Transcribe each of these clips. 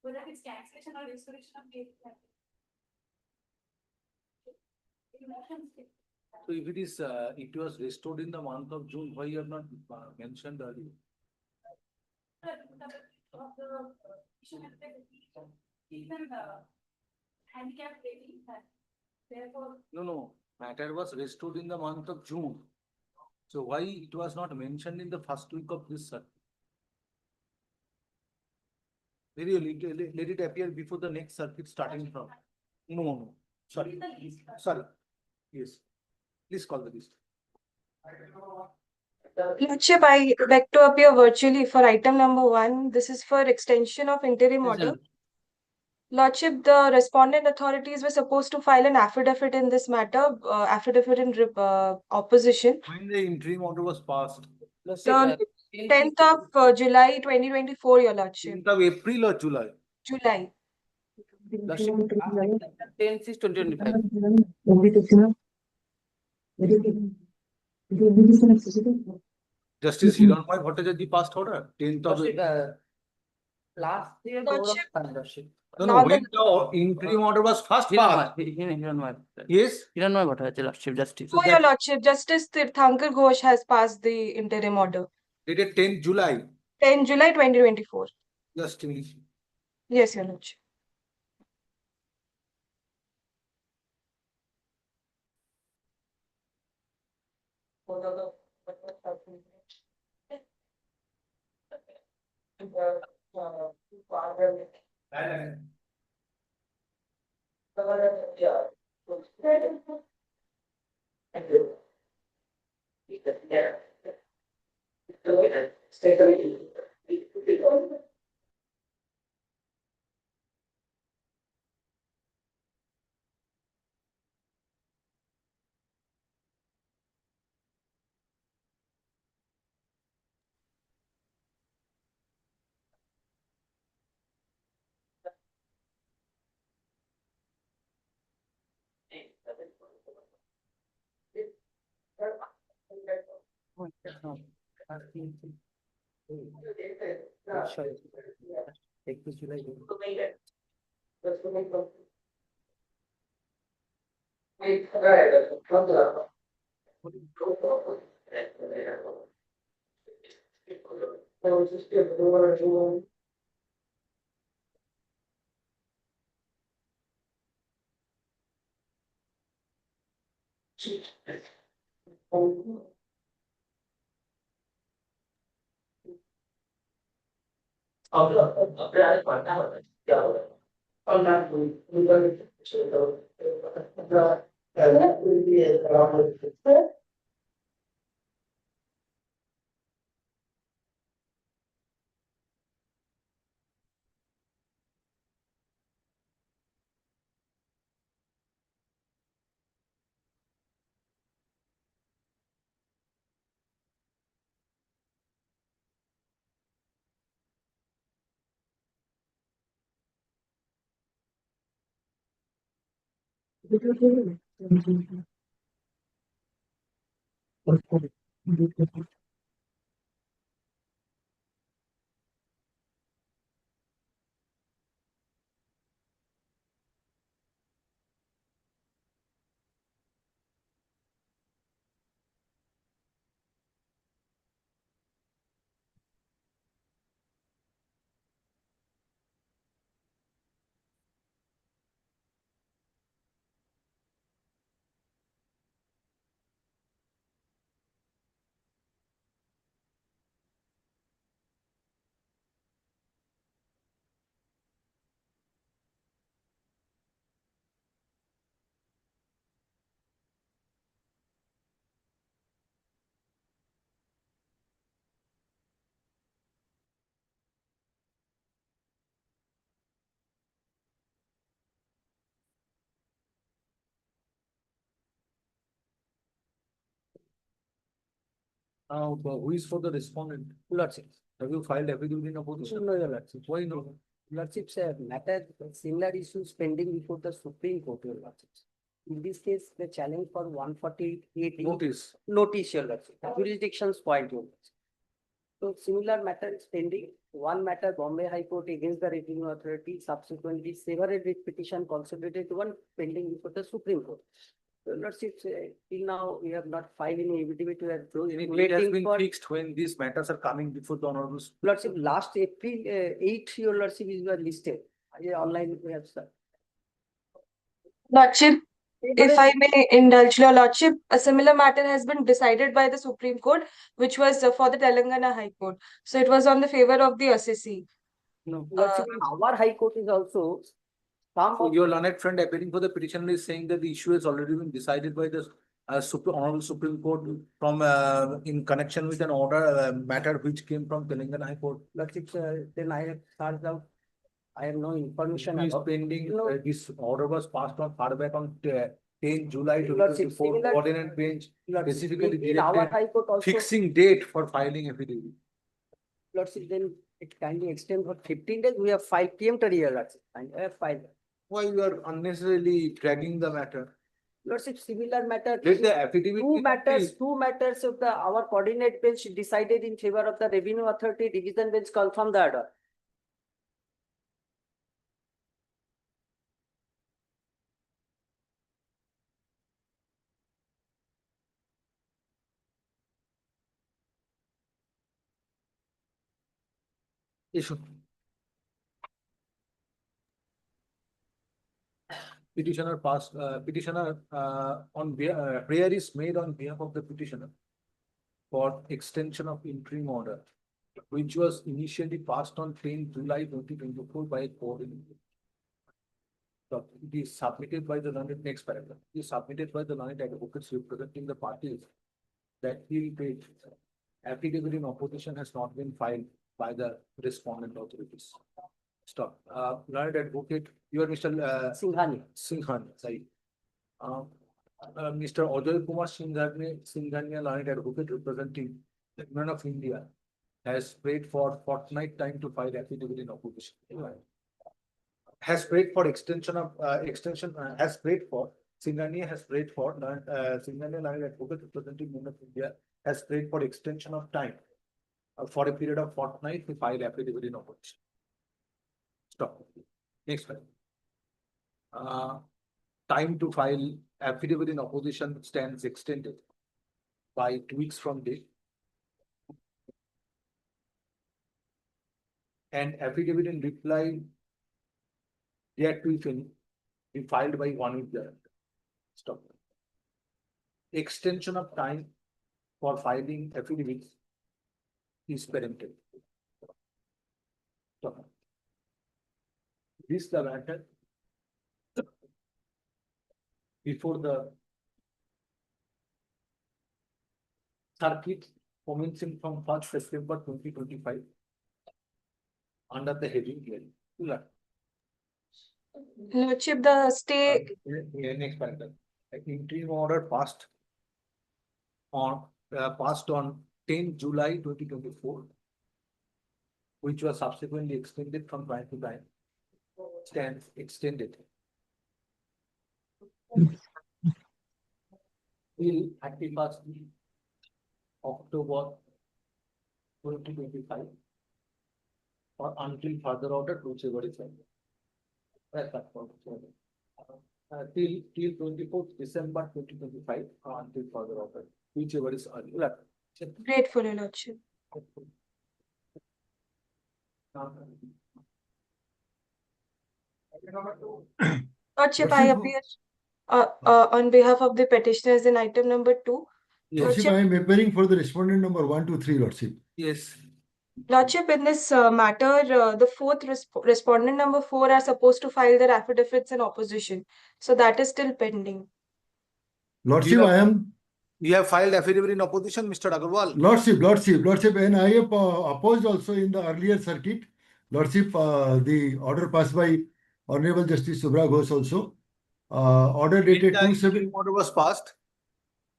whether it's cancellation or restoration of case. So if it is, it was restored in the month of June, why you have not mentioned earlier? Even the handicap rating, therefore. No, matter was restored in the month of June. So why it was not mentioned in the first week of this circuit? Let it appear before the next circuit starting from. No, sorry. Yes, please call the list. Lordship, I beg to appear virtually for item number 1. This is for extension of interim order. Lordship, the respondent authorities were supposed to file an affidavit in this matter, affidavit in opposition. When the interim order was passed? The 10th of July 2024, Your Lordship. 10th of April or July? July. 10/6/2025. Justice Hiranmoy Bhattacharya passed order, 10th of April. Last year, Lordship. No, when the interim order was first passed. Yes. Hiranmoy Bhattacharya, Lordship, Justice. Oh, Your Lordship, Justice Tirthankar Ghosh has passed the interim order. Dated 10th July. 10 July 2024. Just English. Yes, Your Lordship. Now, who is for the respondent? Lordship. Have you filed affidavit in opposition? No, Your Lordship. Why no? Lordship's matter similar issues pending before the Supreme Court, Your Lordship. In this case, the challenge for 148 Notice. notice, Your Lordship. Jurisdiction's point, Your Lordship. So similar matter is pending. One matter, Bombay High Court against the Revenue Authority, subsequently several writ petition consolidated one pending before the Supreme Court. So Lordship, till now, we have not filed any affidavit. We are So any date has waiting been for. fixed when these matters are coming before the honorable. Lordship, last April 8th, your Lordship is were listed. Online we have, sir. Lordship, if I may indulge your Lordship, a similar matter has been decided by the Supreme Court, which was for the Telangana High Court. So it was on the favor of the assessee. No, Lordship, our High Court is also. Some So of your learned friend appearing for the petitioner is saying that the issue has already been decided by the Honorable Supreme Court from in connection with an order matter which came from Telangana High Court. Lordship, then I have searched out. I have no information Is about. pending. No. This order was passed on far back on 10 July Lordship, 2024. similar- Ordinance bench Lordship, specifically in our directed High Court also. fixing date for filing affidavit. Lordship, then it kindly extend for 15 days. We have filed peremptory here, Lordship, and I have filed. Why you are unnecessarily dragging the matter? Lordship, similar matter. Let the affidavit. Two be matters, complete. 2 matters of our coordinate bench decided in favor of the Revenue Authority, division bench confirmed the order. Issue. Petitioner passed, petitioner prayer is made on behalf of the petitioner for extension of interim order, which was initially passed on 10 July 2024 by a court in India. So it is submitted by the learned, next paragraph, it is submitted by the learned advocates representing the parties that he paid. Affidavit in opposition has not been filed by the respondent authorities. Stop. Learned advocate, you are Mr. Singhani. Singhania, sorry. Mr. Ajay Kumar Singhania, learned advocate representing the Government of India, has prayed for fortnight time to file affidavit in opposition. Has prayed for extension of has prayed for Singhania has prayed for Singhania, learned advocate representing Government of India, has prayed for extension of time for a period of fortnight to file affidavit in opposition. Stop. Next one. Time to file affidavit in opposition stands extended by 2 weeks from date. And affidavit in reply yet to be filed by 1 week thereafter. Stop. Extension of time for filing affidavits is permitted. Stop. This the matter before the circuit commencing from 1st September 2025 under the heading hearing. Lordship, the stay, Next paragraph. Interim order passed on 10 July 2024, which was subsequently extended from time to time, stands extended till 31st October 2025 or until further order, whichever is till 24th December 2025 or until further order, whichever is earlier. grateful, your Lordship. Lordship, I appear on behalf of the petitioners in item number 2. Lordship, I am appearing for the respondent number 1 to 3, Lordship. Yes. Lordship, in this matter, the fourth respondent number 4 are supposed to file their affidavits in opposition. So that is still pending. Lordship, I am. You have filed affidavit in opposition, Mr. Agarwal. Lordship, and I have opposed also in the earlier circuit. Lordship, the order passed by Honorable Justice Subra Ghosh also. Order dated When the 27. interim order was passed,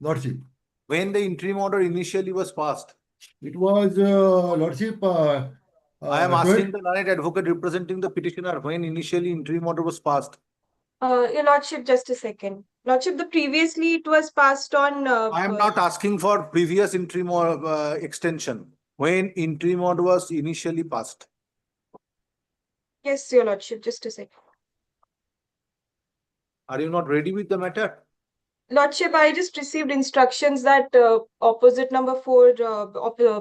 Lordship, when the interim order initially was passed, it was Lordship. I am asking the learned advocate representing the petitioner when initially interim order was passed. Your Lordship, just a second. Lordship, previously it was passed on. I am not asking for previous interim or extension. when interim order was initially passed. Yes, Your Lordship, just a second. Are you not ready with the matter? Lordship, I just received instructions that opposite number 4,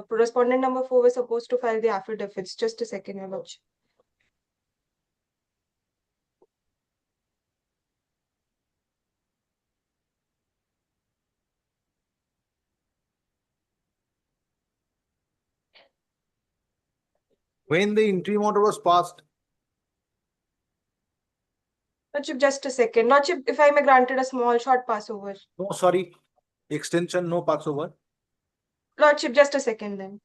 respondent number 4 was supposed to file the affidavits. Just a second, Your Lordship. When the interim order was passed, Lordship, just a second. Lordship, if I may granted a small short passover. no, sorry, extension, no passover. Lordship, just a second then.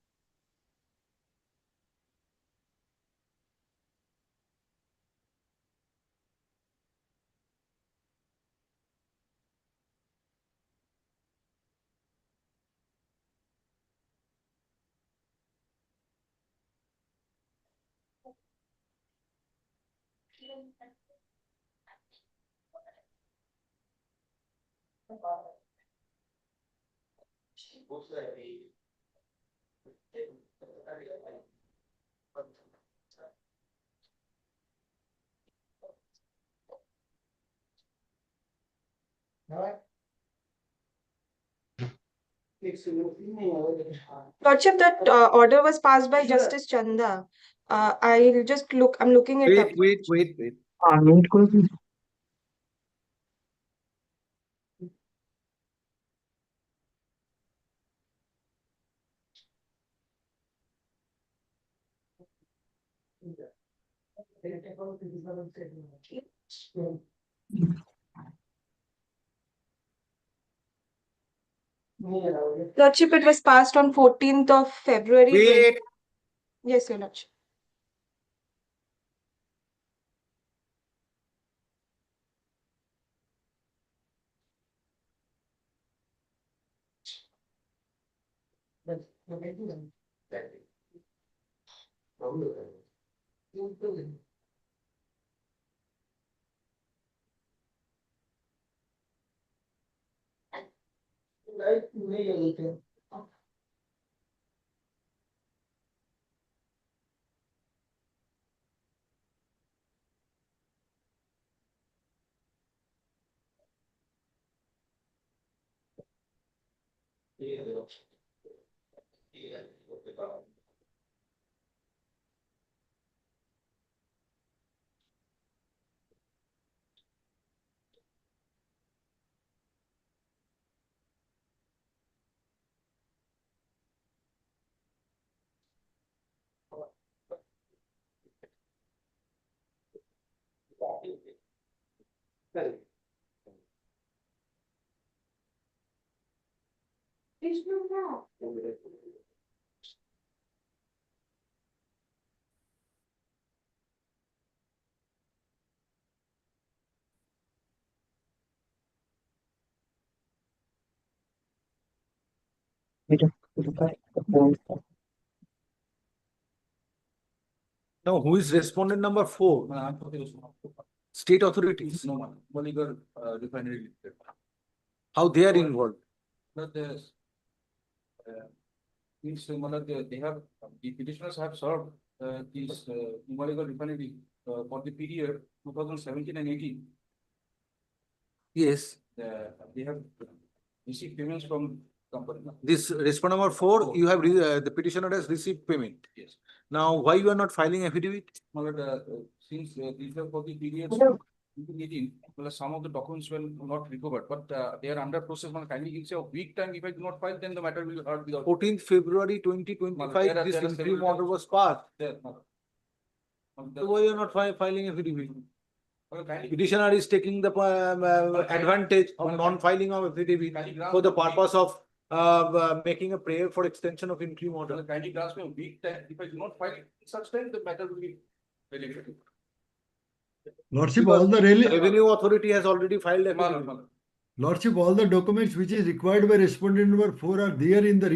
Lordship, that order was passed by Justice Chanda. I'll just look, I'm looking it up. Wait. Lordship, it was passed on 14th of February. Wait. Yes, Your Lordship. Now, who is respondent number 4? State authorities. No, Maligar refinery limited. How they are involved? They have, the petitioners have served these Maligar refinery for the period 2017 and 18. Yes. They have received payments from company. This respondent number 4, you have the petitioner has received payment. Yes. Now, why you are not filing affidavit? Since these are for the periods 18, well, some of the documents were not recovered, but they are under process. Kindly give say a week time. If I do not file, then the matter will be heard without. 14th February 2025, this interim order was passed. There. So why you are not filing affidavit? Kindly Petitioner is taking the advantage of non-filing of affidavit for the purpose of making a prayer for extension of interim order. kindly grasp me a week time. If I do not file such time, the matter will be very difficult. Lordship, all the Revenue authority has already filed affidavit. Lordship, all the documents which is required by respondent number 4 are there in the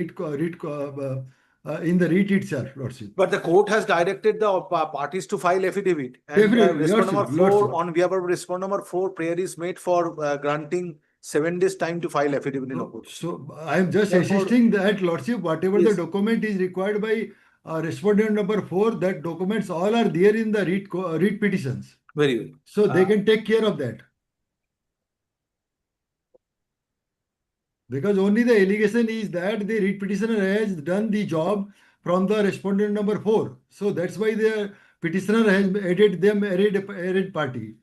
writ itself, Lordship. But the court has directed the parties to file affidavit. And Definitely, respondent number Lordship, 4, on behalf of respondent number 4, prayer is made for granting 7 days time to file affidavit in opposition. So I am just Therefore- insisting that Lordship, whatever the Yes. document is required by respondent number 4, that documents all are there in the read petitions. Very well. So they can take care of that. Because only the allegation is that the read petitioner has done the job from the respondent number 4. So that's why the petitioner has added them arrayed party.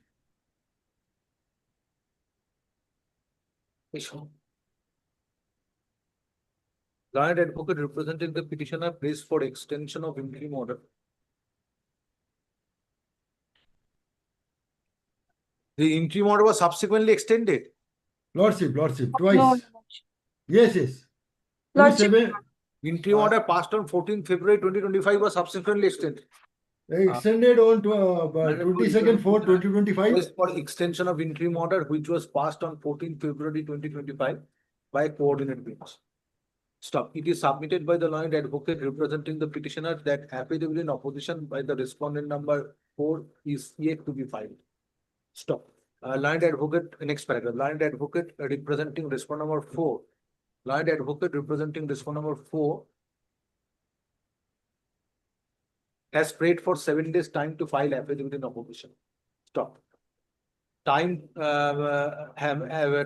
Client advocate representing the petitioner prays for extension of interim order. The interim order was subsequently extended. Lordship, No, twice. no, Yes, yes. Lordship. 27 Interim order passed on 14th February 2025 was subsequently extended. extended on 22nd 4 2025. Was for extension of interim order which was passed on 14th February 2025 by coordinate bench. Stop. It is submitted by the learned advocate representing the petitioner that affidavit in opposition by the respondent number 4 is yet to be filed. Stop. Learned advocate, next paragraph, learned advocate representing respondent number 4. Learned advocate representing respondent number 4 has prayed for 7 days time to file affidavit in opposition. Stop. Time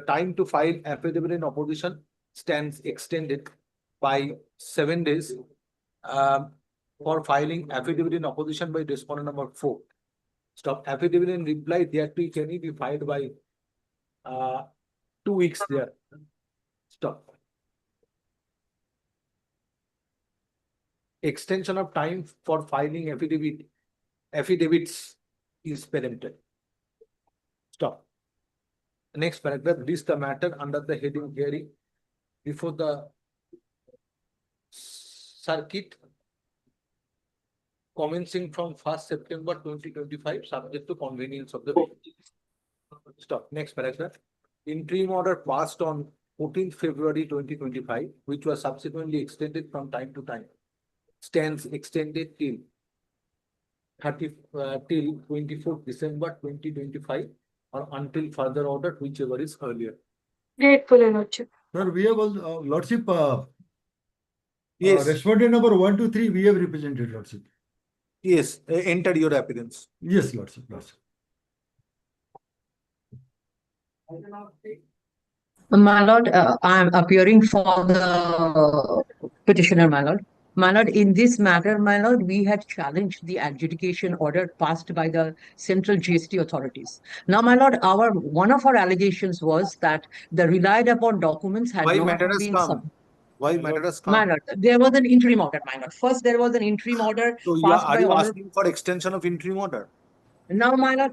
time to file affidavit in opposition stands extended by 7 days for filing affidavit in opposition by respondent number 4. Stop. Affidavit in reply thereto can be filed by 2 weeks there. Stop. Extension of time for filing affidavits is permitted. Stop. Next paragraph, this the matter under the heading hearing before the circuit commencing from 1st September 2025, subject to convenience of the bench. Stop. Next paragraph. Interim order passed on 14th February 2025, which was subsequently extended from time to time, stands extended till 24th December 2025 or until further order, whichever is earlier. Grateful, Your Lordship. Sir, we have also, Lordship, Yes, respondent number 1 to 3, we have represented, Lordship. yes, enter your appearance. Yes, Lordship. My lord, I am appearing for the petitioner, my lord. My lord, in this matter, my lord, we had challenged the adjudication order passed by the central GST authorities. Now, my lord, one of our allegations was that the relied upon documents had Why not matter has been come? submitted. Why matter has My come? lord, there was an interim order, my lord. First, there was an interim order So passed are by you honorable. asking for extension of interim order? Now, my lord,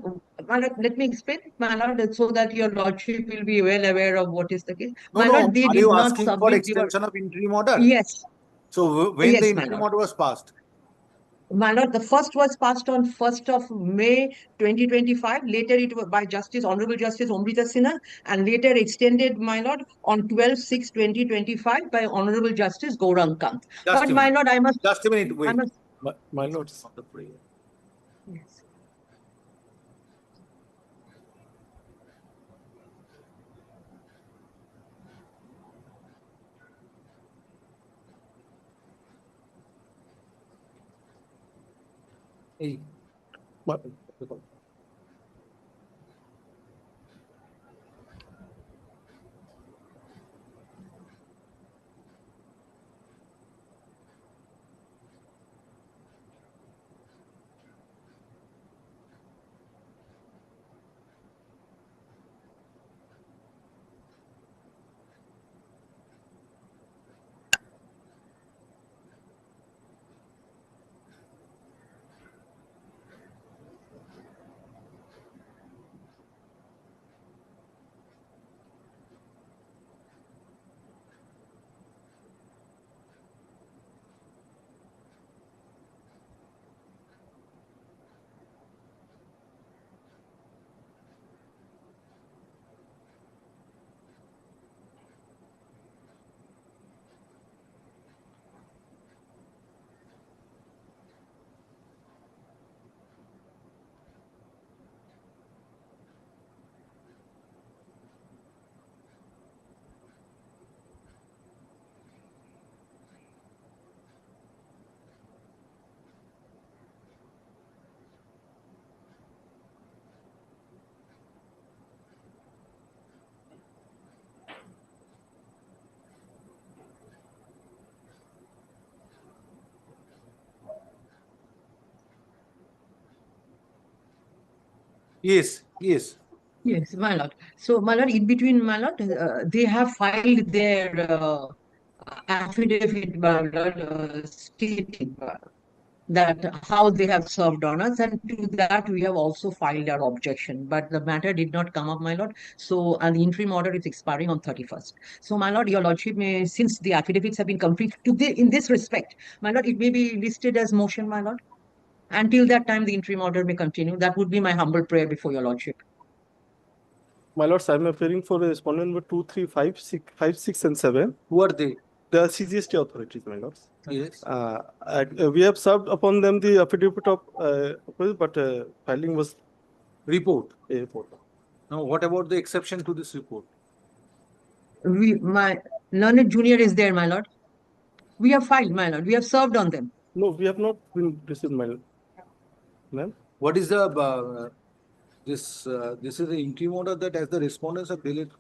let me explain, my lord, so that your lordship will be well aware of what is the case. No, My lord, they are did you not asking for submit. extension of interim order? Yes, So when the yes, my interim lord. order was passed? My lord, the first was passed on 1st of May 2025. Later, it was by Honorable Justice Omrita Sinha, and later extended, my lord, on 12/6/2025 by Honorable Justice Gaurang Kant. Just But, a my minute. lord, Just a minute, I wait. must. My lord is on the prayer. Yes. Hey. Yes, yes. Yes, my lord. So, my lord, in between, my lord, they have filed their affidavit, my lord, stating that how they have served on us, and to that we have also filed our objection. But the matter did not come up, my lord. So, and the interim order is expiring on 31st. So, my lord, your lordship may, since the affidavits have been complete in this respect, my lord, it may be listed as motion, my lord. Until that time, the interim order may continue. That would be my humble prayer before your lordship. My lords, I'm appearing for the respondent number 2, 3, 5, 6, 5, 6, and 7. Who are they? The CGST authorities, my lords. Yes. We have served upon them the affidavit of, but filing was Report. a report. Now, what about the exception to this report? My learned junior is there, my lord. We have filed, my lord. We have served on them. No, we have not been received, my lord. Ma'am. What is the this is the interim order that as the respondents have deleted.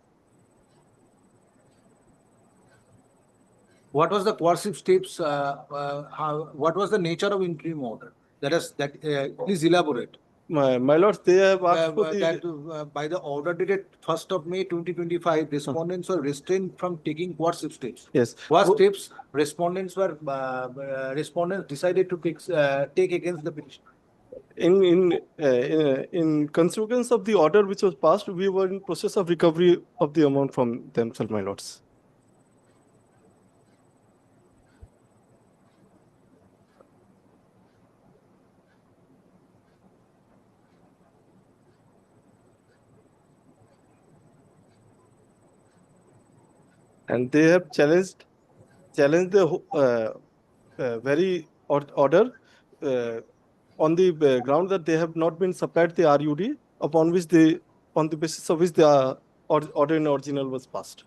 What was the coercive steps? What was the nature of interim order? Please elaborate. My lords, they have asked for the. That by the order dated 1st of May 2025, respondents were restrained from taking coercive steps. Yes. What steps respondents decided to take against the petition? In consequence of the order which was passed, we were in process of recovery of the amount from themselves, my lords. And they have challenged the very order on the ground that they have not been supplied the RUD upon the basis of which the order in original was passed.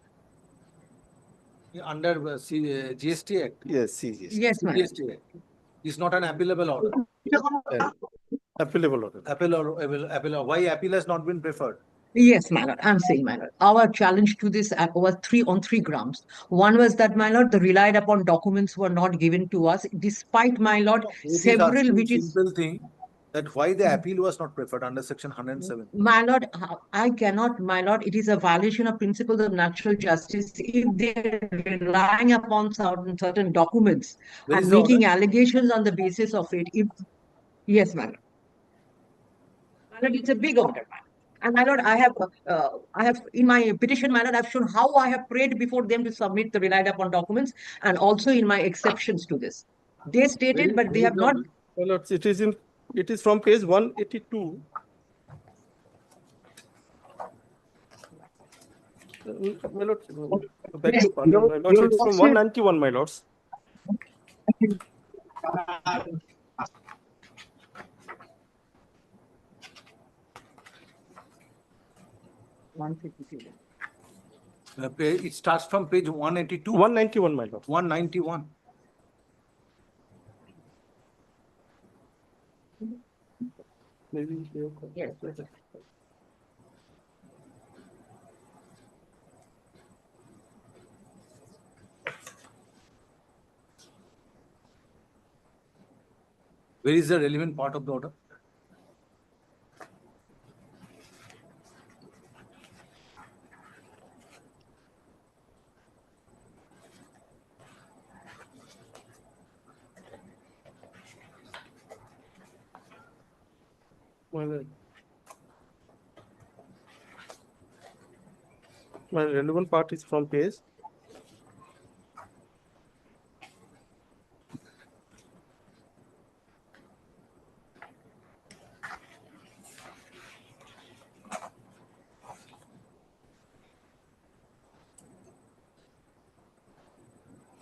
Under GST Act? Yes, CGST. Yes, ma'am. GST Act. It's not an appealable order. Appellable order. Appeal. Why appeal has not been preferred? Yes, my lord. I'm saying, my lord. Our challenge to this was on three grounds. One was that, my lord, the relied upon documents were not given to us, despite, my lord, several which is. Simple thing that why the appeal was not preferred under section 107. My lord, I cannot, my lord, it is a violation of principles of natural justice if they're relying upon certain documents Where is and the making order? allegations on the basis of it. Yes, my lord. My lord, it's a big order, my lord. And my lord, I have in my petition, my lord, I've shown how I have prayed before them to submit the relied upon documents, and also in my exceptions to this. They stated, but they have not. My lords, it is from page 182. My lords, beg your pardon, my lords, it's from 191, my lords. It starts from page 182. 191, my lords. 191. Maybe. Yes. Where is the relevant part of the order? My relevant part is from page.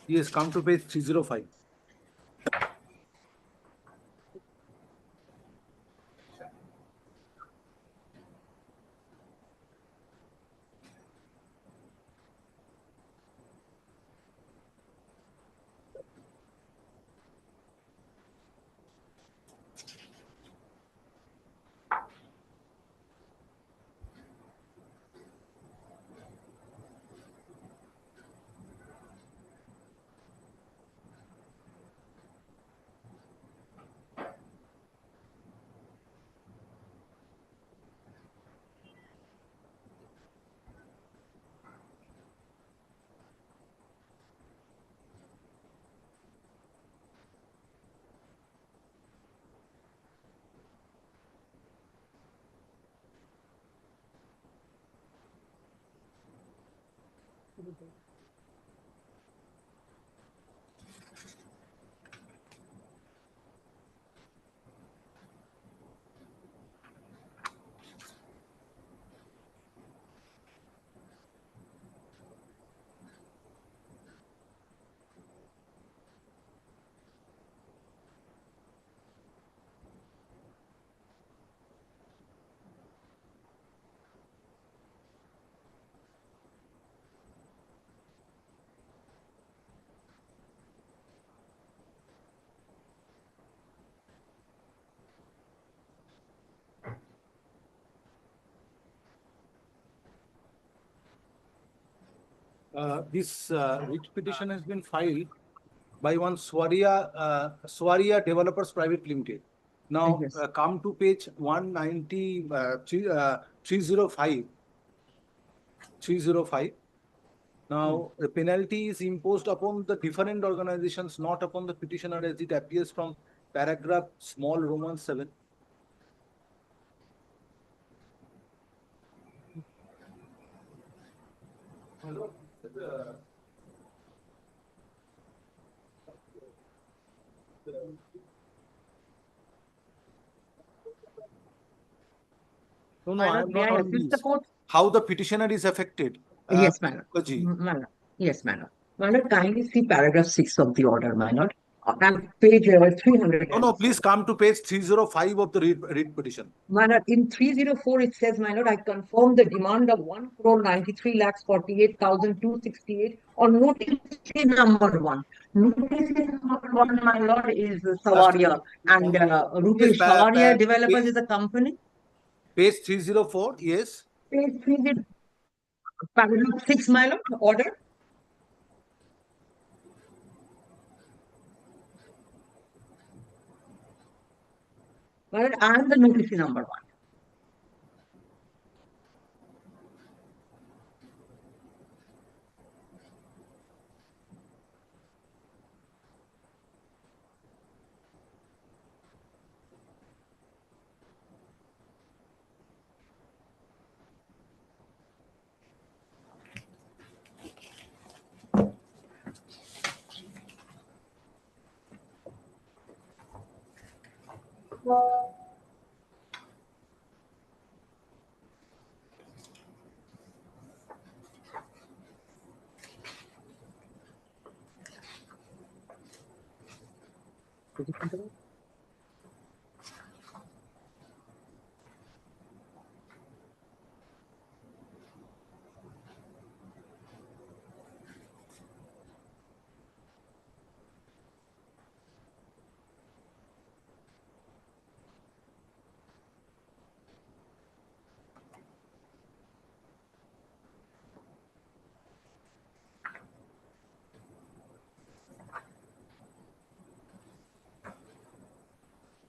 Yes, come to page 305. This writ petition has been filed by one Swaria Developers Private Limited. Now, Yes. come to page 190, 305. 305. Now, the penalty is imposed upon the different organizations, not upon the petitioner, as it appears from paragraph small Roman 7. Hello. No, My I lord, am may not I on assist the this. court? How the petitioner is affected? Yes, my lord. Kaji. My lord. Yes, my lord. My lord, kindly see paragraph 6 of the order, my lord. And page 300. No, please come to page 305 of the writ petition. My lord, in 304 it says, my lord, I confirm the demand of 1,93,48,268 on notice number 1. Notice number 1, my lord, is Savaria, and Rupesh Savaria Developers is a company. Page 304, yes. Page 3, paragraph 6, my lord, order. My lord, and the notice number 1.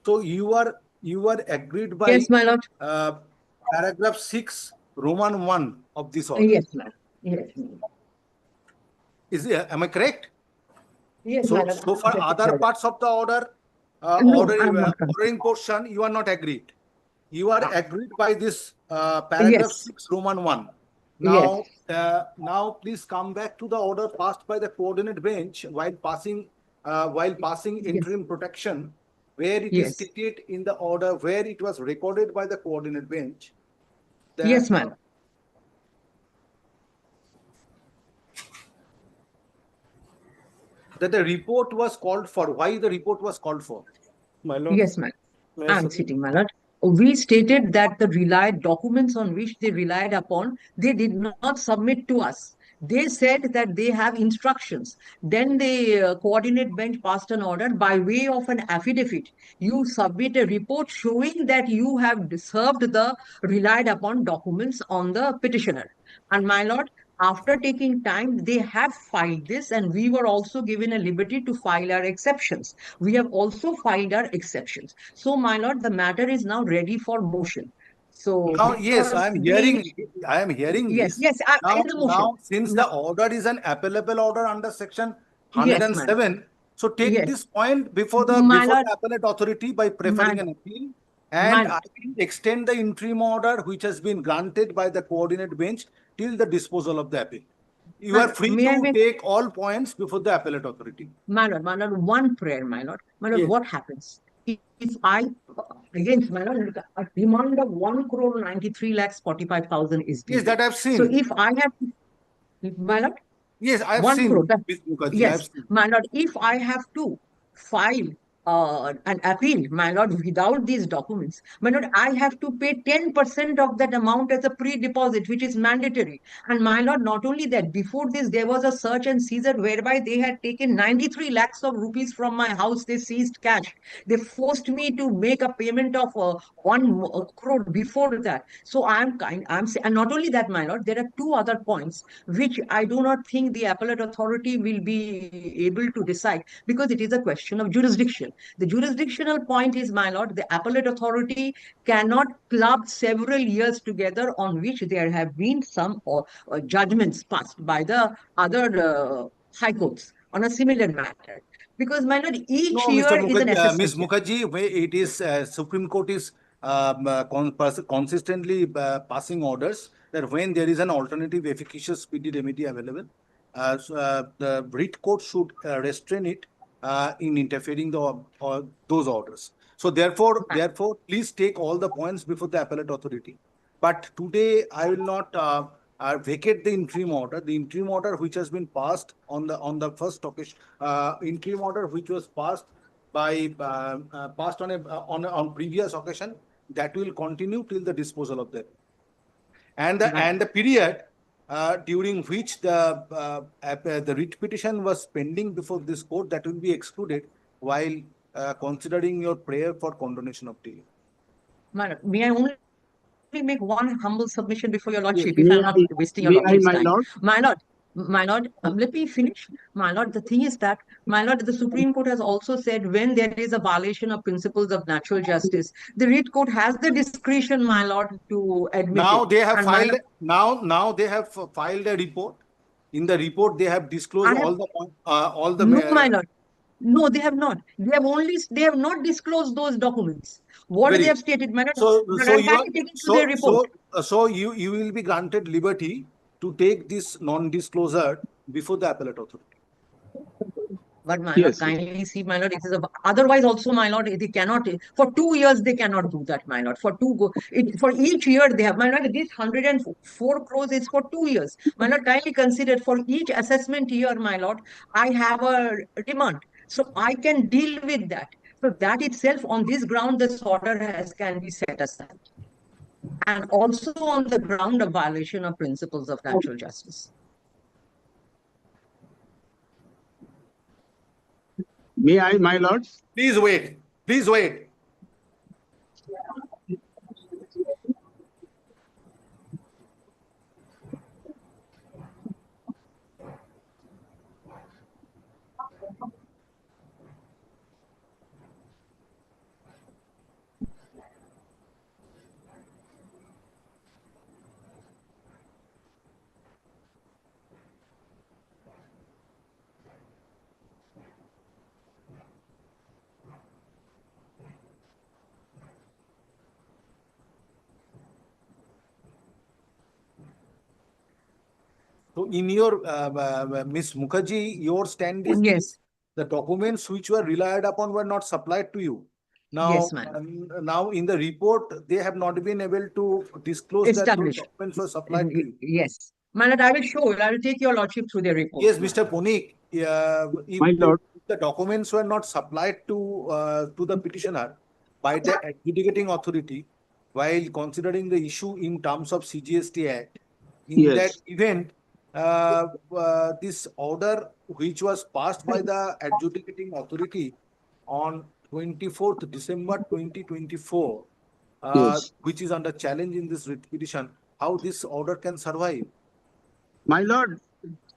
So you are agreed by Yes, my lord. paragraph 6, Roman 1 of this order. Yes, my lord. Yes, my lord. Am I correct? Yes, my So, lord. so for other parts of the order, No, I'm not ordering portion, you are not agreed. You are agreed by this paragraph Yes. 6, Roman 1. Yes. Now, now please come back to the order passed by the coordinate bench while passing interim protection, where it is Yes. stated in the order, where it was recorded by the coordinate bench. That, Yes, ma'am. that the report was called for. Why the report was called for? My lord. Yes, ma'am. May I I'm submit? sitting, my lord. We stated that the documents on which they relied upon, they did not submit to us. They said that they have instructions. Then the coordinate bench passed an order by way of an affidavit. You submit a report showing that you have served the relied upon documents on the petitioner. And my lord, after taking time, they have filed this, and we were also given a liberty to file our exceptions. We have also filed our exceptions. So, my lord, the matter is now ready for motion. So, Now, yes, I am hearing yes, this. yes, I Now, the motion. since the order is an appellable order under section Yes, ma'am. 107, so take Yes. this point before the My lord, appellate authority by preferring my- an appeal, my and I lord. will extend the interim order which has been granted by the coordinate bench till the disposal of the appeal. You are free May I to make- take all points before the appellate authority. My lord, one prayer, my lord. My lord, Yes. what happens? If I, against my lord, a demand of 1,93,45,000 is Yes, due. that I've seen. So if I have, my lord, Yes, I have 1 seen. crore. Ms. Mukherjee, I have Yes, seen. my lord, if I have to file an appeal, my lord, without these documents, my lord, I have to pay 10% of that amount as a pre-deposit, which is mandatory. And my lord, not only that, before this, there was a search and seizure whereby they had taken 93 lakhs of rupees from my house. They seized cash. They forced me to make a payment of 1 crore before that. So and not only that, my lord, there are two other points which I do not think the appellate authority will be able to decide because it is a question of jurisdiction. The jurisdictional point is, my lord, the appellate authority cannot club several years together on which there have been some judgments passed by the other high courts on a similar matter. Because, my lord, each No, year Mr. is an Mukherjee, Ms. assessment. Mukherjee, where it is Supreme Court is consistently passing orders that when there is an alternative efficacious speedy remedy available, the writ court should restrain it in interfering those orders. So therefore, please take all the points before the appellate authority. But today, I will not vacate the interim order. The interim order which has been passed on the first occasion, interim order which was passed by passed on previous occasion, that will continue till the disposal of them. And the period during which the writ petition was pending before this court, that will be excluded while considering your prayer for condonation of delay. My lord, may I only make one humble submission before your lordship, Yes. if I'm not wasting your May I, lordship's my time? lord? My lord, let me finish. My lord, the thing is that, my lord, the Supreme Court has also said when there is a violation of principles of natural justice, the writ court has the discretion, my lord, to admit Now it. they have And my filed. lord, Now they have filed a report. In the report, they have disclosed I have all the. no, my lord. No, they have not. They have not disclosed those documents. What Very they have good. stated, my lord, So but so I'm you are kindly taking to their report. you will be granted liberty to take this non-disclosure before the appellate authority. But my lord, Yes. kindly see, my lord, it is otherwise also, my lord, they cannot, for 2 years, they cannot do that, my lord. For each year they have, my lord, this 104 crores is for 2 years. My lord, kindly consider for each assessment year, my lord, I have a demand. So I can deal with that. So that itself, on this ground, this order can be set aside. And also on the ground of violation of principles of natural justice. May I, my lord? Please wait. Please wait. So in your Ms. Mukherjee, your stand is Yes. the documents which were relied upon were not supplied to you. Now, Yes, ma'am. now in the report, they have not been able to disclose that those Established. documents were supplied to you. Yes. My lord, I will show you. I will take your lordship through the report. Yes, Mr. Punik, My lord. if the documents were not supplied to the petitioner by the adjudicating authority while considering the issue in terms of CGST Act, in that Yes. event, this order which was passed by the adjudicating authority on 24th December 2024, Yes. which is under challenge in this writ petition, how this order can survive? My lord,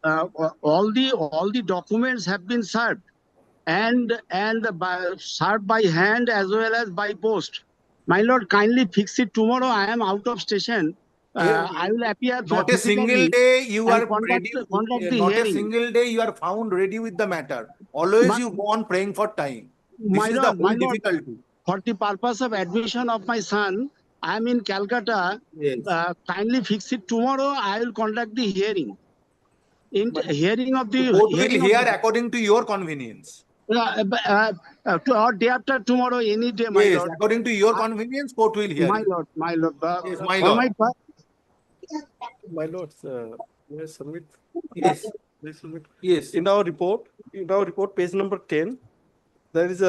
all the documents have been served and served by hand as well as by post. My lord, kindly fix it tomorrow. I am out of station. I will appear Not a single physically day you and are conduct ready. the Not a hearing. single day you are found ready with the matter. Always My, you go on praying for time. This my is the whole lord, difficulty. for the purpose of admission of my son, I am in Calcutta. Yes. Kindly fix it tomorrow. I will conduct the hearing. in hearing of the Court will hearing of hear the, according to your convenience. or day after tomorrow, any day, my Yes, lord. according to your convenience, court will hear My you. lord, my lord. Yes, my For lord. My lords, may I submit? Yes, Please submit. yes. In our report, page number 10, there is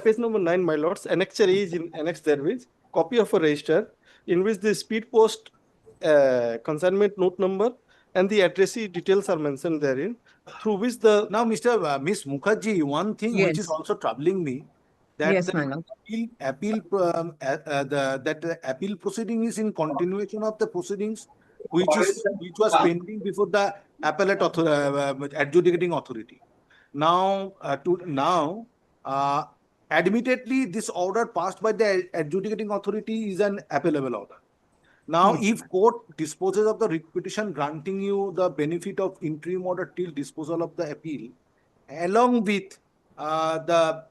page number 9, my lords. Annexure A is in annex therewith, copy of a register in which the speed post consignment note number and the addressee details are mentioned therein, through which the Now, Miss Mukherjee, one thing which is Yes. also troubling me, that Yes, the my lord. appeal proceeding is in continuation of the proceedings which was pending before the appellate adjudicating authority. Now, admittedly, this order passed by the adjudicating authority is an appellable order. Now, Yes. if court disposes of the writ petition granting you the benefit of interim order till disposal of the appeal, along with the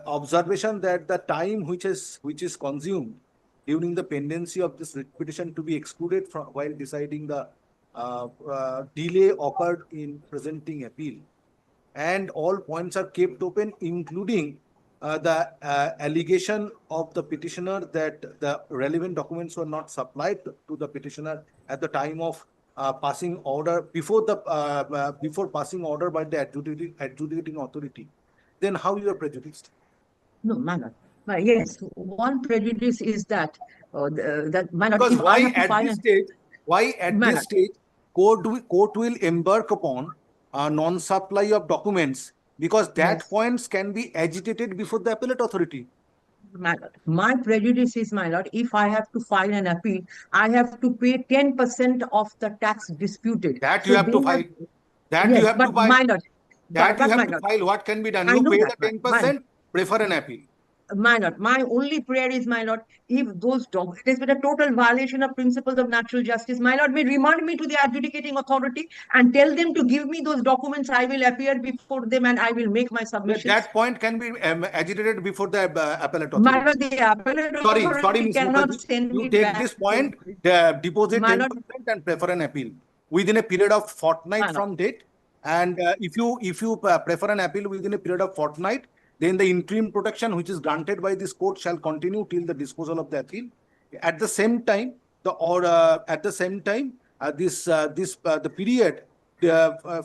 observation that the time which is consumed during the pendency of this writ petition to be excluded from while deciding the delay occurred in presenting appeal, and all points are kept open, including the allegation of the petitioner that the relevant documents were not supplied to the petitioner at the time of passing order before passing order by the adjudicating authority. Then how you are prejudiced? No, my lord. Yes, one prejudice is that, that, my lord, Because if I have to file why at My this lord. stage court will embark upon non-supply of documents, because that Yes. points can be agitated before the appellate authority. My lord, my prejudice is, my lord, if I have to file an appeal, I have to pay 10% of the tax disputed. That So you have they to have, file. That you yes, have but to file. my lord, That you but have my to lord, file. What can be done? I You know pay that, the 10%, prefer an appeal. my lord, my only prayer is, my lord, if those it has been a total violation of principles of natural justice, my lord, may remand me to the adjudicating authority and tell them to give me those documents. I will appear before them and I will make my submissions. That point can be agitated before the appellate My authority. lord, the appellate Sorry, authority Ms. cannot Mukherjee. send You me take back. this point, deposit My 10% lord, and prefer an appeal within a period of fortnight my lord. from date. And if you prefer an appeal within a period of fortnight, then the interim protection which is granted by this court shall continue till the disposal of the appeal. At the same time, the period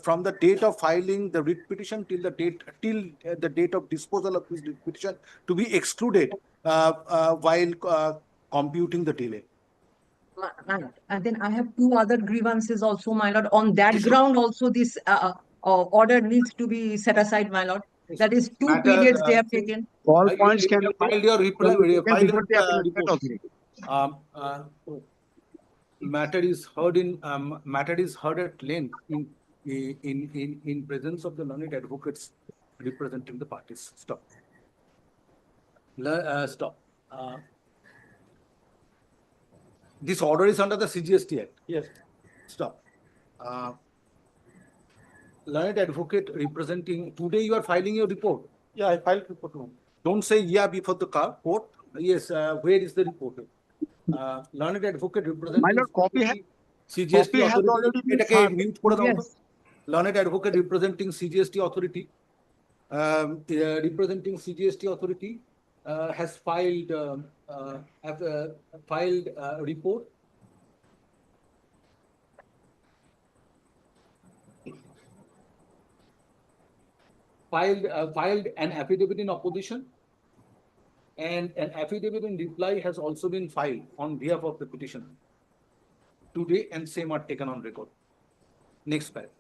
from the date of filing the writ petition till the date of disposal of this writ petition to be excluded while computing the delay. My lord. And then I have two other grievances also, my lord. On that Yes. ground, also this order needs to be set aside, my lord. Yes. That is two Matter, periods they have taken. All you points can have be filed your reply, taken before the appellate report. authority. Matter is heard at length in presence of the learned advocates representing the parties. Stop. Stop. This order is under the CGST Act. yes, Stop. Learned advocate representing, today you are filing your report. yeah, I filed report now. Don't say yeah before the court. Yes, where is the report? Learned advocate representing My lord, copy CGST has authority. already been এটাকে served. mute করে দাও তো। Yes. Learned advocate representing CGST authority has filed report. Filed an affidavit in opposition, and an affidavit in reply has also been filed on behalf of the petitioner today, and same are taken on record. Next paragraph.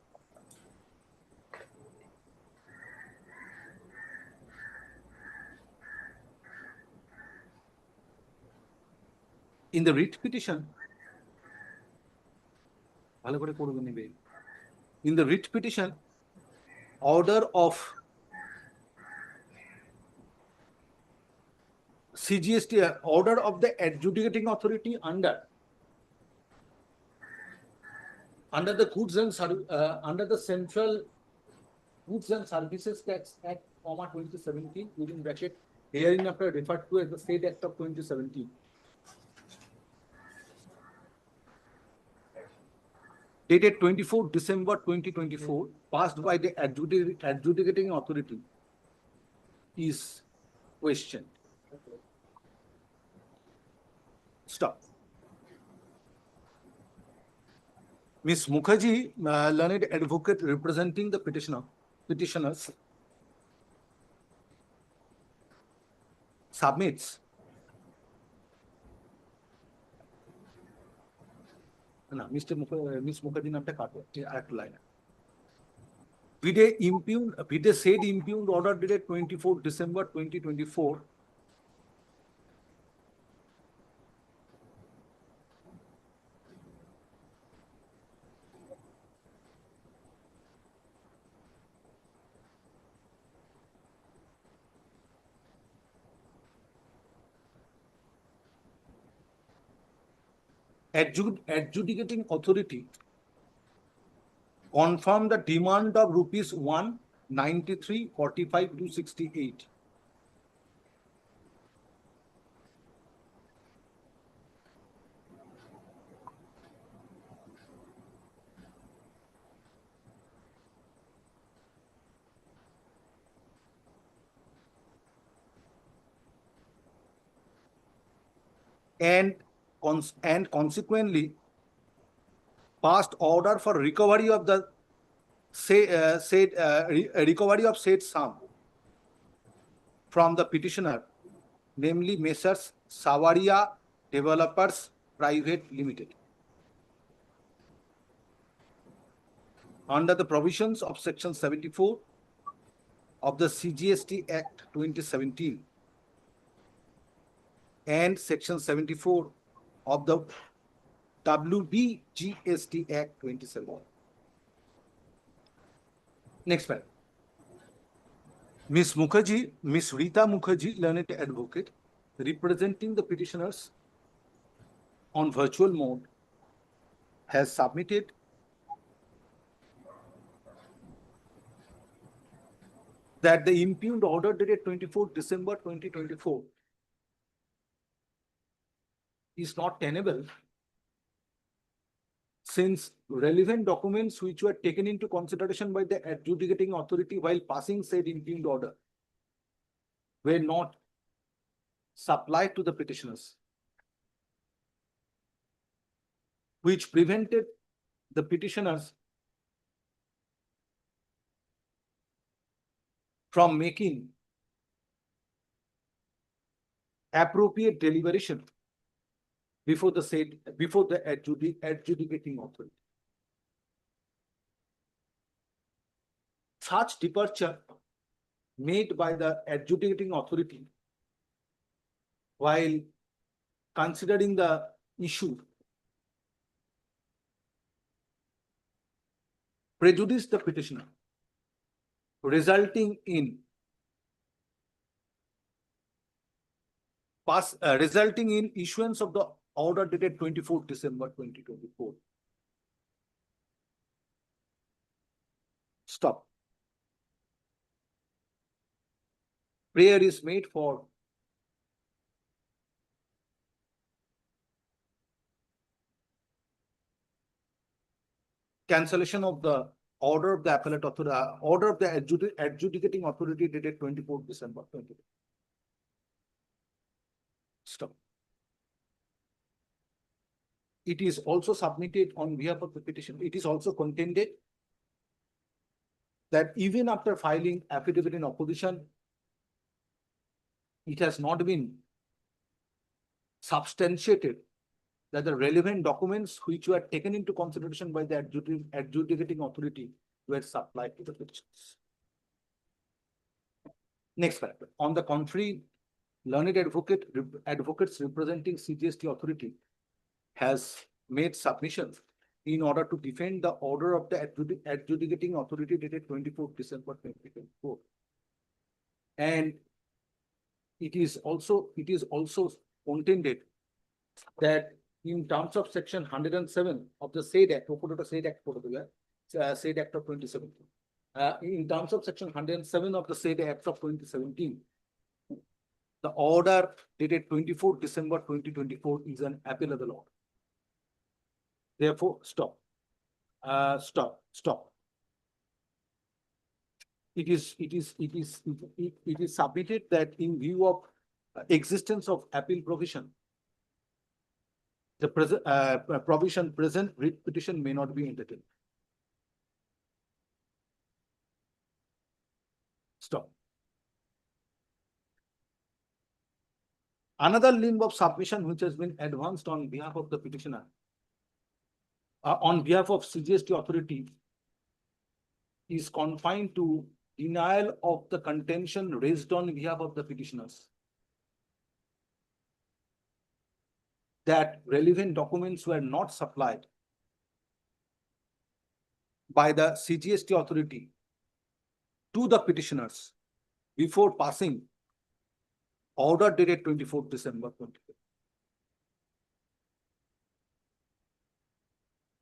In the writ petition, order of CGST, order of the adjudicating authority under the Goods and under the Central Goods and Services Tax Act, 2017, within bracket, hereinafter referred to as the State Act of 2017. dated 24 December 2024, passed by the adjudicating authority is questioned. Stop. Ms. Mukherjee, learned advocate representing the petitioners, submits Ms. Mukherjee নামটা কাটো আরেকটা line Vide said impugned order dated 24 December 2024 adjudicating authority confirmed the demand of rupees 193.45 to 68. And consequently passed order for recovery of the recovery of said sum from the petitioner, namely Messrs. Savaria Developers Private Limited, under the provisions of Section 74 of the CGST Act 2017 and Section 74 of the WBGST Act 2017. Next paragraph. Ms. Rita Mukherjee, learned advocate, representing the petitioners on virtual mode, has submitted that the impugned order dated 24 December 2024 is not tenable, since relevant documents which were taken into consideration by the adjudicating authority while passing said impugned order were not supplied to the petitioners, which prevented the petitioners from making appropriate deliberation before the adjudicating authority. Such departure made by the adjudicating authority while considering the issue prejudiced the petitioner, resulting in issuance of the order dated 24 December 2024. Stop. Prayer is made for cancellation of the order of the appellate authority, order of the adjudicating authority dated 24 December 2024. Stop. It is also submitted on behalf of the petition. It is also contended that even after filing affidavit in opposition, it has not been substantiated that the relevant documents which were taken into consideration by the adjudicating authority were supplied to the petitioners. Next paragraph. On the contrary, learned advocates representing CGST authority has made submissions in order to defend the order of the adjudicating authority dated 24 December 2024. And it is also contended that in terms of Section 107 of the said Act, said Act of 2017, in terms of Section 107 of the said Act of 2017, the order dated 24 December 2024 is an appealable order. Therefore, stop. Stop. It is submitted that in view of existence of appeal provision, the provision present writ petition may not be entertained. Stop. Another limb of submission which has been advanced on behalf of the petitioner, on behalf of CGST authority, is confined to denial of the contention raised on behalf of the petitioners that relevant documents were not supplied by the CGST authority to the petitioners before passing order dated 24th December 2020.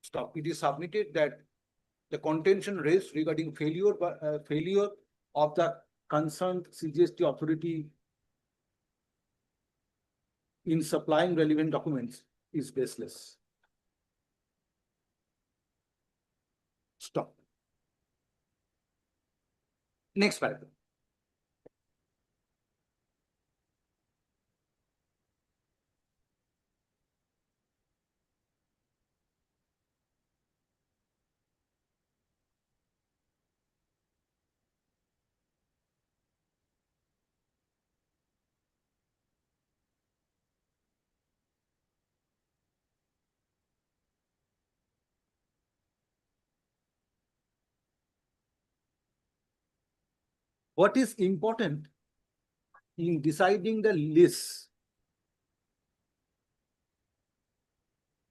Stop. It is submitted that the contention raised regarding failure of the concerned CGST authority in supplying relevant documents is baseless. Stop. Next paragraph. What is important in deciding the list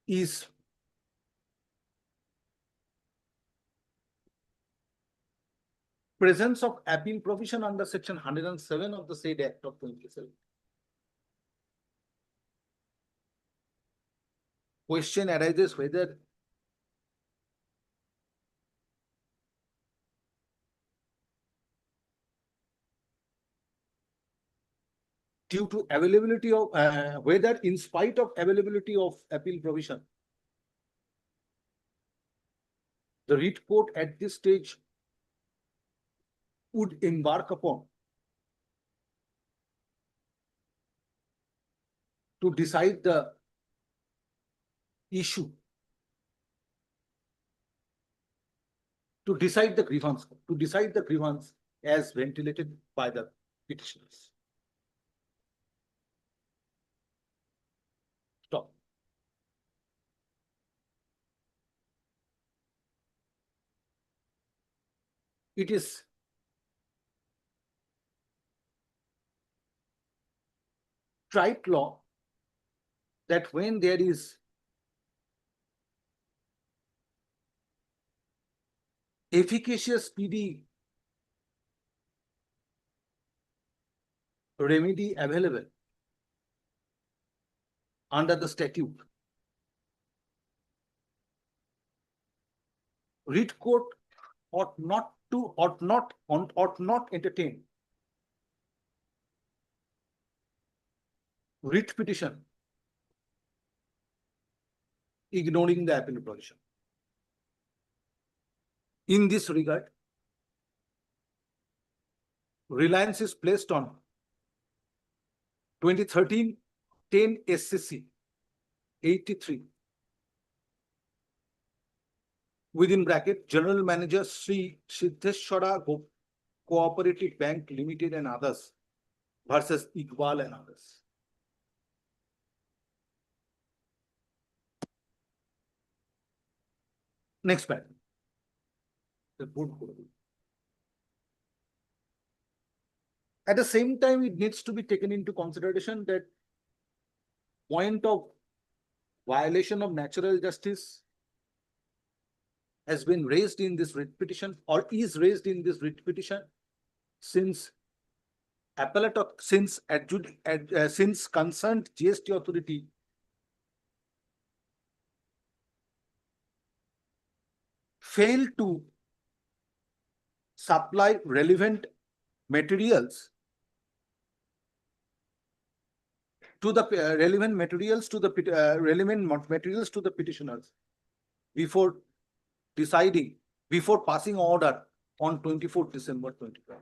is presence of appeal provision under section 107 of the said Act of 2017. Question arises whether due to availability of whether in spite of availability of appeal provision, the writ court at this stage would embark upon to decide the issue, to decide the grievance as ventilated by the petitioners. Stop. It is trite law that when there is efficacious PD remedy available under the statute, writ court ought not entertain writ petition ignoring the appeal provision. In this regard, reliance is placed on 2013 10 SCC 83 within bracket General Manager Sri Siddheshwara Cooperative Bank Limited and others versus Iqbal and others. Next paragraph. At the same time, it needs to be taken into consideration that point of violation of natural justice has been raised in this writ petition or is raised in this writ petition since appellate since concerned GST authority failed to supply relevant materials to the relevant materials to the petitioners before deciding before passing order on 24th December 25.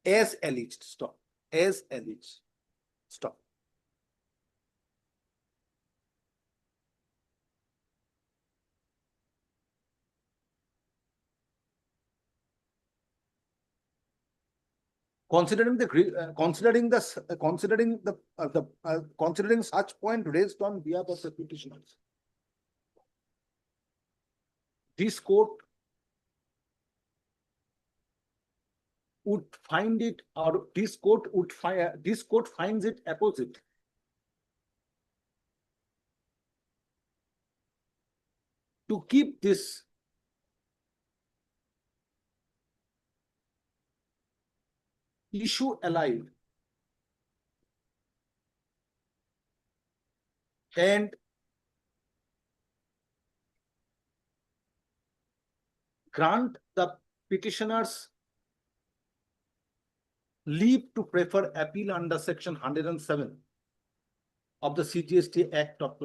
As alleged, stop. As alleged, stop. Considering considering such point raised on behalf of the petitioners, this court would find it, or this court finds it apposite to keep this issue alive and grant the petitioners leave to prefer appeal under section 107 of the CGST Act of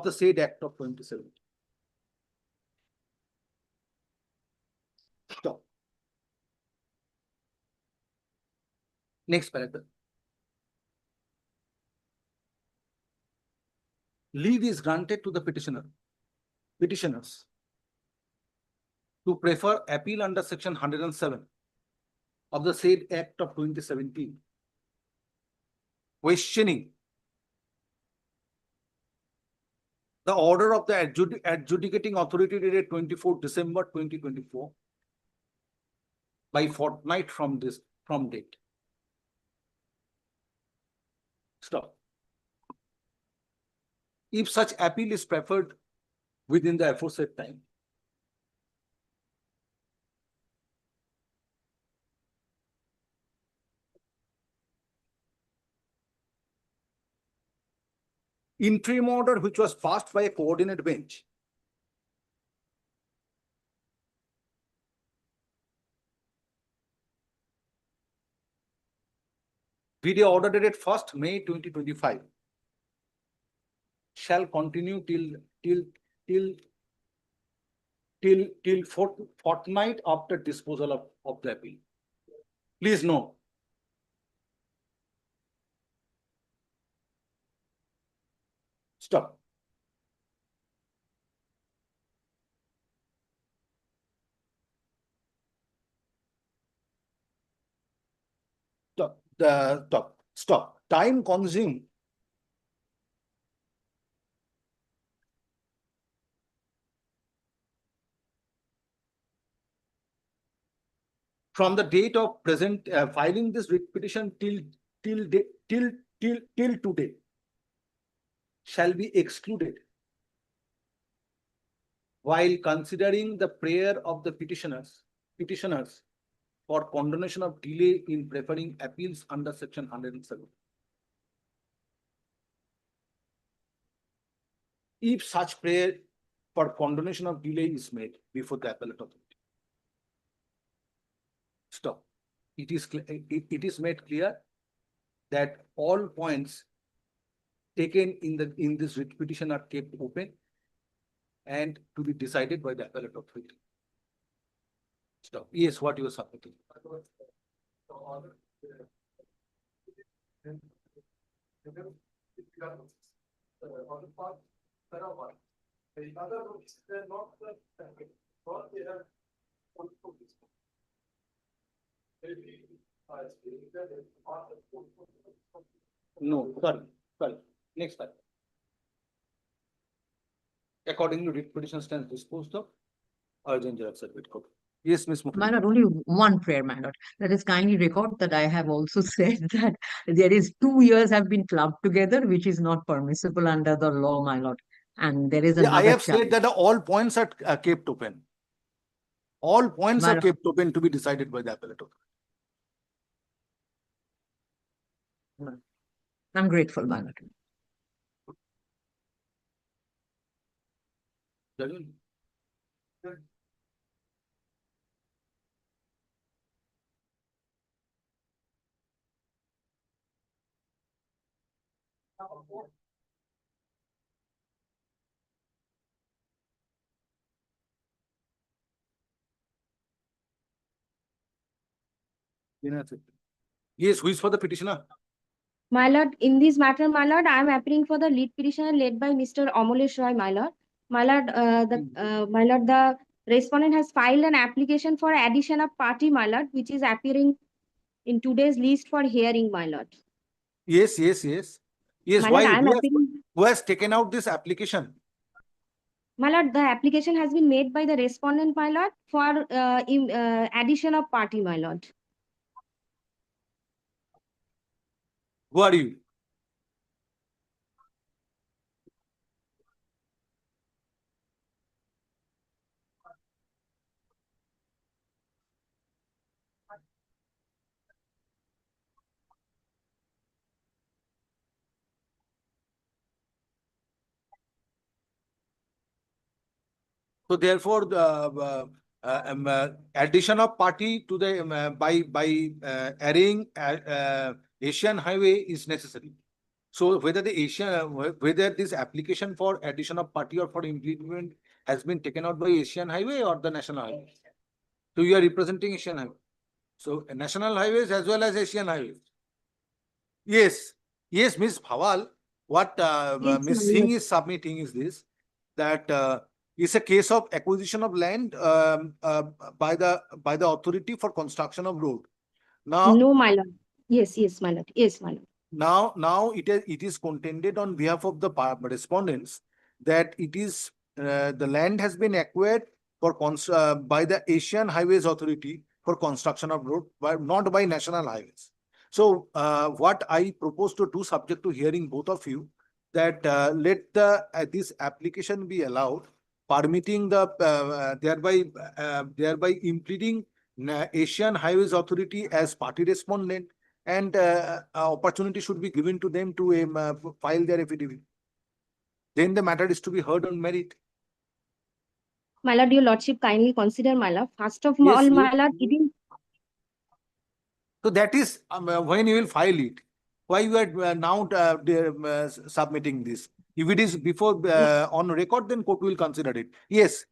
the said Act of 2017. Stop. Next paragraph. Leave is granted to the petitioners to prefer appeal under section 107 of the said Act of 2017, questioning the order of the adjudicating authority dated 24 December 2024 by fortnight from date. Stop. If such appeal is preferred within the aforesaid time, interim order which was passed by a coordinate bench video order dated 1st May 2025 shall continue till fortnight after disposal of the appeal. Please note, stop. Stop. Time consumed from the date of present filing this writ petition till today shall be excluded while considering the prayer of the petitioners for condonation of delay in preferring appeals under section 107. If such prayer for condonation of delay is made before the appellate authority. Stop. It is made clear that all points taken in this writ petition are kept open and to be decided by the appellate authority. Stop. Yes, what you are submitting. No, sorry. Next slide. Accordingly, writ petition stands disposed of. Urgent General Circuit Court. Yes, Ms. Mukherjee. My lord, only one prayer, my lord. Let us kindly record that I have also said that there is 2 years have been clubbed together, which is not permissible under the law, my lord. And there is Yeah, I another have said challenge. that all points are kept open. All points My are lord. kept open to be decided by the appellate authority. I'm grateful, my lord. Judgment. Yes, who is for the petitioner? My lord, in this matter, my lord, I am appearing for the lead petitioner led by Mr. Amolesh Roy, my lord. My lord, the respondent has filed an application for addition of party, my lord, which is appearing in today's list for hearing, my lord. Yes, yes, yes. Yes, My lord, why? I am appealing. Who has taken out this application? My lord, the application has been made by the respondent, my lord, for addition of party, my lord. Who are you? So therefore, the addition of party to the by adding Asian Highway is necessary. So whether whether this application for addition of party or for impleadment has been taken out by Asian Highway or the National Highway. So you are representing Asian Highway. So National Highways as well as Asian Highways. Yes, yes, Ms. Bhawal, what Yes, Ms. my Singh lord. is submitting is this, that it's a case of acquisition of land by the authority for construction of road. Now, No, my lord. Yes, yes, my lord. Yes, my lord. now it is contended on behalf of the respondents that it is the land has been acquired for by the Asian Highways Authority for construction of road, but not by National Highways. So what I propose to do, subject to hearing both of you, that let this application be allowed, permitting the thereby impleading Asian Highways Authority as party respondent, and opportunity should be given to them to file their affidavit. Then the matter is to be heard on merit. My lord, your lordship, kindly consider, my lord. First of Yes, all, my yes. lord, it is. So that is when you will file it. Why you are now submitting this? If it is before on record, then court will consider it. Yes.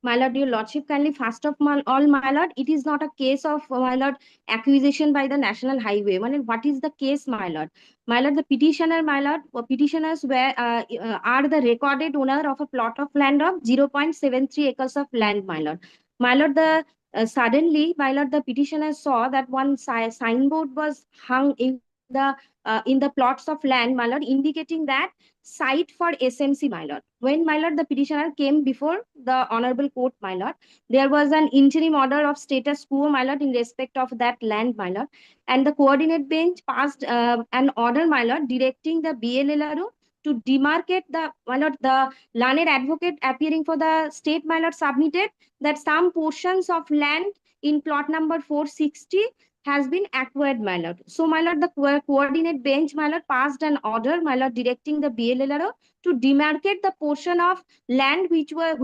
My lord, your lordship, kindly, first of all, my lord, it is not a case of, my lord, acquisition by the National Highway. My lord, what is the case, my lord? My lord, the petitioner, my lord, petitioners are the recorded owner of a plot of land of 0.73 acres of land, my lord. My lord, suddenly, my lord, the petitioner saw that one signboard was hung in the plots of land, my lord, indicating that site for SMC, my lord. When, my lord, the petitioner came before the honorable court, my lord, there was an interim order of status quo, my lord, in respect of that land, my lord, and the coordinate bench passed an order, my lord, directing the BLLRO to demarcate the, my lord, the learned advocate appearing for the state, my lord, submitted that some portions of land in plot number 460 has been acquired, my lord. So, my lord, the coordinate bench, my lord, passed an order, my lord, directing the BLLRO to demarcate the portion of land which were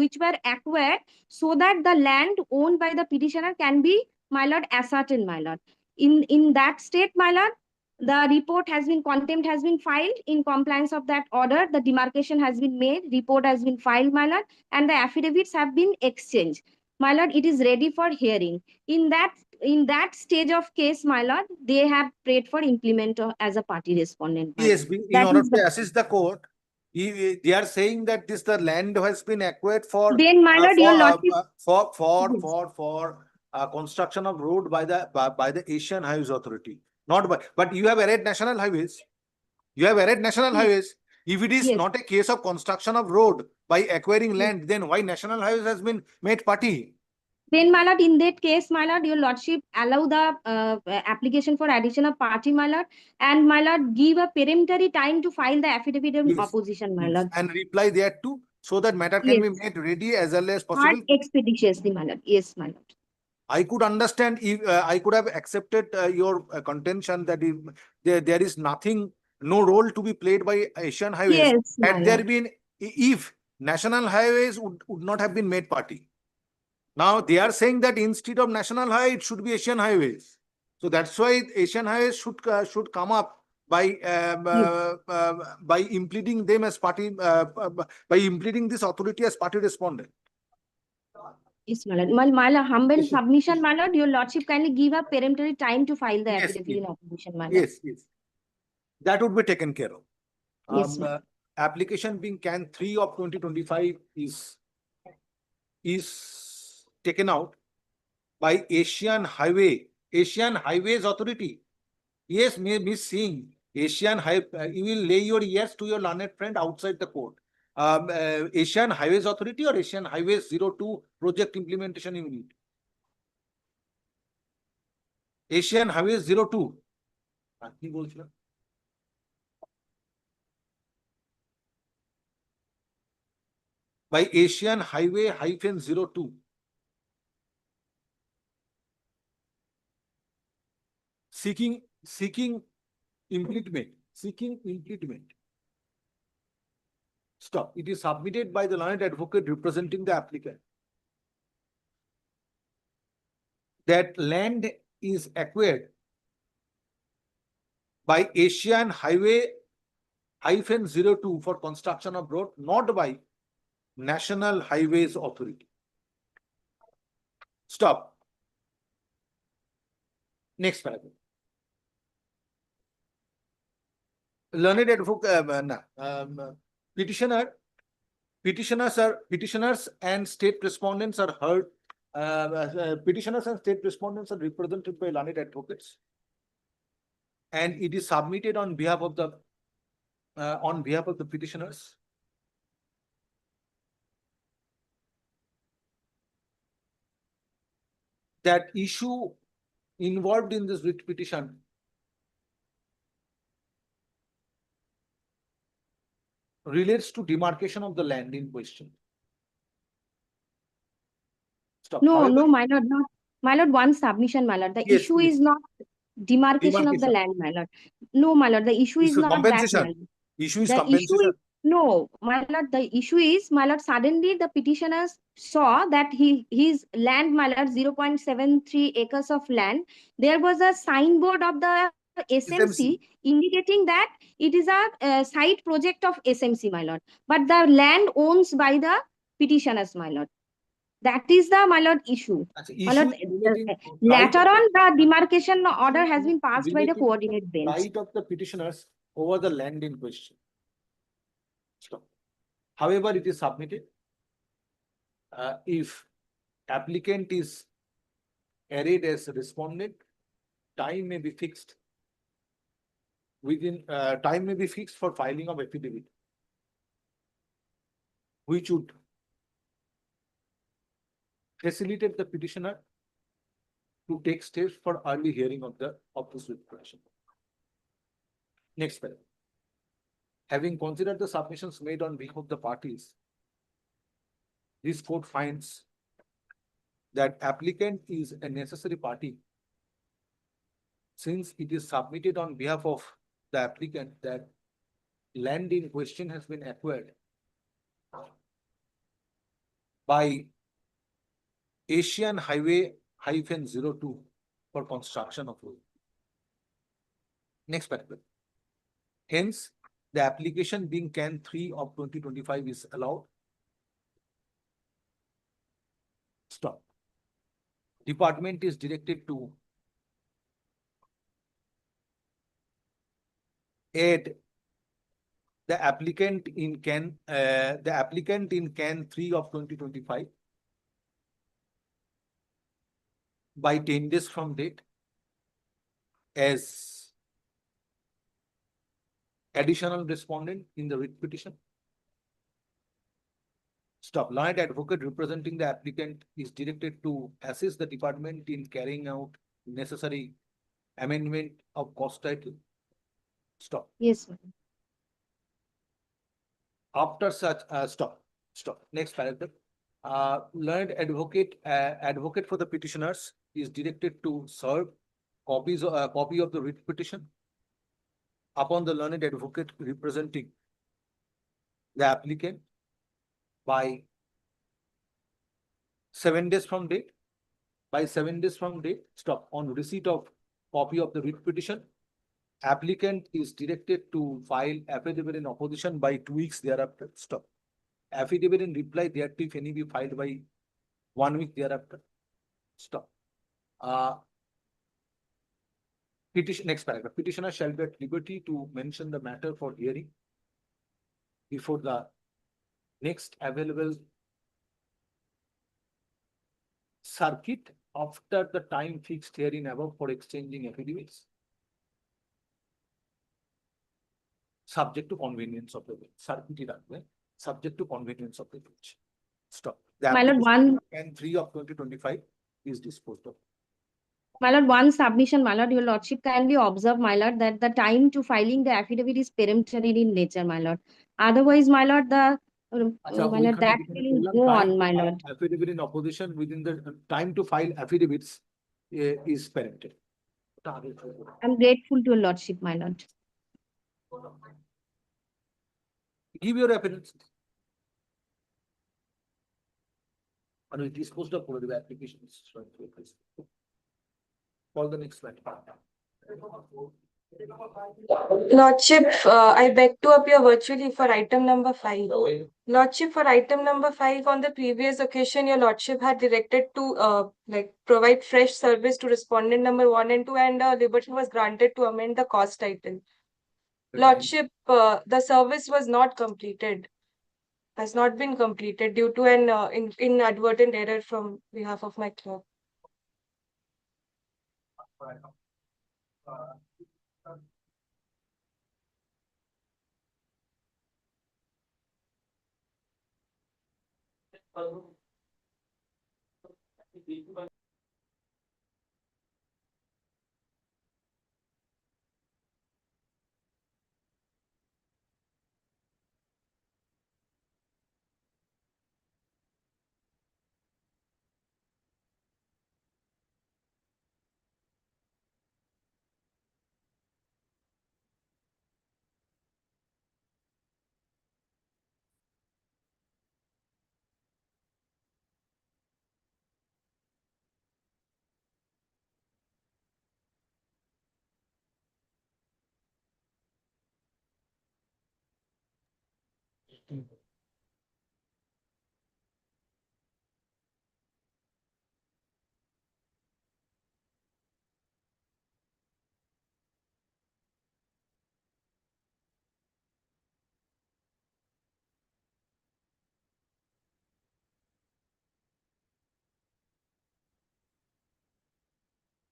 acquired, so that the land owned by the petitioner can be, my lord, ascertained, my lord. In that state, my lord, the report has been, contempt has been filed in compliance of that order. The demarcation has been made, report has been filed, my lord, and the affidavits have been exchanged. My lord, it is ready for hearing. In that stage of case, my lord, they have prayed for implement as a party respondent, my Yes, lord. in That order is to the. assist the court, they are saying that the land has been acquired for Then, my lord, your lordship. construction of road by the Asian Highways Authority, not by. But you have arrayed National Highways. You have arrayed National Highways. If it is Yes. not a case of construction of road by acquiring land, then why National Highways has been made party? Then, my lord, in that case, my lord, your lordship allow the application for addition of party, my lord, and my lord, give a peremptory time to file the affidavit in Yes. opposition, my Yes. lord. And reply there too, so that matter can be Yes. made ready as early as Part possible. expeditiously, my lord. Yes, my lord. I could understand if I could have accepted your contention that if there is nothing, no role to be played by Asian Highways. Yes, my Had there lord. been, if National Highways would not have been made party. Now they are saying that instead of National Highway, it should be Asian Highways. So that's why Asian Highways should come up by impleading them as party by impleading this authority as party respondent. Yes, my lord. My lord, humble Yes, sir. submission, my lord. Your lordship kindly give a peremptory time to file the Yes, affidavit please. in opposition, my lord. Yes, yes. That would be taken care of. Yes, ma'am. Application being Can 3 of 2025 is taken out by Asian Highways Authority. Yes, Miss Singh, you will lay your ears to your learned friend outside the court. Asian Highways Authority or Asian Highways 02 Project Implementation Unit? Asian Highways 02. কি বলছিলাম? By Asian Highway -02. Seeking impleadment. Stop. It is submitted by the learned advocate representing the applicant. That land is acquired by Asian Highway -02 for construction of road, not by National Highways Authority. Stop. Next paragraph. Learned advocate, petitioners and state respondents are heard. Petitioners and state respondents are represented by learned advocates, and it is submitted on behalf of the petitioners. That issue involved in this writ petition relates to demarcation of the land in question. Stop. No, However, no, my lord, not. My lord, one submission, my lord. The Yes, issue please. is not demarcation of the Demarcation. land, my lord. No, my lord, the issue is Issue not that, my compensation. lord. Issue is The issue compensation. is, no, my lord, the issue is, my lord, suddenly the petitioners saw that his land, my lord, 0.73 acres of land, there was a signboard of the SMC indicating that it is a side project of SMC, my lord. But the land owns by the petitioners, my lord. That is the, my lord, issue. My lord, later on, the demarcation order has been passed by the coordinate bench. Right of the petitioners over the land in question. Stop. However, it is submitted. If applicant is arrayed as a respondent, time may be fixed for filing of affidavit, which would facilitate the petitioner to take steps for early hearing of this question. Next paragraph. Having considered the submissions made on behalf of the parties, this court finds that applicant is a necessary party since it is submitted on behalf of the applicant that land in question has been acquired by Asian Highway -02 for construction of road. Next paragraph. Hence, the application being Can 3 of 2025 is allowed. Stop. Department is directed to add the applicant in Can 3 of 2025 by 10 days from date as additional respondent in the writ petition. Stop. Learned advocate representing the applicant is directed to assist the department in carrying out necessary amendment of cost title. Stop. Yes, ma'am. After such, stop. Next paragraph. Learned advocate for the petitioners is directed to serve copy of the writ petition upon the learned advocate representing the applicant by 7 days from date. By 7 days from date, stop. On receipt of copy of the writ petition, applicant is directed to file affidavit in opposition by 2 weeks thereafter. Stop. Affidavit in reply thereto, if any, be filed by 1 week thereafter. Stop. Petition, next paragraph. Petitioner shall be at liberty to mention the matter for hearing before the next available circuit after the time fixed herein above for exchanging affidavits, subject to convenience of the bench. Circuit subject to convenience of the bench. Stop. The My lord, application and 3 of 2025 is disposed of. My lord, one submission, my lord, your lordship kindly observe, my lord, that the time to filing the affidavit is peremptory in nature, my lord. Otherwise, my lord, my lord, that will go on, my lord. Affidavit in opposition within the time to file affidavits is peremptory. I'm grateful to your lordship, my lord. Give your appearance. And we disposed of the application. Call the next one. Lordship, I beg to appear virtually for item number 5. Lordship, for item number 5, on the previous occasion, your lordship had directed to provide fresh service to respondent number 1 and 2, and liberty was granted to amend the cause title. Lordship, the service was not completed, has not been completed due to an inadvertent error from behalf of my clerk.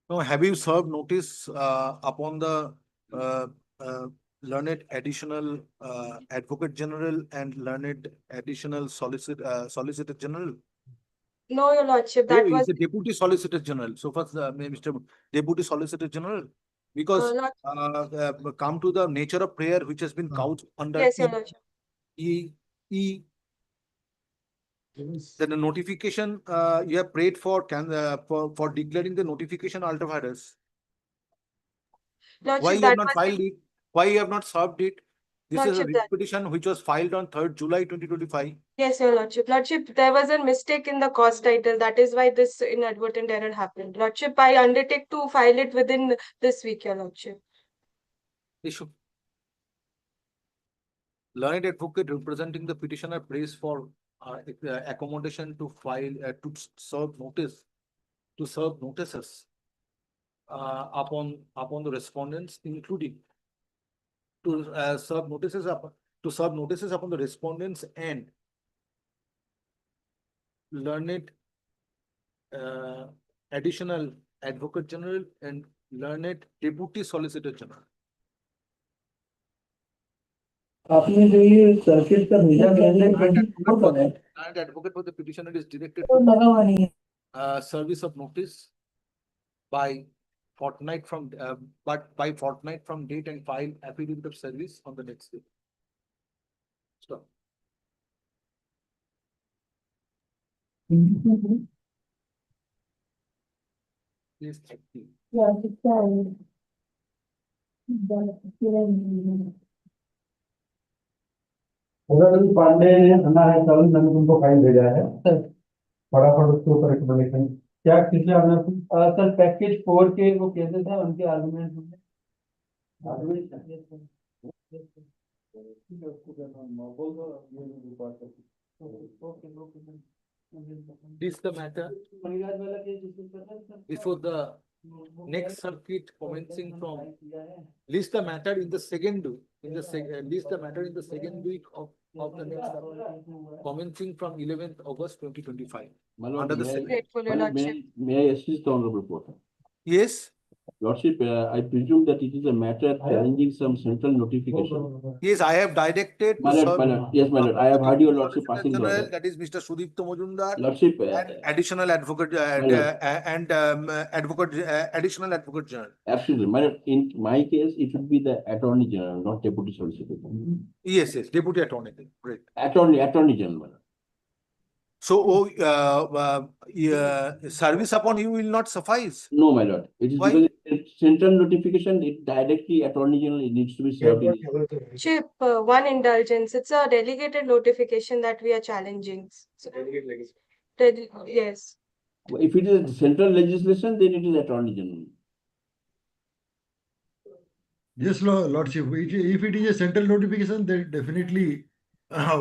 Now, have you served notice upon the learned additional Advocate General and learned additional Solicitor General? No, your lordship, that He's was the Deputy Solicitor General. So first, Mr. Deputy Solicitor General, because come to the nature of prayer, which has been couched under yes, your lordship. Then the notification you have prayed for declaring the notification ultra vires. Why Lordship, you have that not was filed it? Why you have not served it? This is a Lordship, that petition which was filed on 3rd July 2025. yes, your lordship. Lordship, there was a mistake in the cause title. That is why this inadvertent error happened. Lordship, I undertake to file it within this week, your lordship. Issue. Learned advocate representing the petitioner prays for accommodation to file to serve notices upon the respondents, including to serve notices upon the respondents and learned additional Advocate General and learned Deputy Solicitor General. आपने जो ये circuit का भेजा And advocate for the petitioner is directed तो लगा हुआ नहीं to service of notice by fortnight from date and file affidavit of service on the next day. Stop. है Please 30. पांडे ने हमारे कल मैंने तुमको फाइल भेजा है फटाफट उसके ऊपर रिकमेंडेशन क्या किसने आपने सर पैकेज 4 के वो कैसे थे उनके argument This the matter before the next circuit commencing from list the matter in the second week, list the matter in the second week of the next circuit, commencing from 11th August 2025. My lord, Under the may I- second. Grateful, Your my- Lordship. may I assist the honorable reporter? Yes, Lordship, I presume that it is a matter challenging some central notification. yes, I have directed to My lord, serve- my lord, yes, my lord, I have heard your lordship passing the General, order. that is Mr. Sudipto Majumdar, Lordship, and additional advocate, My lord. additional advocate general. absolutely, my lord, in my case, it should be the attorney general, not deputy solicitor. Yes, yes, deputy attorney, great. Attorney general, my lord. So, service upon you will not suffice. No, my lord, it is Why? because it's central notification, it directly attorney general, it needs to be served in. Chip, one indulgence. It's a delegated notification that we are challenging. So, yes. If it is central legislation, then it is attorney general. Yes, Lordship, if it is a central notification, then definitely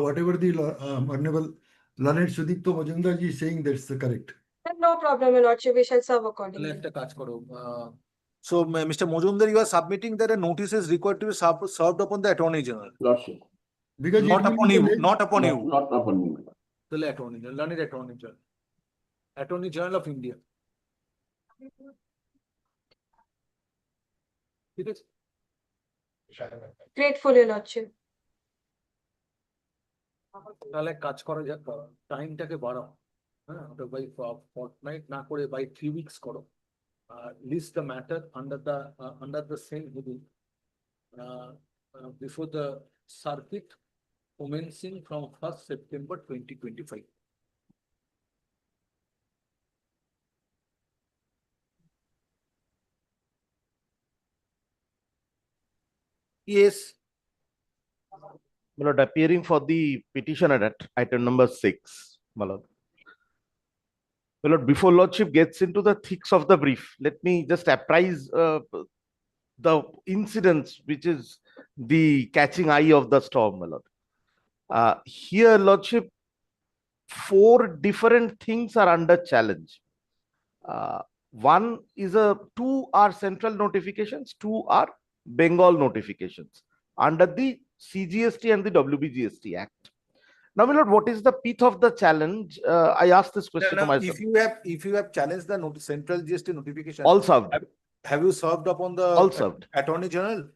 whatever the Honorable Learned Sudipto Majumdar ji is saying, that's the correct. No problem, Your Lordship. We shall serve তাহলে accordingly. একটা কাজ করো, so Mr. Majumdar, you are submitting that a notice is required to be served upon the attorney general, Lordship. Because not it will upon be you, the- not upon you. Not upon me, my lord. তাহলে attorney general, learned attorney general, attorney general of India. ঠিক আছে? Grateful, Your Lordship. তাহলে কাজ করা যাক, টাইমটাকে বাড়াও, হ্যাঁ, ওটা বাই ফর্টনাইট না করে বাই 3 weeks করো, list the matter under the same heading before the circuit commencing from 1st September 2025. Yes. My lord, appearing for the petitioner at item number 6, my lord. My lord, before lordship gets into the thicks of the brief, let me just apprise the incidents which is the catching eye of the storm, my lord. Here, lordship, 4 different things are under challenge. One is 2 are central notifications, 2 are Bengal notifications under the CGST and the WBGST Act. Now, my lord, what is the pith of the challenge? I asked this question to myself. If you have challenged the central GST notification, All served. Have you served upon the All served. Attorney General?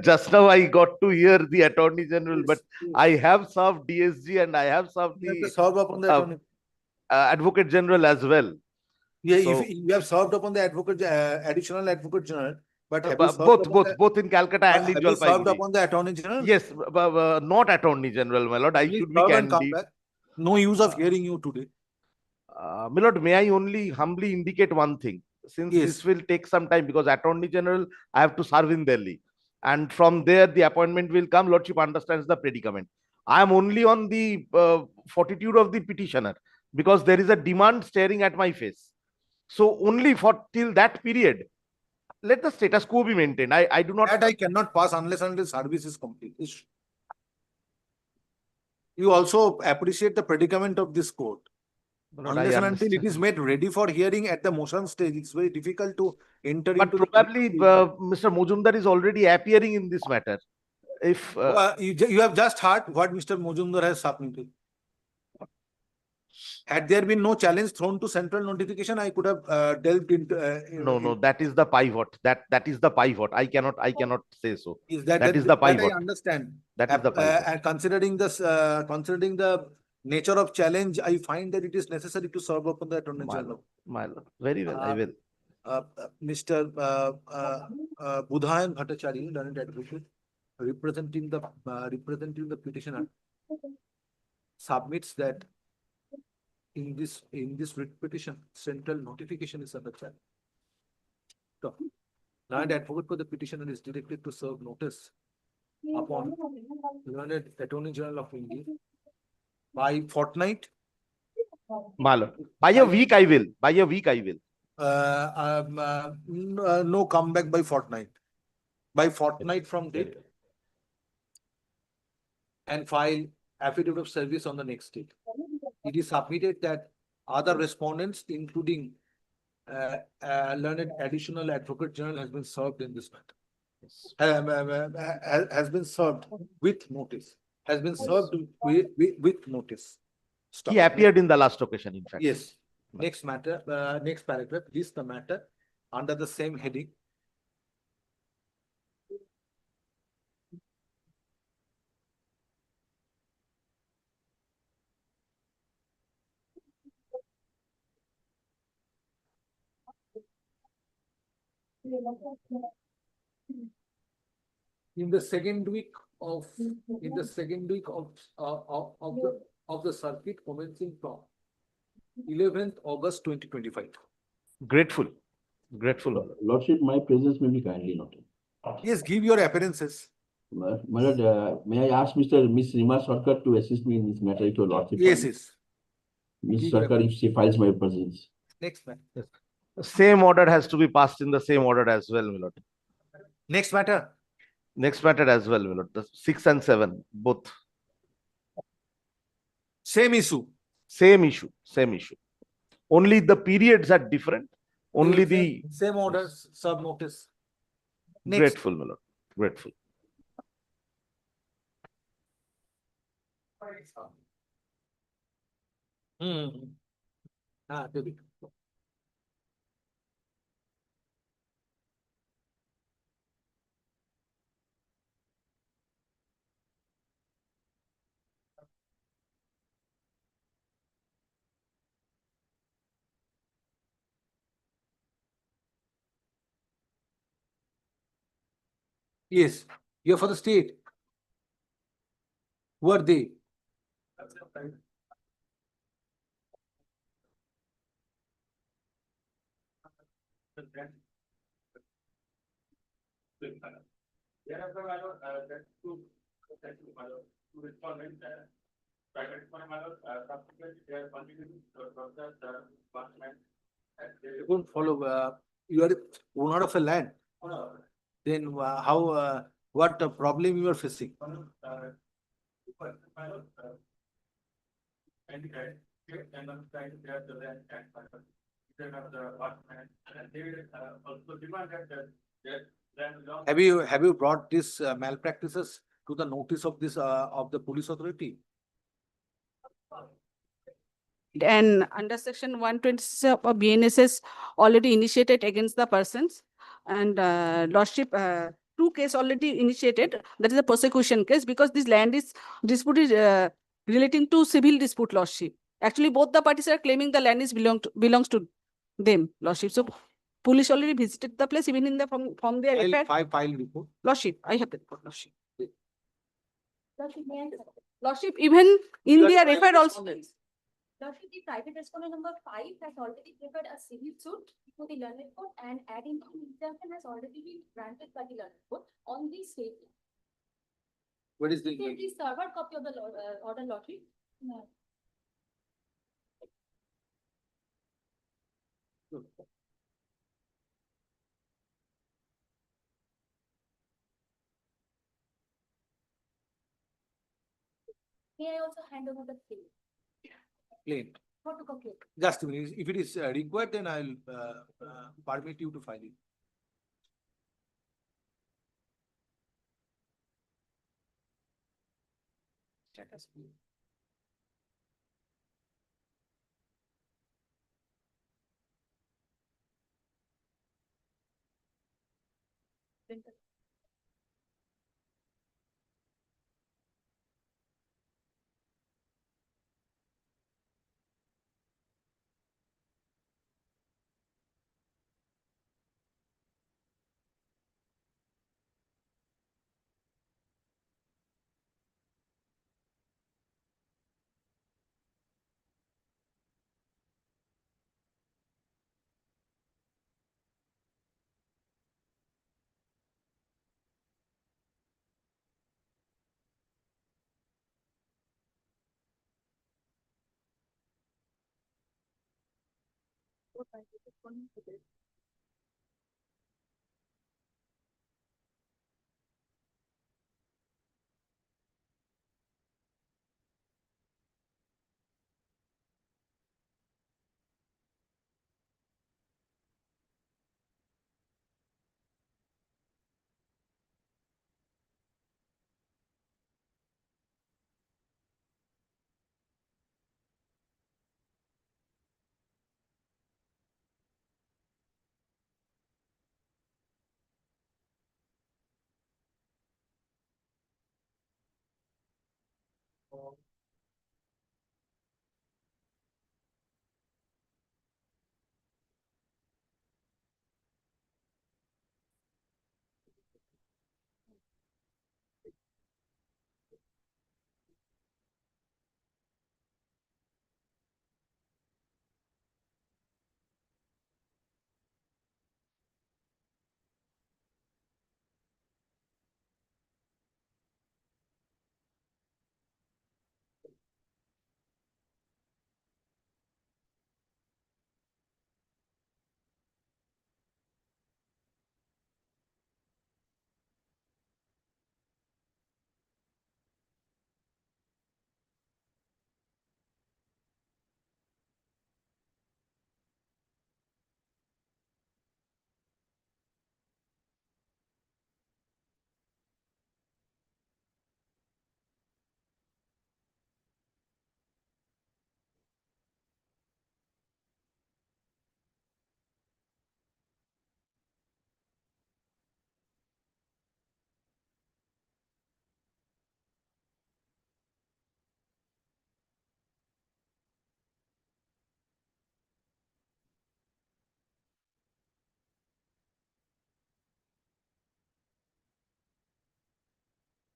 Just now I got to hear the Attorney General, Yes, but yes. I have served DSG and I have served You have to the serve upon the Attorney. Advocate General as well. Yeah, So- if you have served upon the advocate, additional advocate general, but have you served upon Both in Calcutta and in have you served Jalpaiguri. upon the Attorney General? Yes, not Attorney General, my lord. I Please should be serve and come candid. back. No use of hearing you today. My lord, may I only humbly indicate one thing? Since Yes. this will take some time because Attorney General, I have to serve in Delhi. And from there, the appointment will come. Lordship understands the predicament. I am only on the fortitude of the petitioner because there is a demand staring at my face. So only for till that period, let the status quo be maintained. I do not. That I cannot pass unless until service is complete. You also appreciate the predicament of this court. My lord, I Unless and until it understand. is made ready for hearing at the motion stage, it's very difficult to enter But into the- probably Mr. Mojumdar is already appearing in this matter. If you have just heard what Mr. Majumdar has submitted. Had there been no challenge thrown to central notification, I could have delved into. no, that is the pivot. That is the pivot. I cannot say so. Is that is the I pivot. understand. That is the pivot. And considering this, considering the nature of challenge, I find that it is necessary to serve upon the Attorney My General. lord, my lord. Very well, I will. Mr. Budhayan Bhattacharya, learned advocate, representing the petitioner, submits that in this writ petition, central notification is under challenge. So, learned advocate for the petitioner is directed to serve notice upon learned Attorney General of India by fortnight. My lord. By a week, I will. By a week, I will. No comeback by fortnight. By fortnight from date. And file affidavit of service on the next day. It is submitted that other respondents, including learned additional advocate general, has been served in this matter. Has been served with notice. Has been served with notice. Stop. He appeared in the last occasion, in fact. Yes. Next matter, next paragraph, this the matter under the same heading. In the second week of the circuit commencing from 11th August 2025. Grateful. Lordship, my presence may be kindly noted. Yes, give your appearances. My lord, may I ask Miss Rima Sarkar to assist me in this matter if your lordship? Yes, yes. Miss Sarkar, if she files my presence. Next matter. Yes. The same order has to be passed in the same order as well, my lord. Next matter. Next matter as well, my lord. The 6 and 7, both. Same issue. Same issue. Only the periods are different. Only the same orders, sub notice. Next. Grateful, my lord. Grateful. David. Yes, you're for the state. Who are they? You don't follow. You are the owner of a land. Then how? What problem you are facing? Have you brought this malpractices to the notice of this of the police authority? And under section 126 of BNSS already initiated against the persons, and lordship, two case already initiated. That is a prosecution case, because this land is dispute is relating to civil dispute, lordship. Actually, both the parties are claiming the land is belongs to them, lordship. So police already visited the place, even in the from their FIR. File report. Lordship, I have the report, lordship. Lordship, even in their FIR also. Lordship, the private respondent number 5 has already prepared a civil suit to the learned court, and ad interim injunction has already been granted by the learned court on the state. What is the? Please server copy of the order, lordship. No. May I also hand over the claim? Plain. Photocopy. Just a minute. If it is required, then I'll permit you to file it. Status.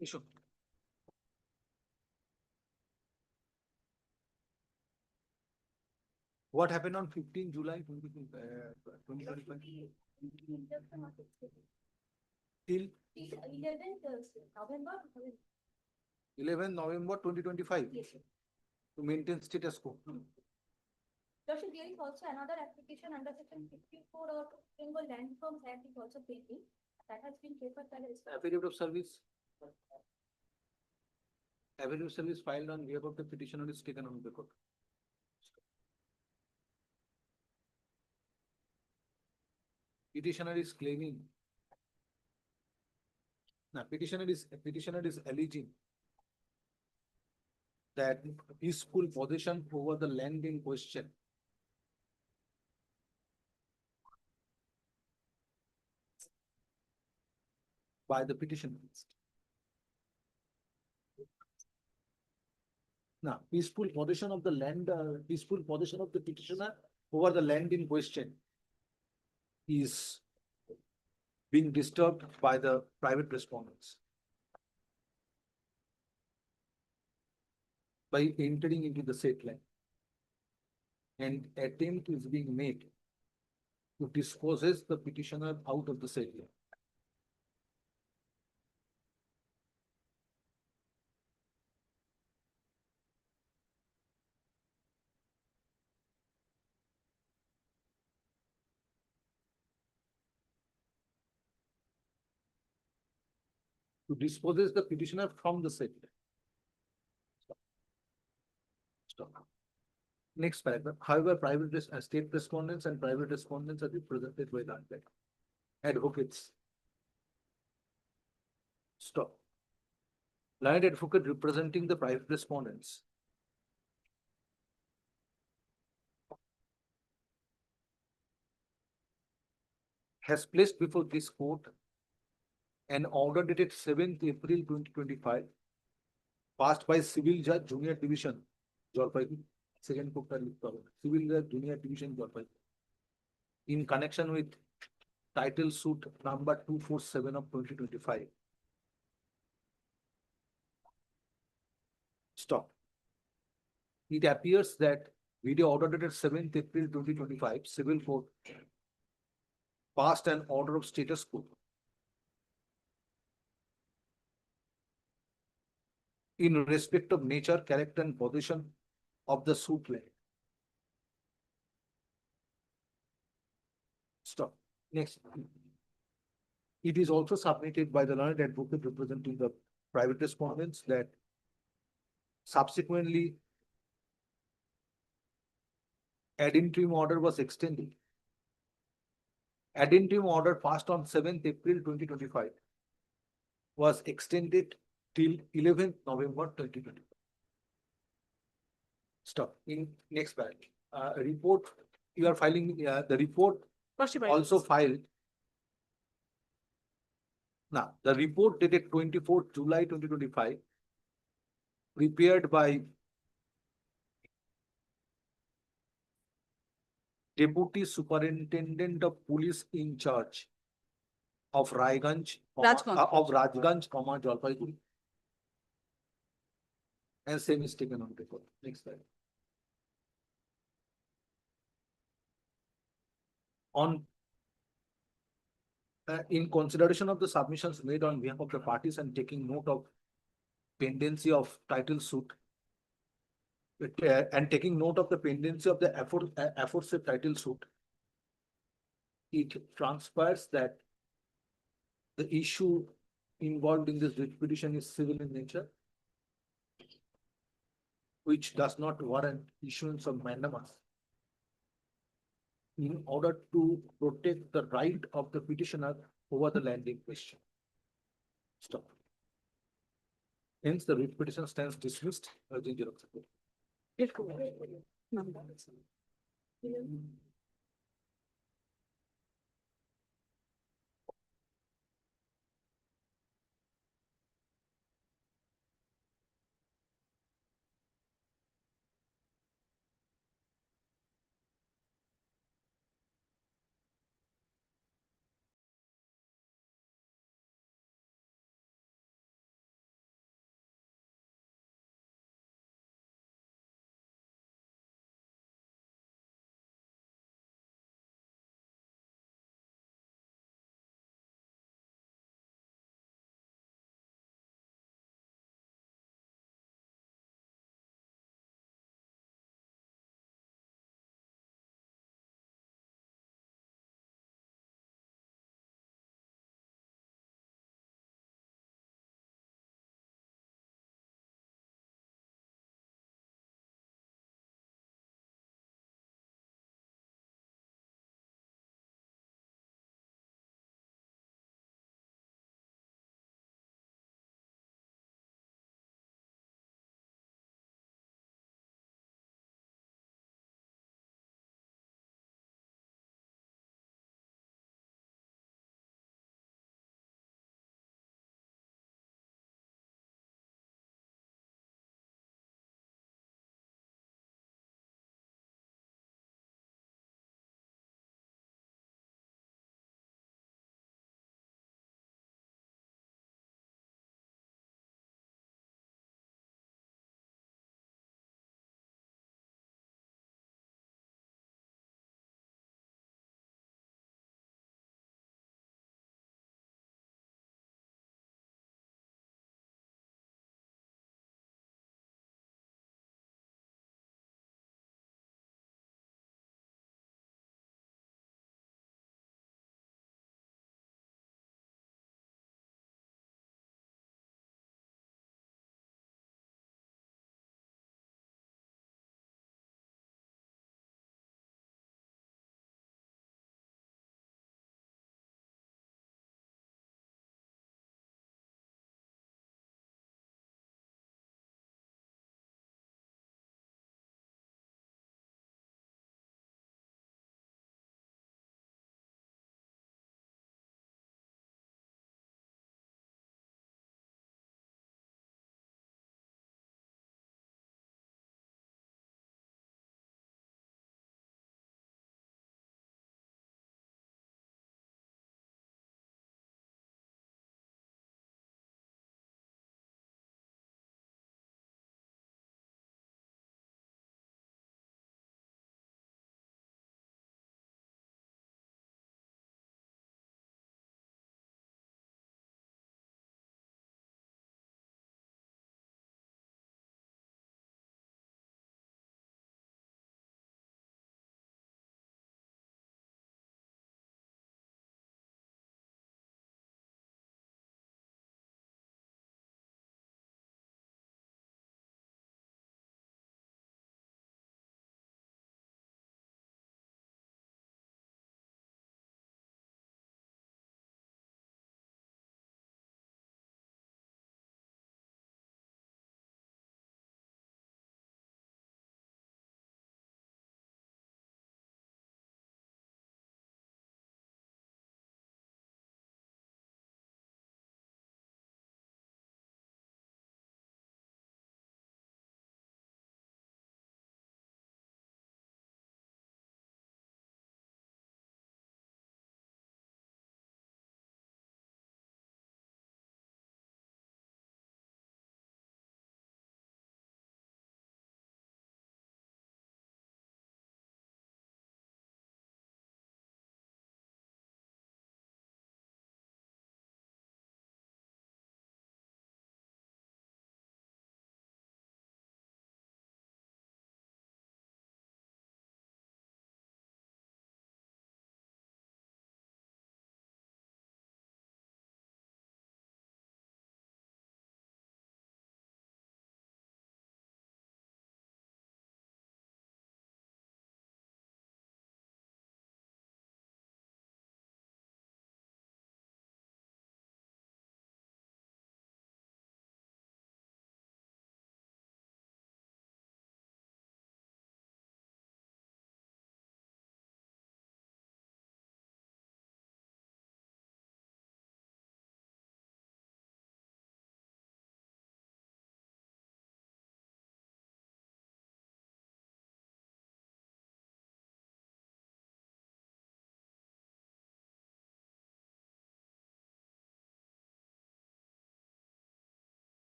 Issue. What happened on 15 July 2025? Till 11 November 2025 Yes, sir. to maintain status quo. Joshua, there is also another application under section 54 of Bengal Land Reforms Act is also pending. That has been papered by the. Affidavit of service. Affidavit of service filed on behalf of the petitioner is taken on record. Petitioner is claiming. Now, petitioner is alleging that peaceful possession over the land in question by the petitioner. Now, peaceful possession of the land, peaceful possession of the petitioner over the land in question is being disturbed by the private respondents by entering into the said land. And attempt is being made to dispossess the petitioner out of the said land. To dispossess the petitioner from the said land. Stop. Next paragraph. However, state respondents and private respondents are represented by the advocates. Stop. Learned advocate representing the private respondents has placed before this court an order dated 7th April 2025, passed by Civil Judge Junior Division, Jalpaiguri, second court, Civil Judge Junior Division, Jalpaiguri, in connection with title suit number 247 of 2025. Stop. It appears that video order dated 7th April 2025, Civil Court passed an order of status quo in respect of nature, character, and position of the suit land. Stop. Next. It is also submitted by the learned advocate representing the private respondents that subsequently ad interim order was extended. Ad interim order passed on 7th April 2025 was extended till 11th November 2025. Stop. In next paragraph, report you are filing the report also filed. Now, the report dated 24th July 2025 prepared by Deputy Superintendent of Police in charge of Rajganj, Jalpaiguri. And same is taken on paper. Next slide. In consideration of the submissions made on behalf of the parties and taking note of pendency of title suit, and taking note of the pendency of the aforesaid title suit, it transpires that the issue involved in this writ petition is civil in nature, which does not warrant issuance of mandamus in order to protect the right of the petitioner over the land in question. Stop. Hence, the writ petition stands dismissed. Urging your acceptance.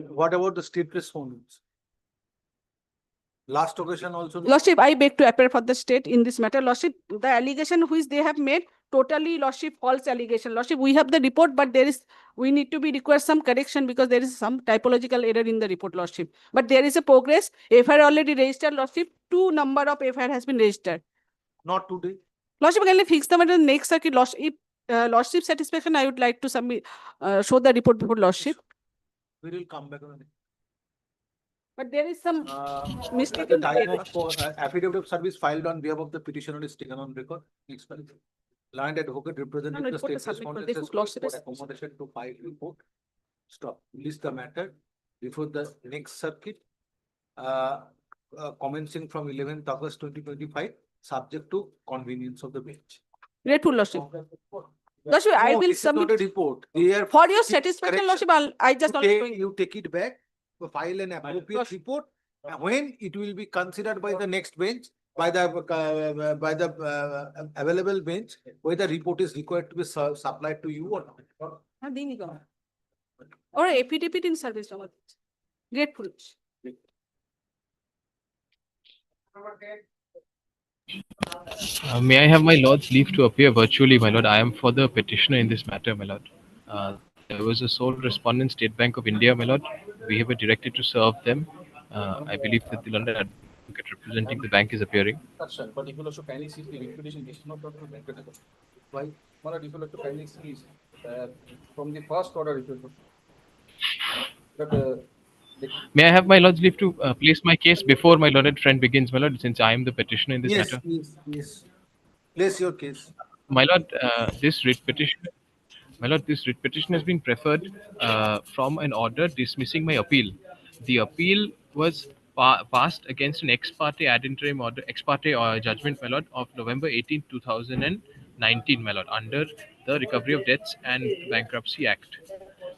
What about the state respondents? Last occasion also. Lordship, I beg to appear for the state in this matter. Lordship, the allegation which they have made, totally, Lordship, false allegation. Lordship, we have the report, but we need to be require some correction because there is some typological error in the report, Lordship. But there is a progress. FIR already registered, Lordship. 2 number of FIR has been registered. Not today. Lordship, can you fix the matter in the next circuit? Lordship, if Lordship satisfaction, I would like to submit, show the report before Lordship. We will come back on it. But there is some mistake The in the time paper. of affidavit of service filed on behalf of the petitioner is taken on record. Next one. Land advocate representing No, the report state is submitted, respondent they says took loss for of it. accommodation to file report. Stop. List the matter before the next circuit. Commencing from 11th August 2025, subject to convenience of the bench. Grateful, Lordship. Lordship, I No, will this is not a submit. report. They are For your taking satisfaction, correction. Lordship, I just only You take it back, file an appropriate report, and when it will be considered by the next bench, by the available bench, whether report is required to be supplied to you or not. Or affidavit in service. Grateful. May I have my lord's leave to appear virtually, my lord? I am for the petitioner in this matter, my lord. There was a sole respondent, State Bank of India, my lord. We have a directed to serve them. I believe that the London advocate representing the bank is appearing. That's right, but if you also kindly see the liquidation is not Dr. Venkataraman. Why? Well, if you like to kindly see from the first order, if you but May I have my lord's leave to place my case before my learned friend begins, my lord, since I am the petitioner in this matter? Yes. Place your case. My lord, this writ petition, my lord, this writ petition has been preferred from an order dismissing my appeal. The appeal was passed against an ex parte ad interim order, ex parte judgment, my lord, of November 18, 2019, my lord, under the Recovery of Debts and Bankruptcy Act.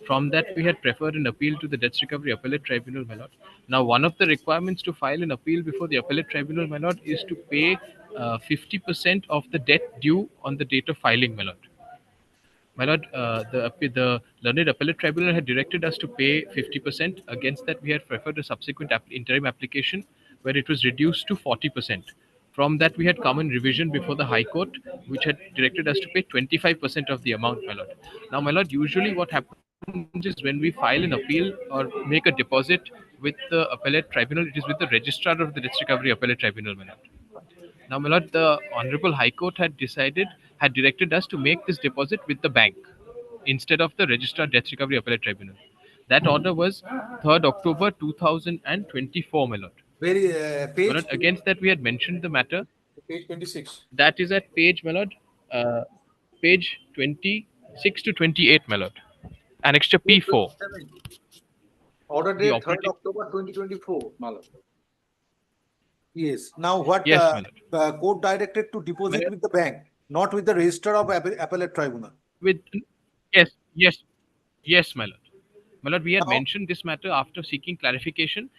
From that, we had preferred an appeal to the Debts Recovery Appellate Tribunal, my lord. Now, one of the requirements to file an appeal before the Appellate Tribunal, my lord, is to pay 50% of the debt due on the date of filing, my lord. My lord, the learned Appellate Tribunal had directed us to pay 50%. Against that, we had preferred a subsequent interim application where it was reduced to 40%. From that, we had come in revision before the High Court, which had directed us to pay 25% of the amount, my lord. Now, my lord, usually what happens is when we file an appeal or make a deposit with the Appellate Tribunal, it is with the registrar of the Debts Recovery Appellate Tribunal, my lord. Now, my lord, the Honorable High Court had directed us to make this deposit with the bank instead of the Registrar Debt Recovery Appellate Tribunal. That order was 3rd October 2024, my lord. Very page. My lord, against that, we had mentioned the matter. Page 26. That is at page, my lord, page 26 to 28, my lord. Annexure P4. Order date 3rd October 2024, my lord. Yes. Now, what Yes, court directed to deposit with the bank, not with the Registrar of Appellate Tribunal. Yes, my lord. My lord, we had mentioned this matter after seeking clarification.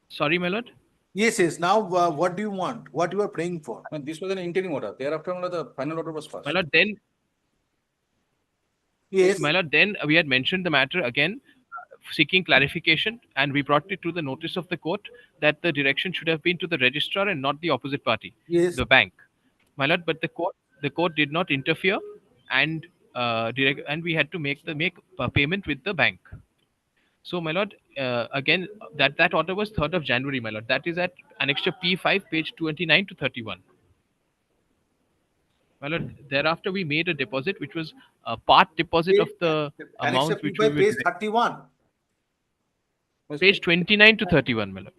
Sorry, my lord. Yes. Now, what do you want? What you are praying for? And this was an interim order. Thereafter, the final order was passed. My lord, then. Yes. My lord, then we had mentioned the matter again, seeking clarification, and we brought it to the notice of the court that the direction should have been to the registrar and not the opposite party, the bank. My lord, but the court did not interfere, and we had to make payment with the bank. So, my lord, again, that order was 3rd of January, my lord. That is at Annexure P5, page 29 to 31. My lord, thereafter we made a deposit, which was a part deposit of the amount which we page 31. Page 29 to 31, my lord.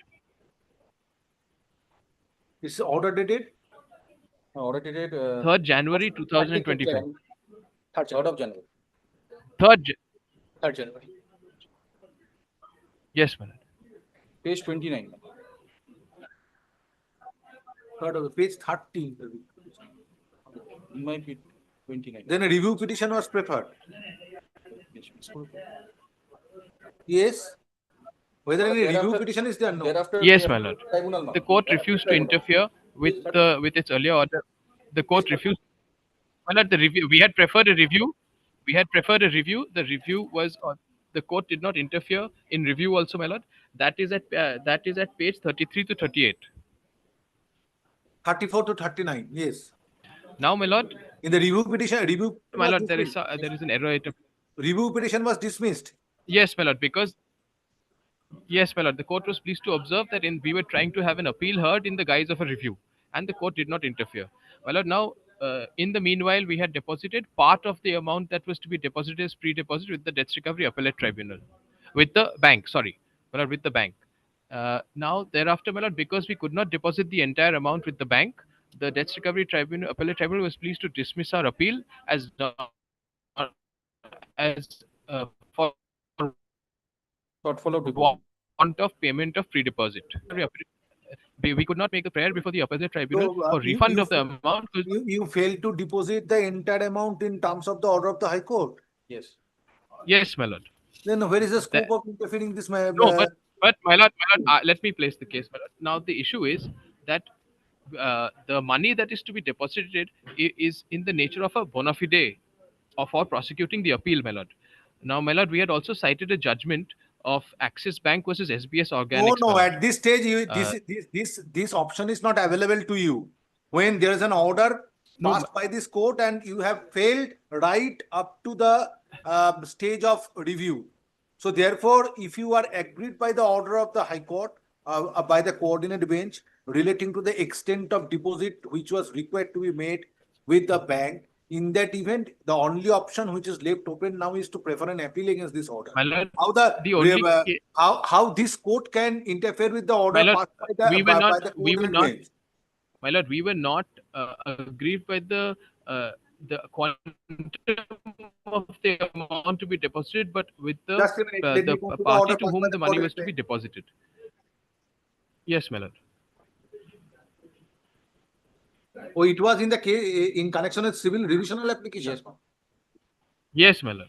This is order dated? Order dated 3rd January 2025. 3rd of January. 3rd January. Yes, my lord. Page 29. Page 13. It might be 29. Then a review petition was preferred. Yes. Whether any review petition is there, no. Yes, my lord. The court refused to interfere with its earlier order. The court refused. My lord, the review. We had preferred a review. The review was the court did not interfere in review also, my lord. That is at page 33 to 38. 34 to 39, yes. Now, my lord, In the review petition, my was lord, there dismissed. is an error item. Review petition was dismissed. Yes, my lord, because yes, my lord, the court was pleased to observe that we were trying to have an appeal heard in the guise of a review, and the court did not interfere. My lord, now, in the meanwhile, we had deposited part of the amount that was to be deposited as pre-deposit with the Debts Recovery Appellate Tribunal, with the bank, sorry, my lord, with the bank. Now, thereafter, my lord, because we could not deposit the entire amount with the bank, the Debts Recovery Tribunal, Appellate Tribunal was pleased to dismiss our appeal as for Shortfall of deposit. want of payment of pre-deposit. We could not make the prayer before the Appellate Tribunal So, for refund of the amount. You failed to deposit the entire amount in terms of the order of the High Court. Yes. Yes, my lord. Then where is the scope of interfering this? No, but my lord, let me place the case, my lord. Now the issue is that the money that is to be deposited is in the nature of a bona fide for prosecuting the appeal, my lord. Now, my lord, we had also cited a judgment of Axis Bank versus SBS Organics. No, my lord. at this stage, this option is not available to you. When there is an order passed by this court and you have failed right up to the stage of review. So therefore, if you are agreed by the order of the High Court, by the coordinate bench relating to the extent of deposit which was required to be made with the bank, in that event, the only option which is left open now is to prefer an appeal against this order. My lord, How this court can interfere with the order passed by the coordinate bench? My lord, we were not aggrieved by the quantum of the amount to be deposited, but with the party to whom the money was to be deposited. Yes, my lord. Oh, it was in the case in connection with civil revisional application. Yes, my lord.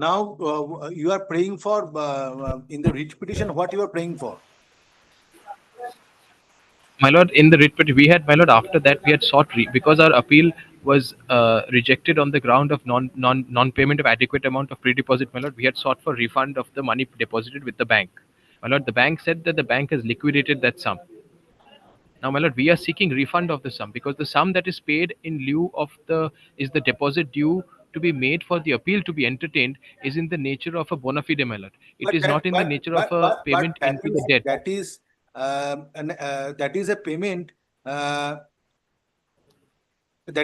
Now, you are praying for, in the writ petition, what you are praying for? My lord, in the writ petition, we had, my lord, after that we had sought because our appeal was rejected on the ground of non-payment of adequate amount of pre-deposit, my lord. We had sought for refund of the money deposited with the bank. My lord, the bank said that the bank has liquidated that sum. Now, my lord, we are seeking refund of the sum because the sum that is paid in lieu of is the deposit due to be made for the appeal to be entertained is in the nature of a bona fide, my lord. It is not in the nature of a payment into the debt. That is a payment. That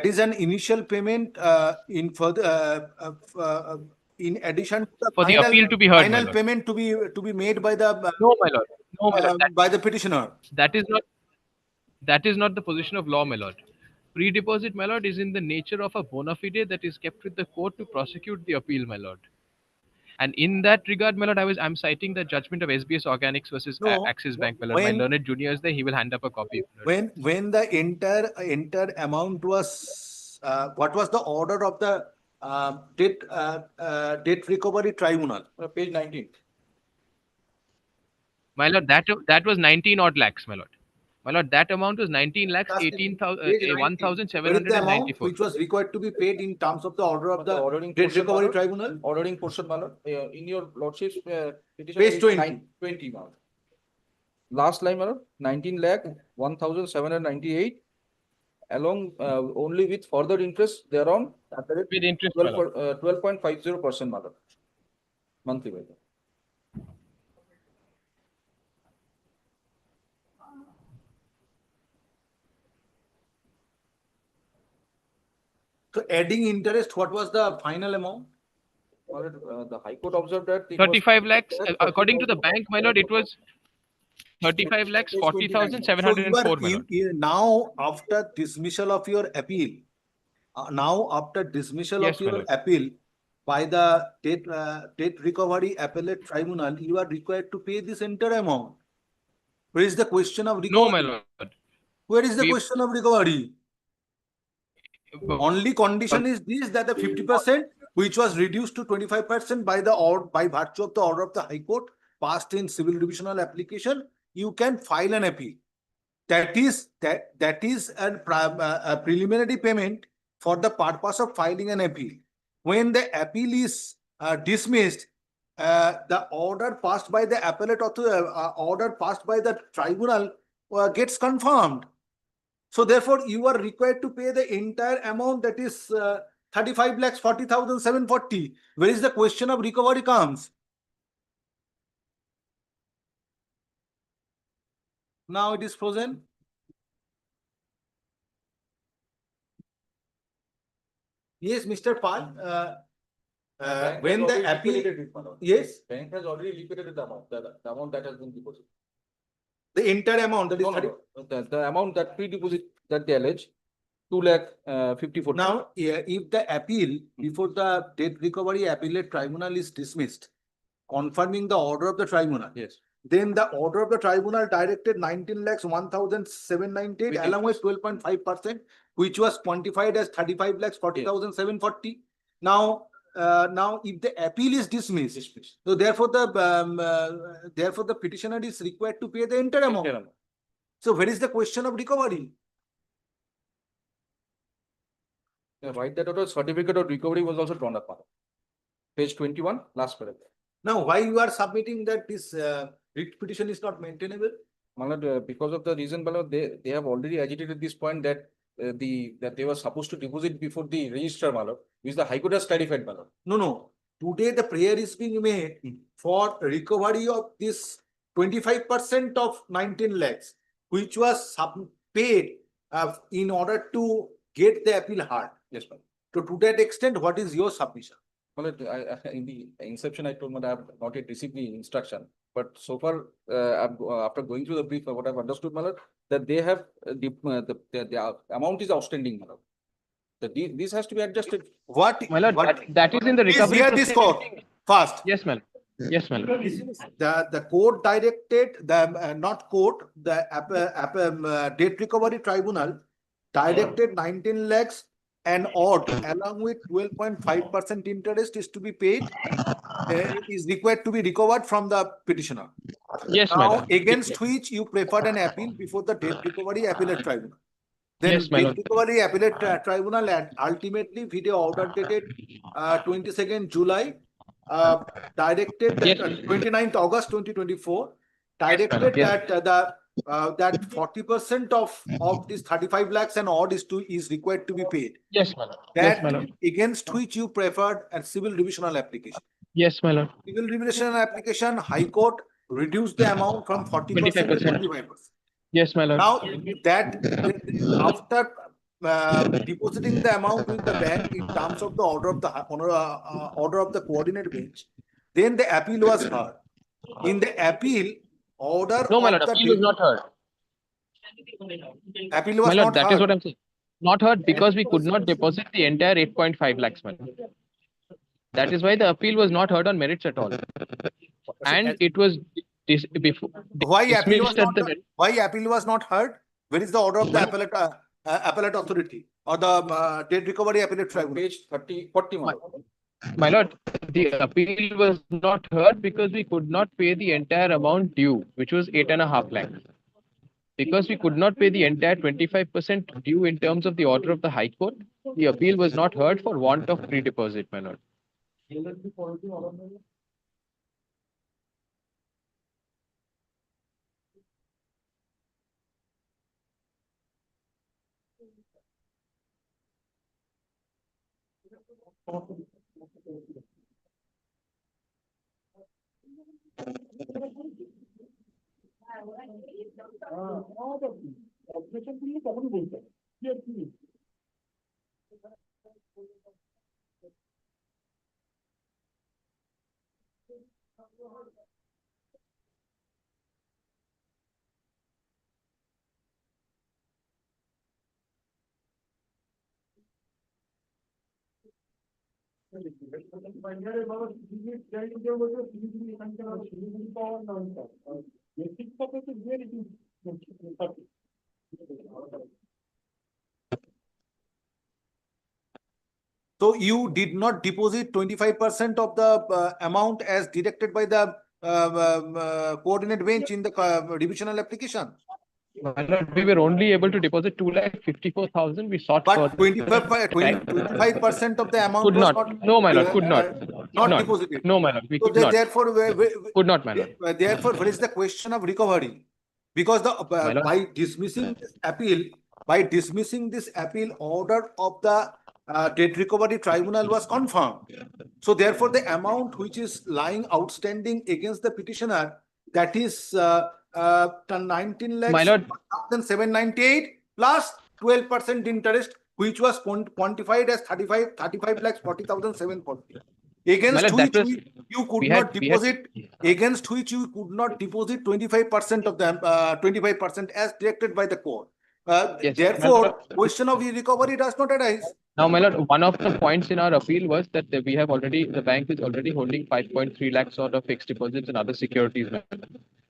is an initial payment in further in addition to the For the final, appeal to be heard, my final lord. payment to be made by the No, my lord. No, my lord. by the petitioner. That is not the position of law, my lord. Pre-deposit, my lord, is in the nature of a bona fide that is kept with the court to prosecute the appeal, my lord. And in that regard, my lord, I'm citing the judgment of SBS Organics versus No, Axis Bank, my lord. My learned junior is there; he will hand up a copy. When the entire amount was what was the order of the debt recovery tribunal? Page 19. My lord, that was 19 odd lakhs, my lord. My lord, that amount was 19 lakhs, 1,794. Which was required to be paid in terms of the order of the ordering debt portion, recovery my lord. tribunal. Ordering portion, my lord. In your lordship's petition. Page 20. 20, my lord. Last line, my lord. 19 lakh 1,798. Along only with further interest thereon. With interest, 12.50%, my lord. Monthly, my lord. So adding interest, what was the final amount? The High Court observed that 35 lakhs, according to the bank, my lord, it was 35 lakhs 40,704, my lord. Now after dismissal of your appeal, Yes, my lord. appeal by the debt recovery appellate tribunal, you are required to pay this entire amount. Where is the question of recovery? No, my lord. Where is the question of recovery? Only condition is this, that the 50%, which was reduced to 25% by virtue of the order of the High Court passed in civil divisional application, you can file an appeal. That is a preliminary payment for the purpose of filing an appeal. When the appeal is dismissed, the order passed by the appellate order passed by the tribunal gets confirmed. So therefore, you are required to pay the entire amount, that is 35 lakhs 40,740. Where is the question of recovery comes? Now it is frozen. Yes, Mr. Pal. When the appeal, yes, bank has already liquidated the amount, the amount that has been deposited. The entire amount, that is the amount that pre-deposit that they allege, 2 lakh 54. Now, if the appeal before the debt recovery appellate tribunal is dismissed, confirming the order of the tribunal, yes, then the order of the tribunal directed 19 lakhs 1,798 along with 12.5%, which was quantified as 35 lakhs 40,740. Now, if the appeal is dismissed, so therefore the petitioner is required to pay the entire amount. So where is the question of recovery? Right, that order certificate of recovery was also drawn up. Page 21, last paragraph. Now, why you are submitting that this writ petition is not maintainable? Because of the reason, they have already agitated this point that that they were supposed to deposit before the registrar, which the High Court has clarified. No. Today the prayer is being made for recovery of this 25% of 19 lakhs, which was paid in order to get the appeal heard. Yes, ma'am. So to that extent, what is your submission? In the inception, I told I have not yet received the instruction. But so far, after going through the brief, what I've understood, that they have the amount is outstanding, this has to be adjusted. What? My lord, that is in the recovery. Please hear this court fast. Yes, ma'am. Yes, ma'am. The court directed not court, the debt recovery tribunal directed 19 lakhs and odd along with 12.5% interest is to be paid, is required to be recovered from the petitioner. Yes, Now, madam. against which you preferred an appeal before the debt recovery appellate tribunal. Then Yes, my debt lord. recovery appellate tribunal and ultimately video order dated 22nd July directed Yes. 29th August 2024 madam. directed Yes. that that 40% of this 35 lakhs and odd is required to be paid. Yes, my lord. Yes, my That lord. against which you preferred a civil revisional application. Yes, my lord. Civil revisional application, High Court reduced the amount from 40% to 25%. 25%. Yes, my lord. Now that after depositing the amount with the bank in terms of the order of the order of the coordinate bench, then the appeal was heard. In the appeal, order No, my of lord. the Appeal was not heard. appeal My was lord, not that is heard. what I'm saying. Not heard because we could not deposit the entire 8.5 lakhs, my lord. That is why the appeal was not heard on merits at all. And it was Why appeal was dismissed at not the why appeal was not heard? Where is the order of the appellate authority or the debt recovery appellate tribunal? Page 40. My lord, the appeal was not heard because we could not pay the entire amount due, which was 8.5 lakhs. Because we could not pay the entire 25% due in terms of the order of the High Court, the appeal was not heard for want of pre-deposit, my lord. So you did not deposit 25% of the amount as directed by the coordinate bench in the revisional application. My lord, we were only able to deposit 2,54,000. We sought for But 25% of the amount could was not. No, my lord, could not. not deposited. No, my lord, we So could not. therefore, Could not, my lord. therefore, what is the question of recovery? Because the My lord. by dismissing this appeal, order of the debt recovery tribunal was confirmed. So therefore, the amount which is lying outstanding against the petitioner, that is 19 lakhs My lord. 798 plus 12% interest, which was quantified as 35 lakhs 40,740. Against lord, which that was- you could we not had- we had- deposit, against which you could not deposit 25% of them, 25% as directed by the court. Yes, Therefore, my lord. question of recovery does not arise. Now, my lord, one of the points in our appeal was that we have already, the bank is already holding 5.3 lakhs sort of fixed deposits and other securities.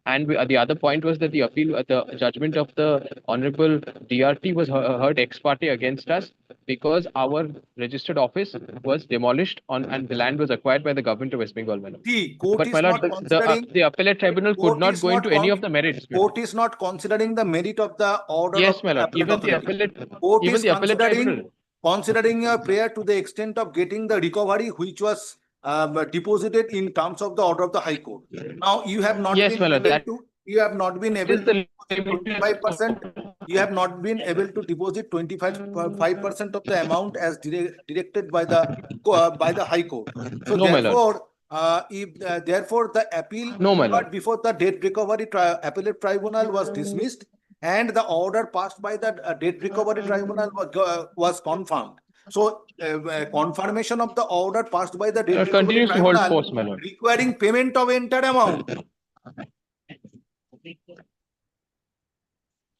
And the other point was that the appeal, the judgment of the Honorable DRT was heard ex parte against us because our registered office was demolished and the land was acquired by the government of West Bengal. My lord. The court But is my lord, not considering. the appellate tribunal could Court not is go not into any of the merits. my lord. Court is not considering the merit of the order Yes, of my the lord. appellate Even the authority. appellate, Court even is the appellate tribunal. considering your prayer to the extent of getting the recovery which was deposited in terms of the order of the High Court. Now you have not Yes, been my lord, able that to. You have not been able is to the deposit 25%. You have not been able to deposit 25% of the amount as directed by the High Court. So No, my lord. therefore the appeal No, my lord. before the debt recovery appellate tribunal was dismissed and the order passed by the debt recovery tribunal was confirmed. So confirmation of the order passed by the debt recovery Continues to hold tribunal force, my lord. requiring payment of entire amount.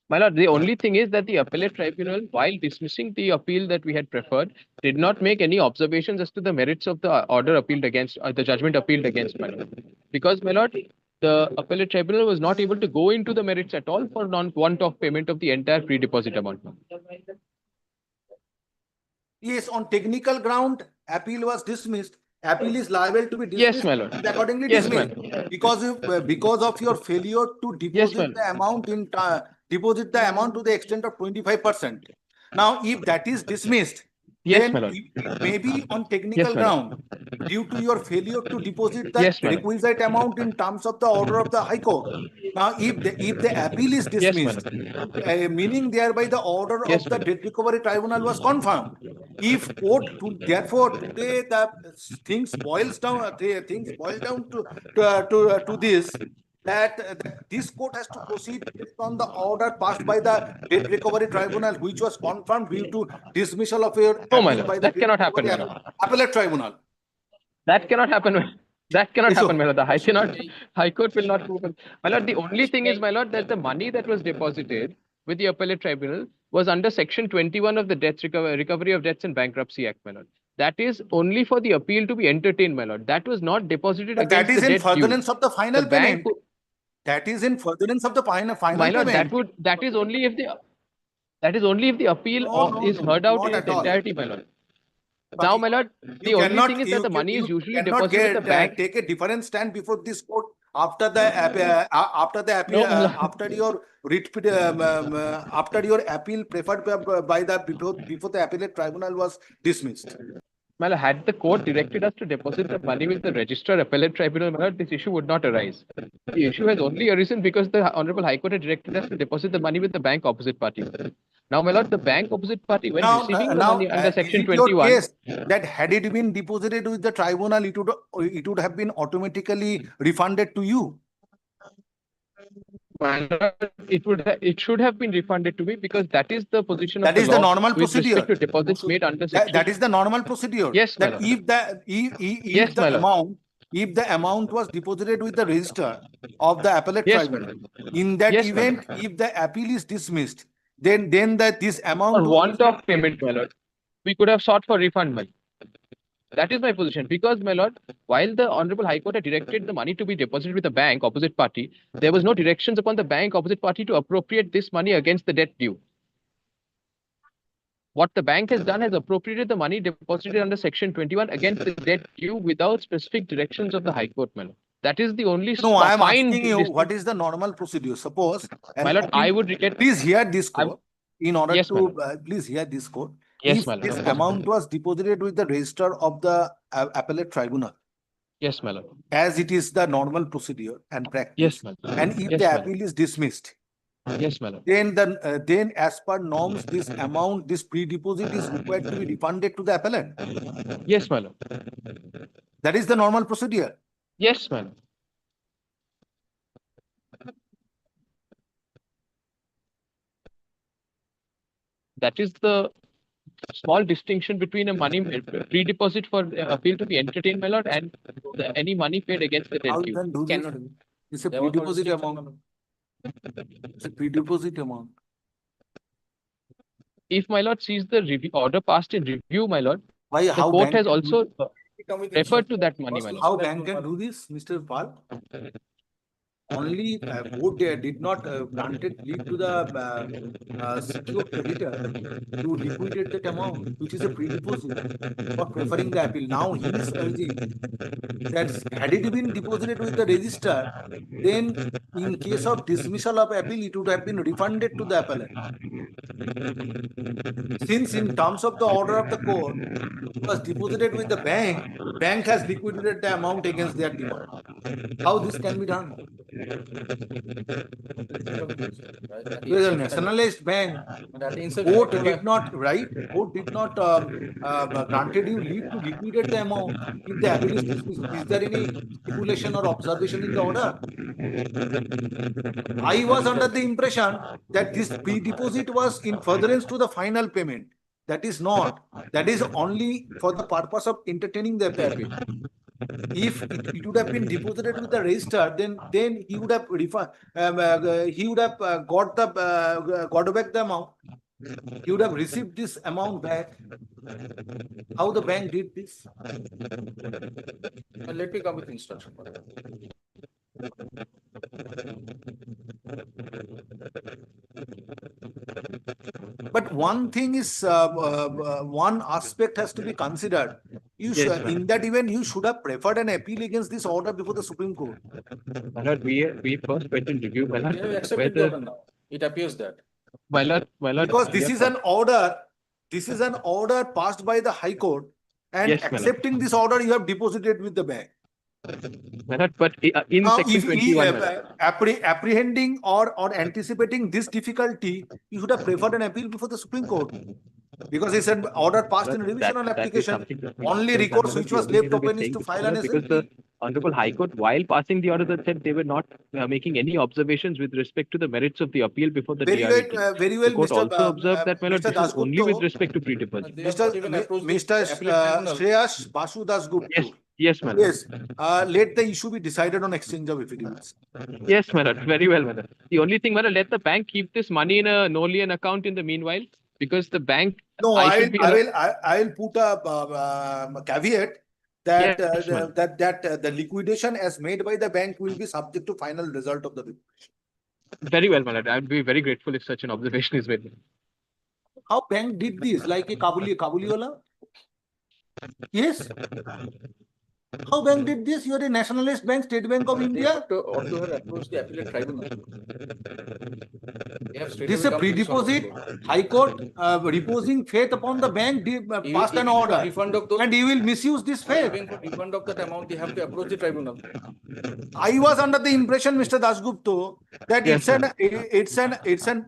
My lord, the only thing is that the appellate tribunal, while dismissing the appeal that we had preferred, did not make any observations as to the merits of the order appealed against, the judgment appealed against, my lord. Because, my lord, the appellate tribunal was not able to go into the merits at all for want of payment of the entire pre-deposit amount. Yes, on technical ground, appeal was dismissed. Appeal is liable to be Yes, dismissed. my lord. and accordingly Yes, my dismissed. lord. Because of your failure to Yes, my deposit lord. the amount deposit the amount to the extent of 25%. Now, if that is dismissed, Yes, my then lord. it may be on technical Yes, my lord. ground due to your failure to deposit the Yes, my lord. requisite amount in terms of the order of the High Court. Now, if the appeal is Yes, my dismissed, meaning thereby the order Yes, of the my debt recovery tribunal was confirmed. If therefore today the things boils down, things boil down to this, that this court has to proceed based on the order passed by the debt recovery tribunal, which was confirmed due to dismissal of your No, my appeal lord. by the That debt cannot happen, recovery my lord. appellate tribunal. That cannot happen. That cannot Yes, sir. happen, my lord. High Court will not prove it. My lord, the only thing is, my lord, that the money that was deposited with the appellate tribunal was under section 21 of the Recovery of Debts and Bankruptcy Act, my lord. That is only for the appeal to be entertained, my lord. That was not deposited But that against is the in debt due. furtherance of the final The bank, payment. That is in furtherance of the final my lord, payment. that is only if the appeal No, is no, heard out not in its at all. entirety, my lord. But Now, my lord, the only thing is that the money is you usually cannot deposited with the bank. take a different stand before this court after the appeal No, my lord. after your after your appeal preferred by the before the appellate tribunal was dismissed. Well, had the court directed us to deposit the money with the Registrar Appellate Tribunal, my lord, this issue would not arise. The issue has only arisen because the Honorable High Court had directed us to deposit the money with the bank opposite party. Now, my lord, the bank opposite party, when receiving the money under Is Section it your 21, case that had it been deposited with the tribunal, it would have been automatically refunded to you? my lord, it should have been refunded to me because that is the position of That the is the law normal with respect procedure. to deposits made under Section. That is the normal procedure. Yes, my That lord. if Yes, my lord. the amount was deposited with the register of the appellate Yes, my tribunal, lord. in that Yes, my event, lord. if the appeal is dismissed, then that this For amount want of payment, my lord, we could have sought for refund money. That is my position because, my lord, while the Honorable High Court had directed the money to be deposited with the bank opposite party, there was no directions upon the bank opposite party to appropriate this money against the debt due. What the bank has done has appropriated the money deposited under Section 21 against the debt due without specific directions of the High Court, my lord. That is the only No, I am fine asking you, dispute. what is the normal procedure? Suppose, My lord, I would get. please hear this court. In order Yes, my to, lord. please hear this court. Yes, If my lord. this Of course. amount was deposited with the register of the appellate tribunal, Yes, my lord. as it is the normal procedure and practice, Yes, my lord. and if Yes, the my lord. appeal is dismissed, Yes, my lord. then as per norms, this amount, this pre-deposit is required to be refunded to the appellant. Yes, my lord. That is the normal procedure. Yes, my lord. That is the small distinction between a money pre-deposit for appeal to be entertained, my lord, and any money paid against the How debt you due. can do this? It's a pre-deposit amount. It's a pre-deposit amount. If my lord sees the order passed in review, my lord, Why? the How court bank has can do also this? referred to that money, my lord. How bank can do this, Mr. Pal? Only board did not granted leave to the secured creditor to liquidate that amount, which is a pre-deposit for preferring the appeal. Now he is urging that had it been deposited with the register, then in case of dismissal of appeal, it would have been refunded to the appellant. Since in terms of the order of the court, it was deposited with the bank has liquidated the amount against their demand. How this can be done? With a nationalized bank, court did not, right? Court did not granted you leave to liquidate the amount if the appeal is dismissed. Is there any stipulation or observation in the order? I was under the impression that this pre-deposit was in furtherance to the final payment. That is not. That is only for the purpose of entertaining the appeal. If it would have been deposited with the register, then he would have got back the amount. He would have received this amount back. How the bank did this? Let me come with instruction. But one thing is, one aspect has to be considered. You Yes, should, ma'am. in that event, you should have preferred an appeal against this order before the Supreme Court. My lord, we first went in review, my They have lord, accepted the whether, order now. It appears that. my lord, Because this we is are an order, this is an order passed by the High Court, and Yes, my lord. accepting this order, you have deposited with the bank. my lord, but in Now, section if 21, my lord. apprehending or anticipating this difficulty, you should have preferred an appeal before the Supreme Court. Because it's an order passed in revision on That is application. something that we Only discussed, recourse my which lord. was The only left reason we're open is saying to this, file my an lord, because SLP. the Honorable High Court, while passing the order, that said they were not making any observations with respect to the merits of the appeal before the Very DRET. very well, The court Mr. also observed that, my lord, Mr. this is only with Dasgupta, respect to pre-deposit. They have not even approached the Mr. appellate tribunal. Shreyas Basu Dasgupta. Yes, yes, my lord. Yes, let the issue be decided on exchange of affidavits. Yes, my lord. Very well, my lord. The only thing, my lord, let the bank keep this money in a no-lien account in the meanwhile, because the bank, No, I should be allowed. I'll put a caveat that Yes, ma'am. the liquidation as made by the bank will be subject to final result of the liquidation. Very well, my lord. I would be very grateful if such an observation is made. How bank did this? Like a Kabuliwala? Yes. How bank did this? You are a nationalist bank, State Bank of They India. ought to have approached the appellate tribunal. They have This is a straightaway come to this pre-deposit. honorable court. High Court reposing faith upon the bank passed an Even for order, refund of those, and he will misuse this faith. even for refund of that amount, they have to approach the tribunal. I was under the impression, Mr. Dasgupta, that Yes, it's an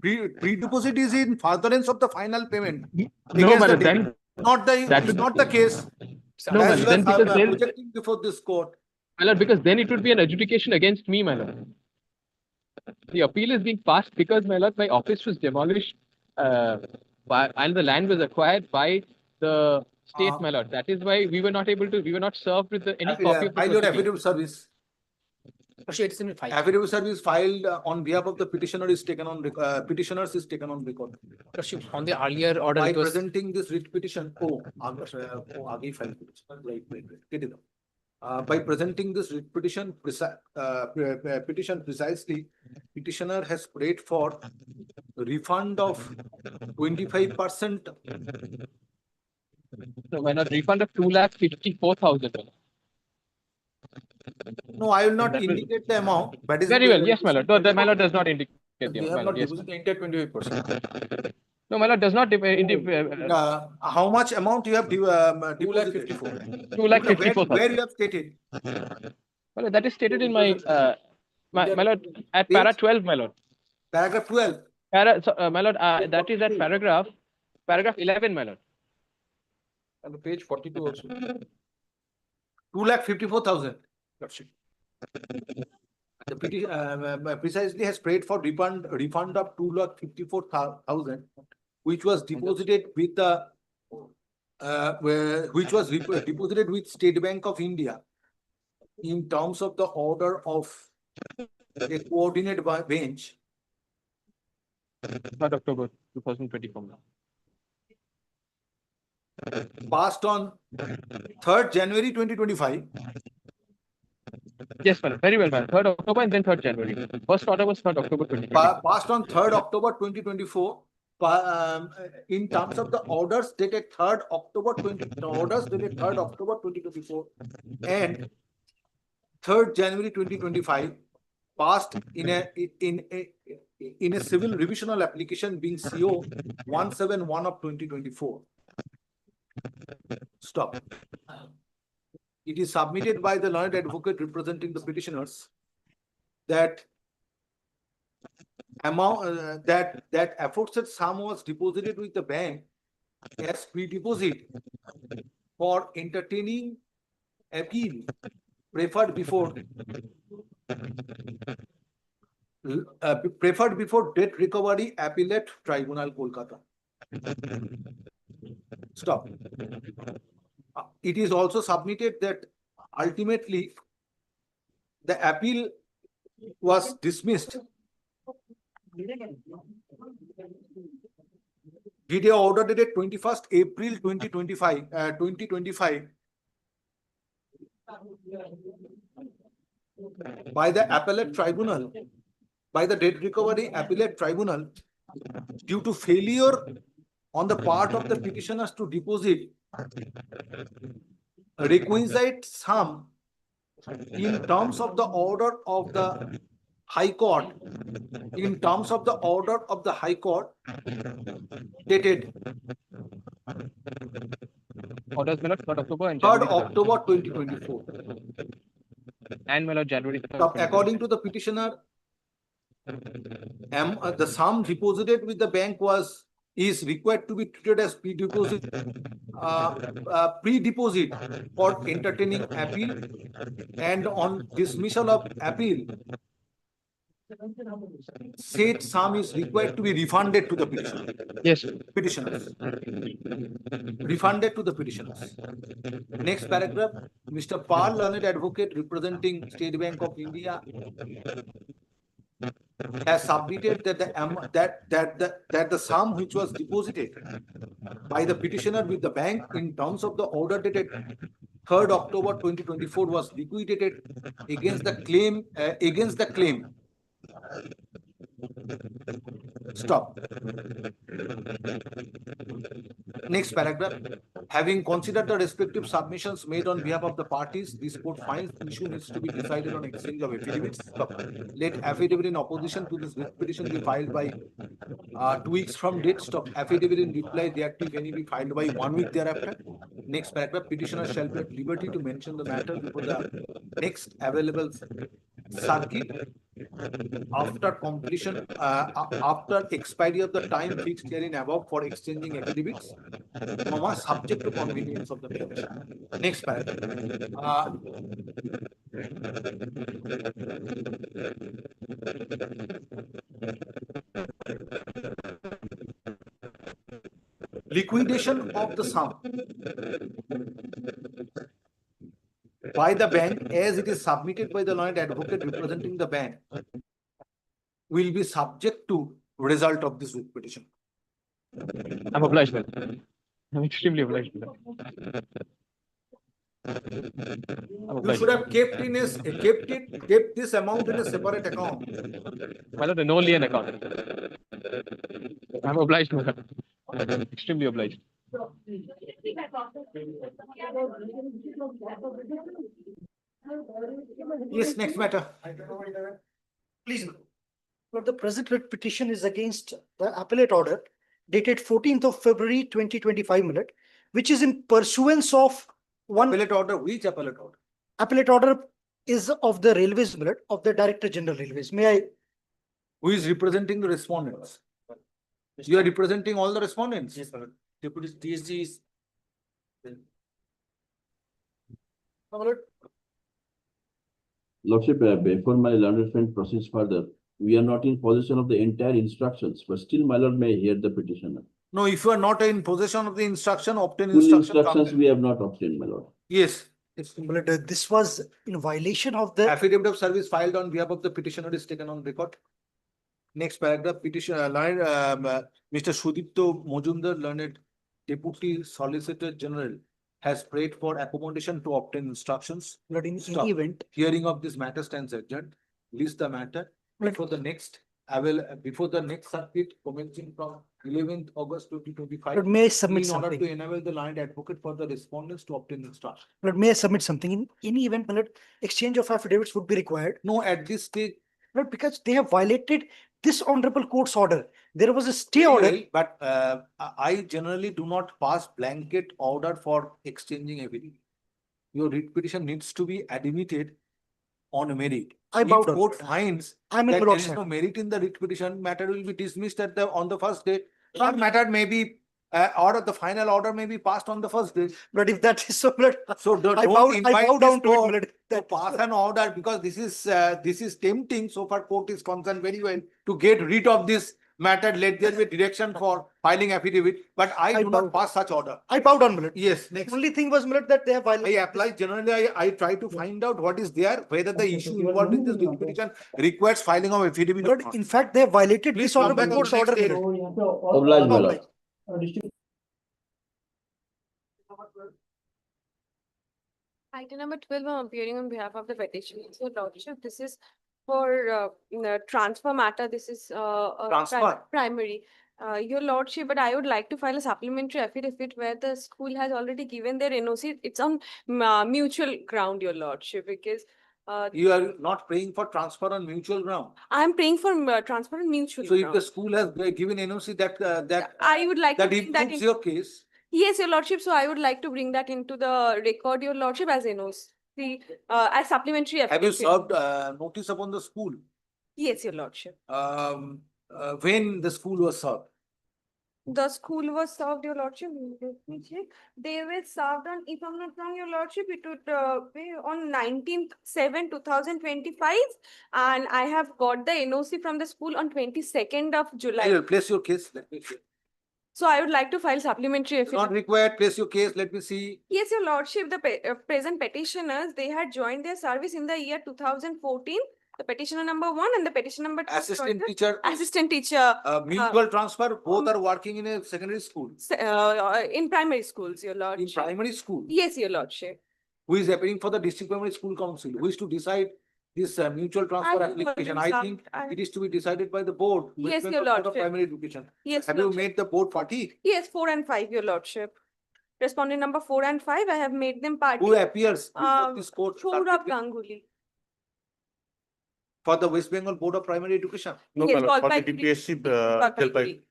pre-deposit is in furtherance of the final payment. No, against my the lord, then that it's would, not the case. no, my As lord, then well because as then, projecting before this court. my lord, because then it would be an adjudication against me, my lord. The appeal is being passed because, my lord, my office was demolished, and the land was acquired by the state, my lord. That is why we were not served with any copy of the File your proceeding. affidavit service. Affidavit service filed on behalf of the petitioner is taken on petitioners is taken on record. On the earlier order, By it was presenting this writ petition, by presenting this writ petition, precisely, petitioner has prayed for refund of 25%. So, my lord, refund of 2,54,000. No, I will not That will- indicate the amount. That is Very well, yes, my lord. No, my lord does not indicate the They amount, have my not lord. Yes, deposited the entire 25%. no, my lord does not. How much amount you have deposited? 2,54,000. 2,54,000. Where you have stated? My lord, that is stated in my my lord at para 12, my lord. Paragraph 12. My lord, that is at paragraph 11, my lord. And page 42 also. 2,54,000. The petition precisely has prayed for refund of 2,54,000, which was deposited with the deposited with State Bank of India in terms of the order of a coordinate bench. 3rd October 2024. Passed on 3rd January 2025. Yes, madam. Very well, madam. 3rd October and then 3rd January. First order was 3rd October 2024. Passed on 3rd October 2024. In terms of the orders dated 3rd October 2024 and 3rd January 2025, passed in a civil revisional application being CO 171 of 2024. Stop. It is submitted by the learned advocate representing the petitioners that amount that aforesaid sum was deposited with the bank as pre-deposit for entertaining appeal preferred before debt recovery appellate tribunal, Kolkata. Stop. It is also submitted that ultimately the appeal was dismissed. Video order dated 21st April 2025 by the appellate tribunal, by the debt recovery appellate tribunal due to failure on the part of the petitioners to deposit a requisite sum in terms of the order of the High Court, in terms of the order of the High Court dated Orders, my lord, 3rd October and 3rd January. October 2024. And my lord, January. Now, according to the petitioner, the sum deposited with the bank is required to be treated as pre-deposit for entertaining appeal, and on dismissal of appeal, said sum is required to be refunded to the petitioner. Yes. Petitioners. Refunded to the petitioners. Next paragraph, Mr. Pal, learned advocate representing State Bank of India, has submitted that the sum which was deposited by the petitioner with the bank in terms of the order dated 3rd October 2024 was liquidated against the claim. Stop. Next paragraph. Having considered the respective submissions made on behalf of the parties, this court finds the issue needs to be decided on exchange of affidavits. Stop. Let affidavit in opposition to this petition be filed by 2 weeks from date. Stop. Affidavit in reply thereto, if any, be filed by 1 week thereafter. Next paragraph. Petitioner shall be at liberty to mention the matter before the next available circuit after completion, after expiry of the time fixed herein above for exchanging affidavits, subject to convenience of the petitioner. Next paragraph. Liquidation of the sum by the bank as it is submitted by the learned advocate representing the bank will be subject to result of this petition. I'm obliged, well. I'm extremely obliged. You should have kept this amount in a separate account. My lord, only an account. I'm obliged, my lord. Extremely obliged. Yes, next matter. Please. But the present writ petition is against the appellate order dated 14th of February 2025, which is in pursuance of one. Appellate order, which appellate order? Appellate order is of the Railways, of the Director General Railways. May I? Who is representing the respondents? You are representing all the respondents? Yes, sir. Deputy DSG is. Lordship, before my learned friend proceeds further, we are not in possession of the entire instructions, but still my lord may hear the petitioner. No, if you are not in possession of the instruction, obtain Full instruction. instructions we have not obtained, my lord. Yes. This was in violation of the Affidavit of service filed on behalf of the petitioner is taken on record. Next paragraph, petition, Mr. Sudipto Mojumdar, learned Deputy Solicitor General, has prayed for accommodation to obtain instructions. But in Stop. any event, Hearing of this matter stands adjourned. List the matter before the next circuit commencing from 11th August 2025. but may I submit in order something? to enable the learned advocate for the respondents to obtain instruction. But may I submit something? In any event, exchange of affidavits would be required. No, at this stage. But because they have violated this honorable court's order. There was a stay order. Well, but I generally do not pass blanket order for exchanging affidavit. Your writ petition needs to be admitted on merit. If court finds that there is no merit in the writ petition, matter will be dismissed on the first day. Or matter may be order, the final order may be passed on the first day. But if that is so, don't I bow down to it. To pass an order, because this is tempting. So far, court is concerned very well to get rid of this matter. Let there be a direction for filing affidavit. But I do not pass such order. I bow down, Millet. Yes. Next. Only thing was, Millet, that they have violated. I apply generally. I try to find out what is there, whether the issue involved in this writ petition requires filing of affidavit. But in fact, they have violated Please this honorable come back court's on the order. next Obliged, my lord. Item number 12, I'm appearing on behalf of the petitioner. So, Lordship, this is for transfer matter, this is Transfer? primary. Your lordship, but I would like to file a supplementary affidavit where the school has already given their NOC. It's on mutual ground, your lordship, because You are not praying for transfer on mutual ground. I'm praying for transfer on mutual So if ground. the school has given NOC that I would like to that bring that improves in. your case. Yes, your lordship. So I would like to bring that into the record, your lordship, as NOC, as supplementary Have you affidavit. served notice upon the school? Yes, your lordship. When the school was served? The school was served, your lordship. Let me check. They were served on, if I'm not wrong, your lordship, it would be on 19/7/2025, and I have got the NOC from the school on 22nd of I July. will place your case. Let me see. So I would like to file supplementary Not affidavit. required. Place your case. Let me see. Yes, your lordship, the present petitioners, they had joined their service in the year 2014. The petitioner number 1 and the petitioner number 2. Assistant teacher. Assistant teacher. Mutual transfer. Both are working in a secondary school. In primary schools, your lordship. In primary school. Yes, your lordship. Who is appearing for the district primary school council? Who is to decide this mutual transfer have application? already I think it is to be decided by the board. Yes, West your Bengal Board of lordship. Primary Education. Yes, Have your you lordship. made the board party? Yes, 4 and 5, your lordship. Respondent number 4 and 5, I have made them party. Who appears before this court? Saurabh Ganguly. For the West Bengal Board of Primary Education. No, Yes, my lord, for the Jalpaiguri. DPSC, Jalpaiguri.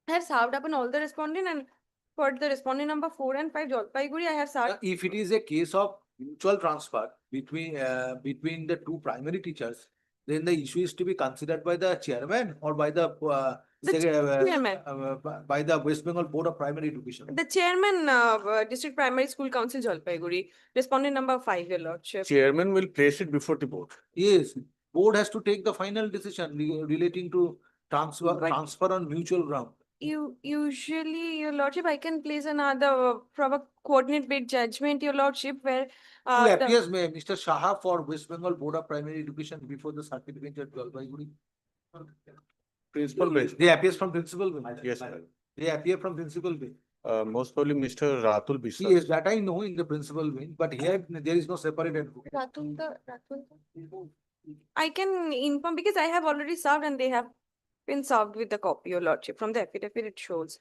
I have served upon all the respondent, and for the respondent number 4 and 5, Jalpaiguri, I have served. If it is a case of mutual transfer between the two primary teachers, then the issue is to be considered by the chairman or by the chairman. By the West Bengal Board of Primary Education. The chairman of District Primary School Council, Jalpaiguri. Respondent number 5, your lordship. Chairman will place it before the board. Yes, board has to take the final decision relating to transfer on mutual ground. Usually, your lordship, I can place another proper coordinate bid judgment, your lordship, where Who appears, Mr. Shaha, for West Bengal Board of Primary Education before the circuit bench at Jalpaiguri? Principal bench. They appear from principal bench. Yes, sir. They appear from principal bench. Most probably Mr. Ratul Biswas. Yes, that I know in the principal bench, but here there is no separate advocate. I can inform because I have already served and they have been served with the copy, your lordship. From the affidavit, it shows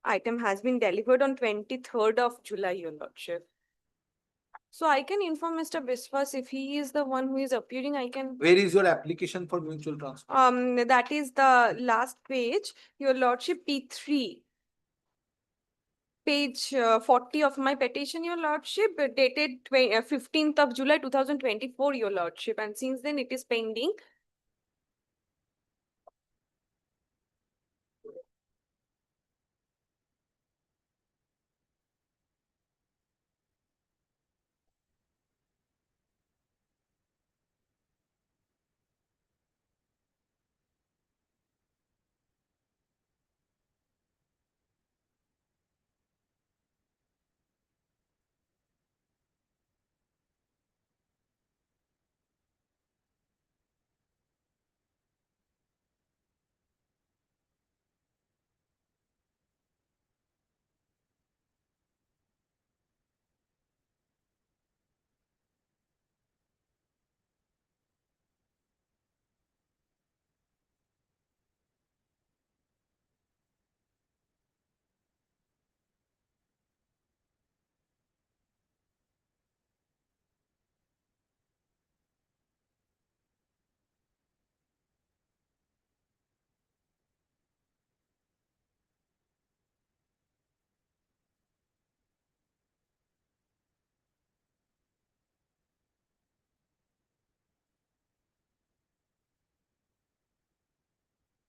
item has been delivered on 23rd of July, your lordship. So I can inform Mr. Biswas if he is the one who is appearing. I can. Where is your application for mutual transfer? That is the last page, your lordship, P3. Page 40 of my petition, your lordship, dated 15th of July 2024, your lordship, and since then it is pending.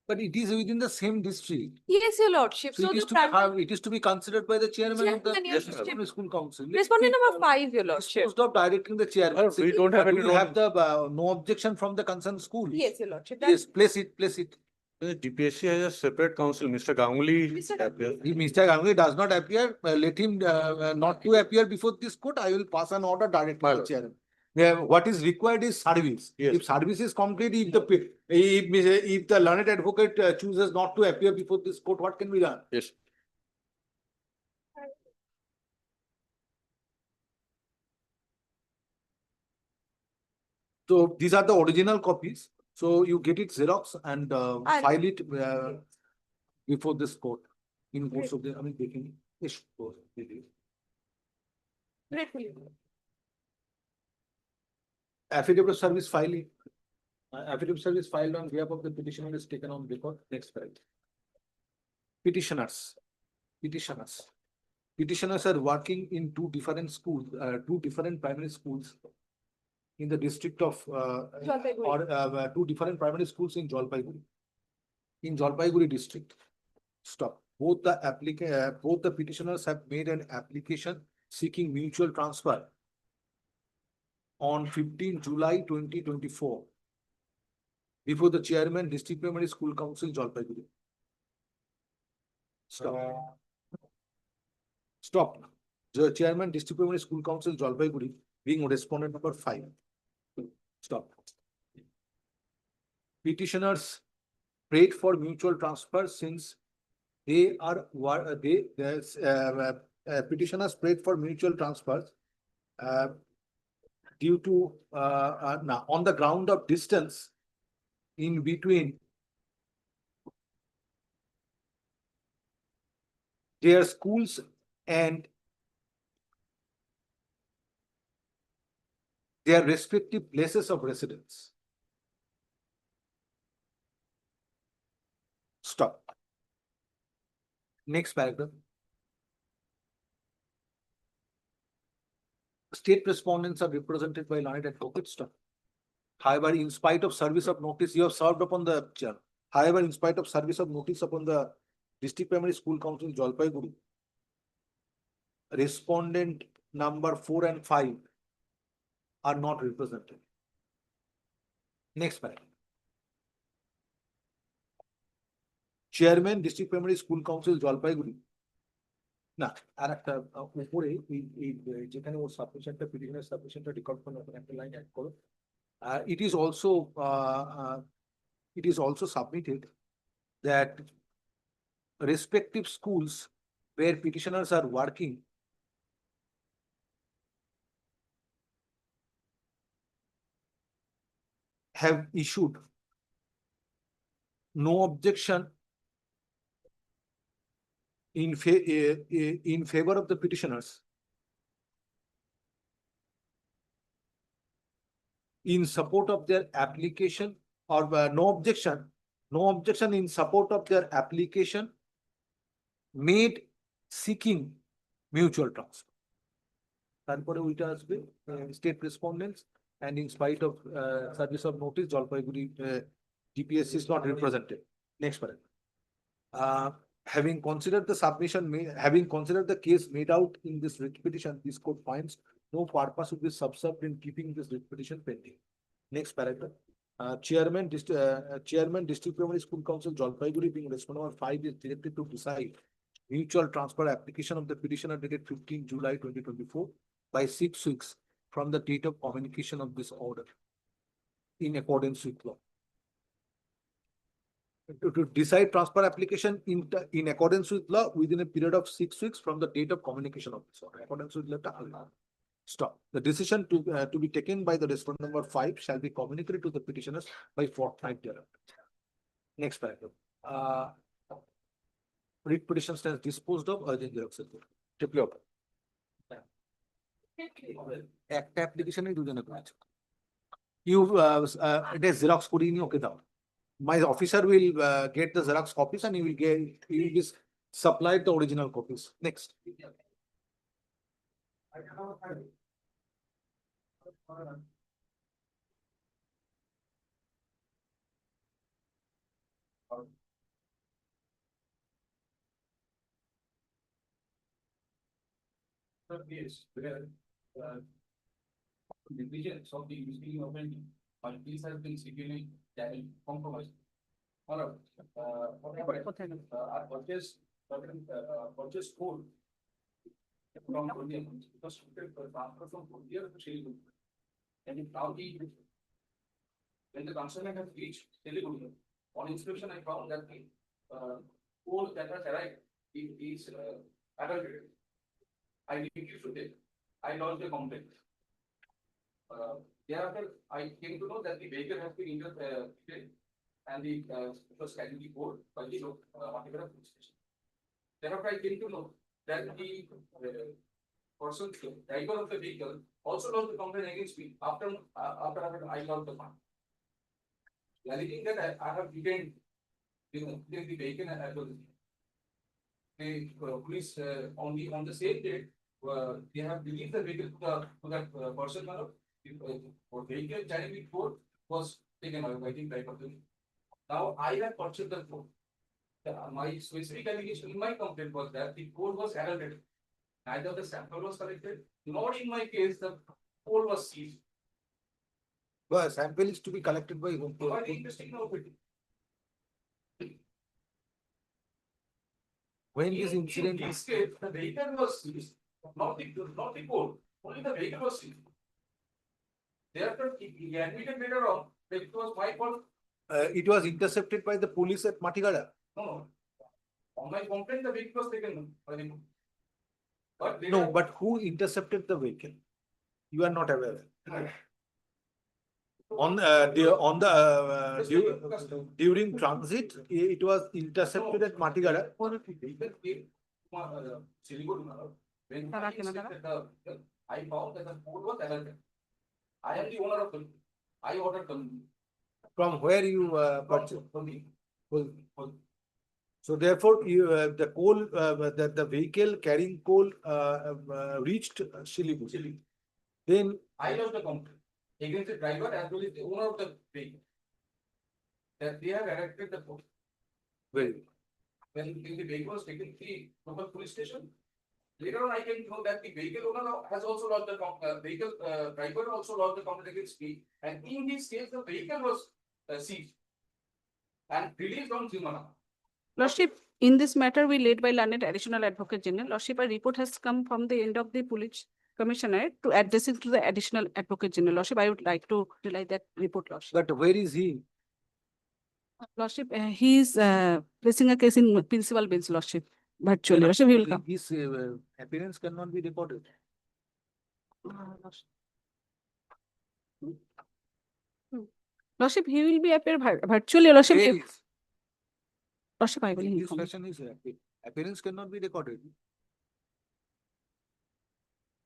But it is within the same district. Yes, your lordship. So it is to be considered by the chairman of the primary school council. Respondent number 5, your lordship. Disposed of directing the chairman. We don't have Do any you role. have the no objection from the concerned school? Yes, your lordship. Yes, place it. DPSC has a separate council. Mr. Ganguly. If Mr. Ganguly does not appear, let him not to appear before this court. I will pass an order directly to the chairman. What is required is service. Yes. If service is complete, if the learned advocate chooses not to appear before this court, what can be done? Yes. So these are the original copies. So you get it Xerox and I'll- file it before this court. In course of the, I mean, taking this course. Gratefully. Affidavit of service filing. Affidavit of service filed on behalf of the petitioner is taken on record. Next paragraph. Petitioners. Petitioners are working in two different schools, two different primary schools in the district of, Jalpaiguri. or two different primary schools in Jalpaiguri. In Jalpaiguri district. Stop. Both the petitioners have made an application seeking mutual transfer on 15 July 2024 before the chairman, District Primary School Council, Jalpaiguri. Stop. Stop. The chairman, District Primary School Council, Jalpaiguri, being respondent number 5. Stop. Petitioners prayed for mutual transfer since they are petitioners prayed for mutual transfers due to now on the ground of distance in between their schools and their respective places of residence. Stop. Next paragraph. State respondents are represented by learned advocates. Stop. However, in spite of service of notice, you have served upon the chair. However, in spite of service of notice upon the District Primary School Council, Jalpaiguri, respondent number 4 and 5 are not represented. Next paragraph. Chairman, District Primary School Council, Jalpaiguri. না আর একটা উপরে যেখানে ওর সাবমিশনটা পিটিশনের সাবমিশনটা record করে একটা line add করো it is also submitted that respective schools where petitioners are working have issued no objection in favor of the petitioners in support of their application or no objection in support of their application made seeking mutual transfer. তারপরে ওইটা আসবে state respondents and in spite of service of notice Jalpaiguri DPSC is not represented. Next paragraph. Having considered the case made out in this writ petition, this court finds no purpose would be subserved in keeping this writ petition pending. Next paragraph. Chairman, District Primary School Council, Jalpaiguri, being respondent number 5, is directed to decide mutual transfer application of the petitioner dated 15 July 2024 by 6 weeks from the date of communication of this order in accordance with law. To decide transfer application in accordance with law within a period of 6 weeks from the date of communication of this order. Accordance with law. Stop. The decision to be taken by the respondent number 5 shall be communicated to the petitioners by fortnight thereafter. Next paragraph. Writ petition stands disposed of urgent Xerox. Triply open. একটা অ্যাপ্লিকেশনে দুজনে করেছে এটা xerox করিয়ে নিয়ে ওকে দাও my officer will get the Xerox copies and he will be supplied the original copies. Next. Yes, where divisions of the existing government, but this has been severely compromised. However, I purchased gold from Korea because transfer from Korea to Sri Lanka. And in Saudi, when the consignment has reached Sri Lanka, on inspection I found that the gold that has arrived is adulterated. I refused to take. I lodged a complaint. Thereafter, I came to know that the vehicle has been injured, and the it was carrying the code by the particular police station. Thereafter, I came to know that the person, driver of the vehicle, also lodged the complaint against me after I got the fund. Alleging that I have detained the vehicle and as well as the police on the same date, they have released the vehicle to that person. For vehicle carrying the code was taken away by the driver. Now I have purchased the code. My specific allegation in my complaint was that the code was adulterated. Neither the sample was collected, nor in my case the code was seized. Well, sample is to be collected by whom? By the investigation authority. When this incident In is. this case, the vehicle was seized, not the code, only the vehicle was seized. Therefore, he admitted later on that it was my fault. It was intercepted by the police at Matigada. No. On my complaint, the vehicle was taken by the. But No, but who intercepted the vehicle? You are not aware. During transit, it was intercepted at Matigada. When I inspected the vehicle, I found that the code was adulterated. I am the owner of the. I ordered the. From where you purchased? From the. So therefore, you the coal, the vehicle carrying coal reached Siliguri. Then I lodged the complaint against the driver as well as the owner of the vehicle. That they have erected the code. Very good. When the vehicle was taken to the local police station, later on I came to know that the vehicle owner has also lodged the vehicle driver also lodged the complaint against me, and in this case the vehicle was seized and released on Zimana. Lordship, in this matter, we laid by learned Additional Advocate General. Lordship, a report has come from the end of the Police Commissioner to address it to the Additional Advocate General. Lordship, I would like to relay that report, Lordship. But where is he? Lordship, he is placing a case in principal bench, Lordship. Virtually, Lordship, he will come. His appearance cannot be recorded. Lordship, he will be appear virtually, Lordship. Where is? Lordship, I will In this inform. fashion, his appearance cannot be recorded.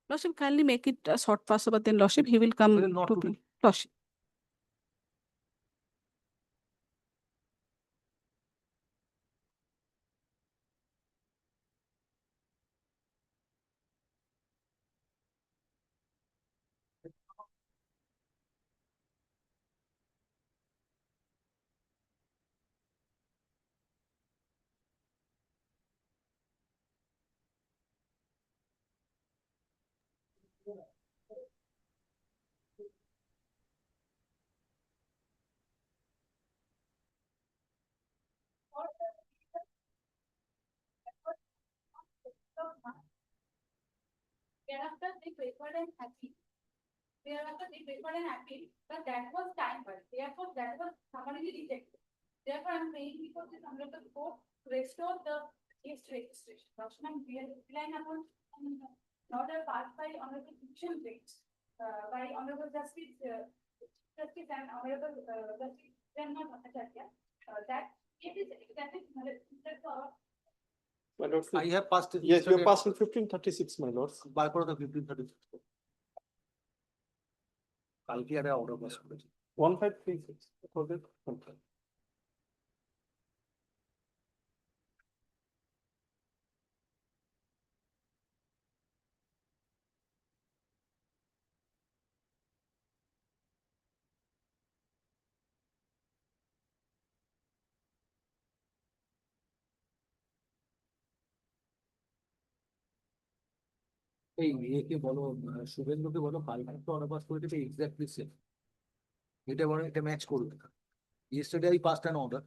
Lordship, kindly make it a short pass over, then Lordship, he will come Well, not to today. me. Lordship. Thereafter, they preferred an appeal. Thereafter, they preferred an appeal, but that was time, but therefore that was summarily rejected. Therefore, I am saying because this under the court to restore the case registration. Document relying upon an order passed by Honorable Petition Bench by Honorable Justice and Honorable Justice Janma Bhattacharya. That it is exactly similar to our. My lord, I have passed it. yes, you have passed in 1536, my lords. By court of 1536. কালকে একটা order pass করেছি। 1536. for the complaint. এই ইয়েকে বলো শুভেন্দুকে বলো কালকে তো order pass করে দেবে exactly same. এটা বলো এটা ম্যাচ করবে। Yesterday I passed an order.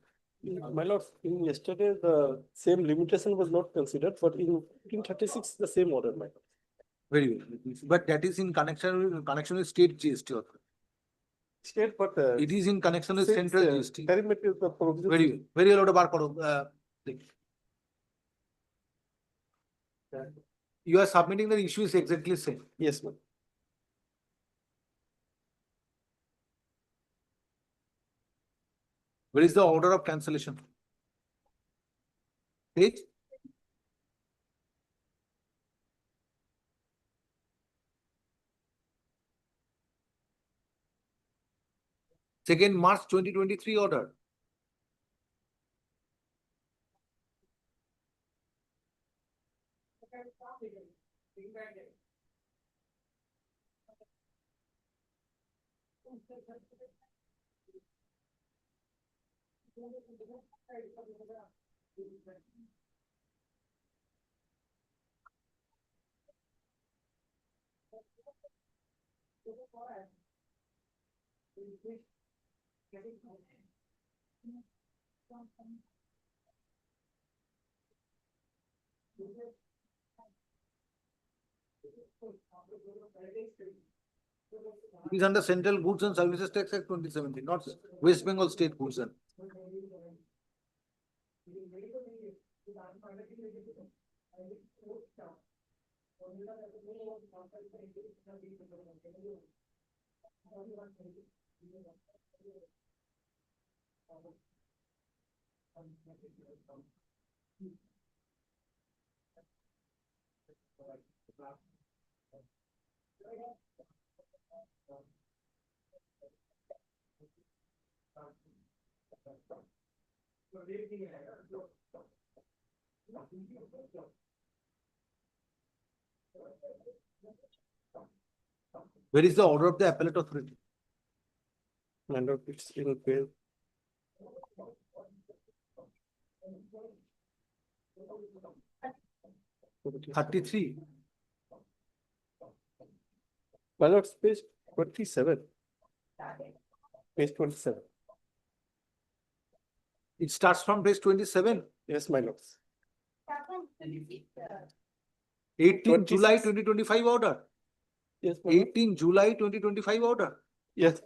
My lord, in yesterday, the same limitation was not considered, but in 1536, the same order, my lord. Very good. But that is in connection with state GST order. State, but It is in connection with since, central GST. perimeter of the provision. Very good. Very well, order bar করো। You are submitting the issue is exactly same. Yes, ma'am. Where is the order of cancellation? Page? Second March 2023 order. It is under Central Goods and Services Tax Act 2017, not West Bengal State Goods and. Where is the order of the appellate authority? My lord, it's in page 33. my lord, page 27. Page 27. It starts from page 27. Yes, my lords. 18 July 26. 2025 order. Yes, my lord. 18 July 2025 order. Yes.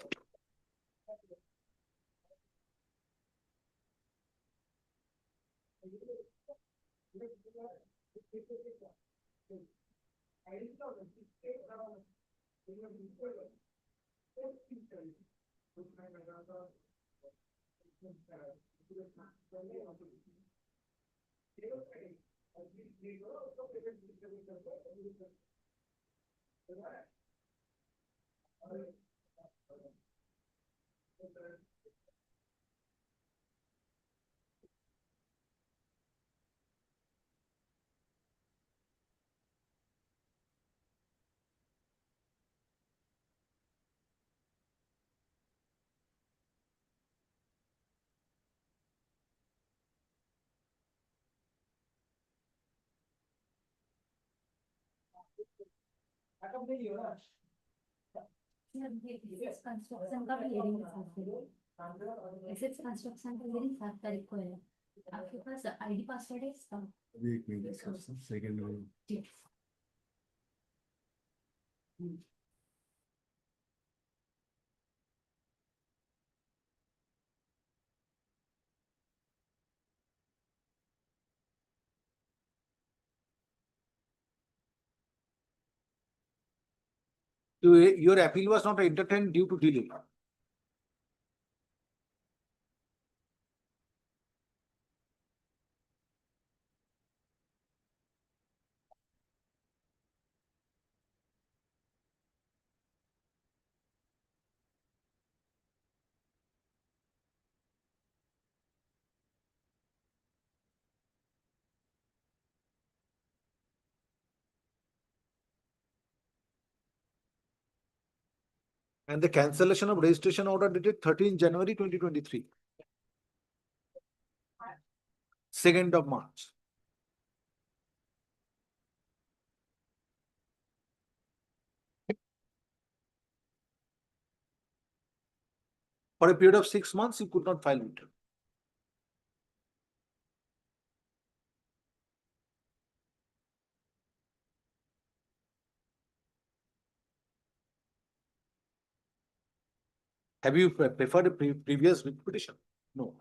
Construction का भी heading assets construction का heading 7 तारीख को है आपके पास ID password है इसका अभी एक मिनट डिस्कस सेकंड में ठीक Your appeal was not entertained due to delay. And the cancellation of registration order dated 13 January 2023. 2nd of March. For a period of 6 months, you could not file return. Have you preferred a previous writ petition? No.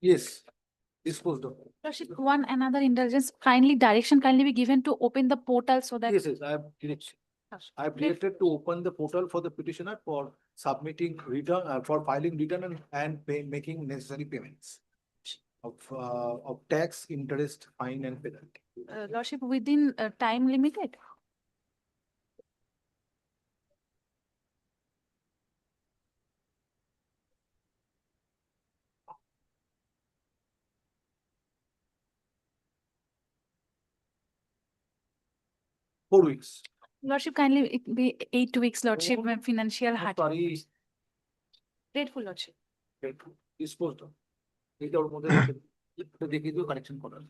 Yes, disposed of. Lordship, one another indulgence, direction kindly be given to open the portal so that. Yes, I have direction. I have directed to open the portal for the petitioner for submitting return, for filing return and making necessary payments of tax, interest, fine and penalty. Lordship, within time limited. 4 weeks. Lordship, kindly it be 8 weeks, Lordship, when financial hard. Sorry, Grateful, Lordship. disposed of. এইটা ওর মধ্যে দেখিয়ে দিও correction করার।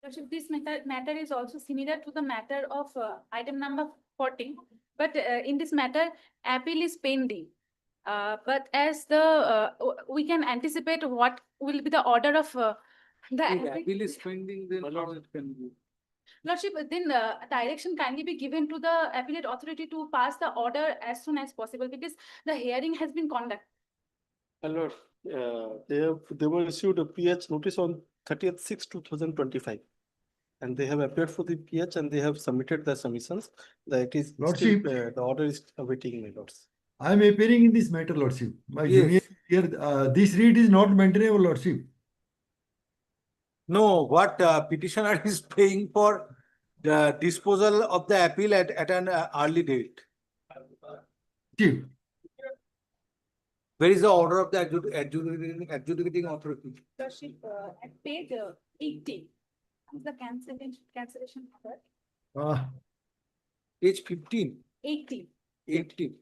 Lordship, this matter is also similar to the matter of item number 40, but in this matter, appeal is pending. But as we can anticipate what will be the order of the If appeal is pending, then how it can be? Lordship, then direction kindly be given to the appellate authority to pass the order as soon as possible because the hearing has been conducted. My lord, they were issued a PH notice on 30th/6/2025. And they have appeared for the PH and they have submitted their submissions. That it is still, Lordship. the order is awaiting, my lords. I am appearing in this matter, Lordship. My Yes. junior here, this read is not maintainable, Lordship. No, what petitioner is paying for the disposal of the appeal at an early date. Chief, Where is the order of the adjudicating authority? Lordship, at page 80, the cancellation order. Page 15, 80. 80.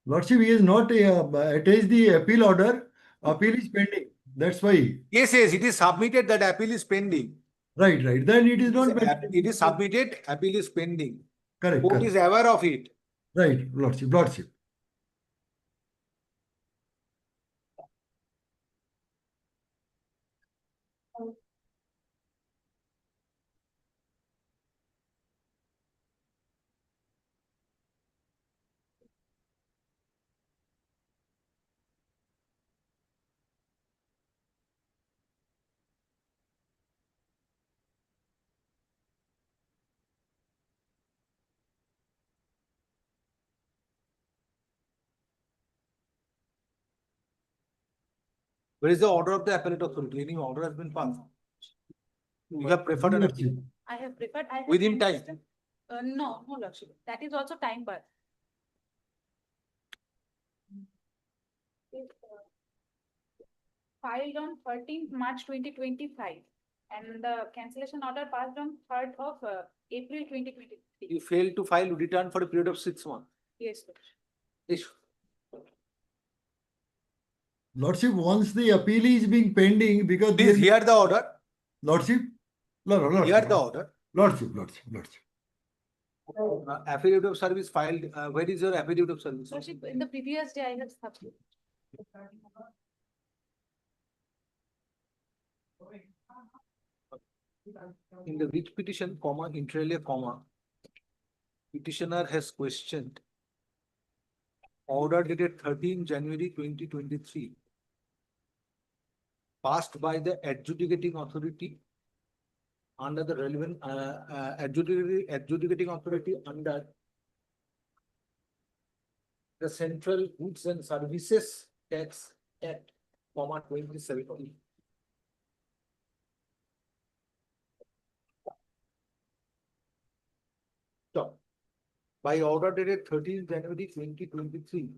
Lordship, he is not attached the appeal order. Appeal is pending. That's why. Yes, it is submitted that appeal is pending. Right. Then it is not. It is submitted, appeal is pending. Correct. Court is aware of it. Right, Lordship. Where is the order of the appellate authority? Any order has been passed? You have preferred an appeal. I have preferred. Within time? No, Lordship. That is also time bar. Filed on 13th March 2025 and the cancellation order passed on 3rd of April 2023. You failed to file return for a period of 6 months. Yes, Yes. Lordship, once the appeal is being pending because. Please hear the order. Lordship. No. Hear the order. Lordship. Affidavit of service filed. Where is your affidavit of service? Lordship, in the previous day I have submitted. In the writ petition, comma, inter alia, comma, petitioner has questioned order dated 13 January 2023 passed by the adjudicating authority under the relevant adjudicating authority under the Central Goods and Services Tax Act, comma, 2017. So, by order dated 13 January 2023.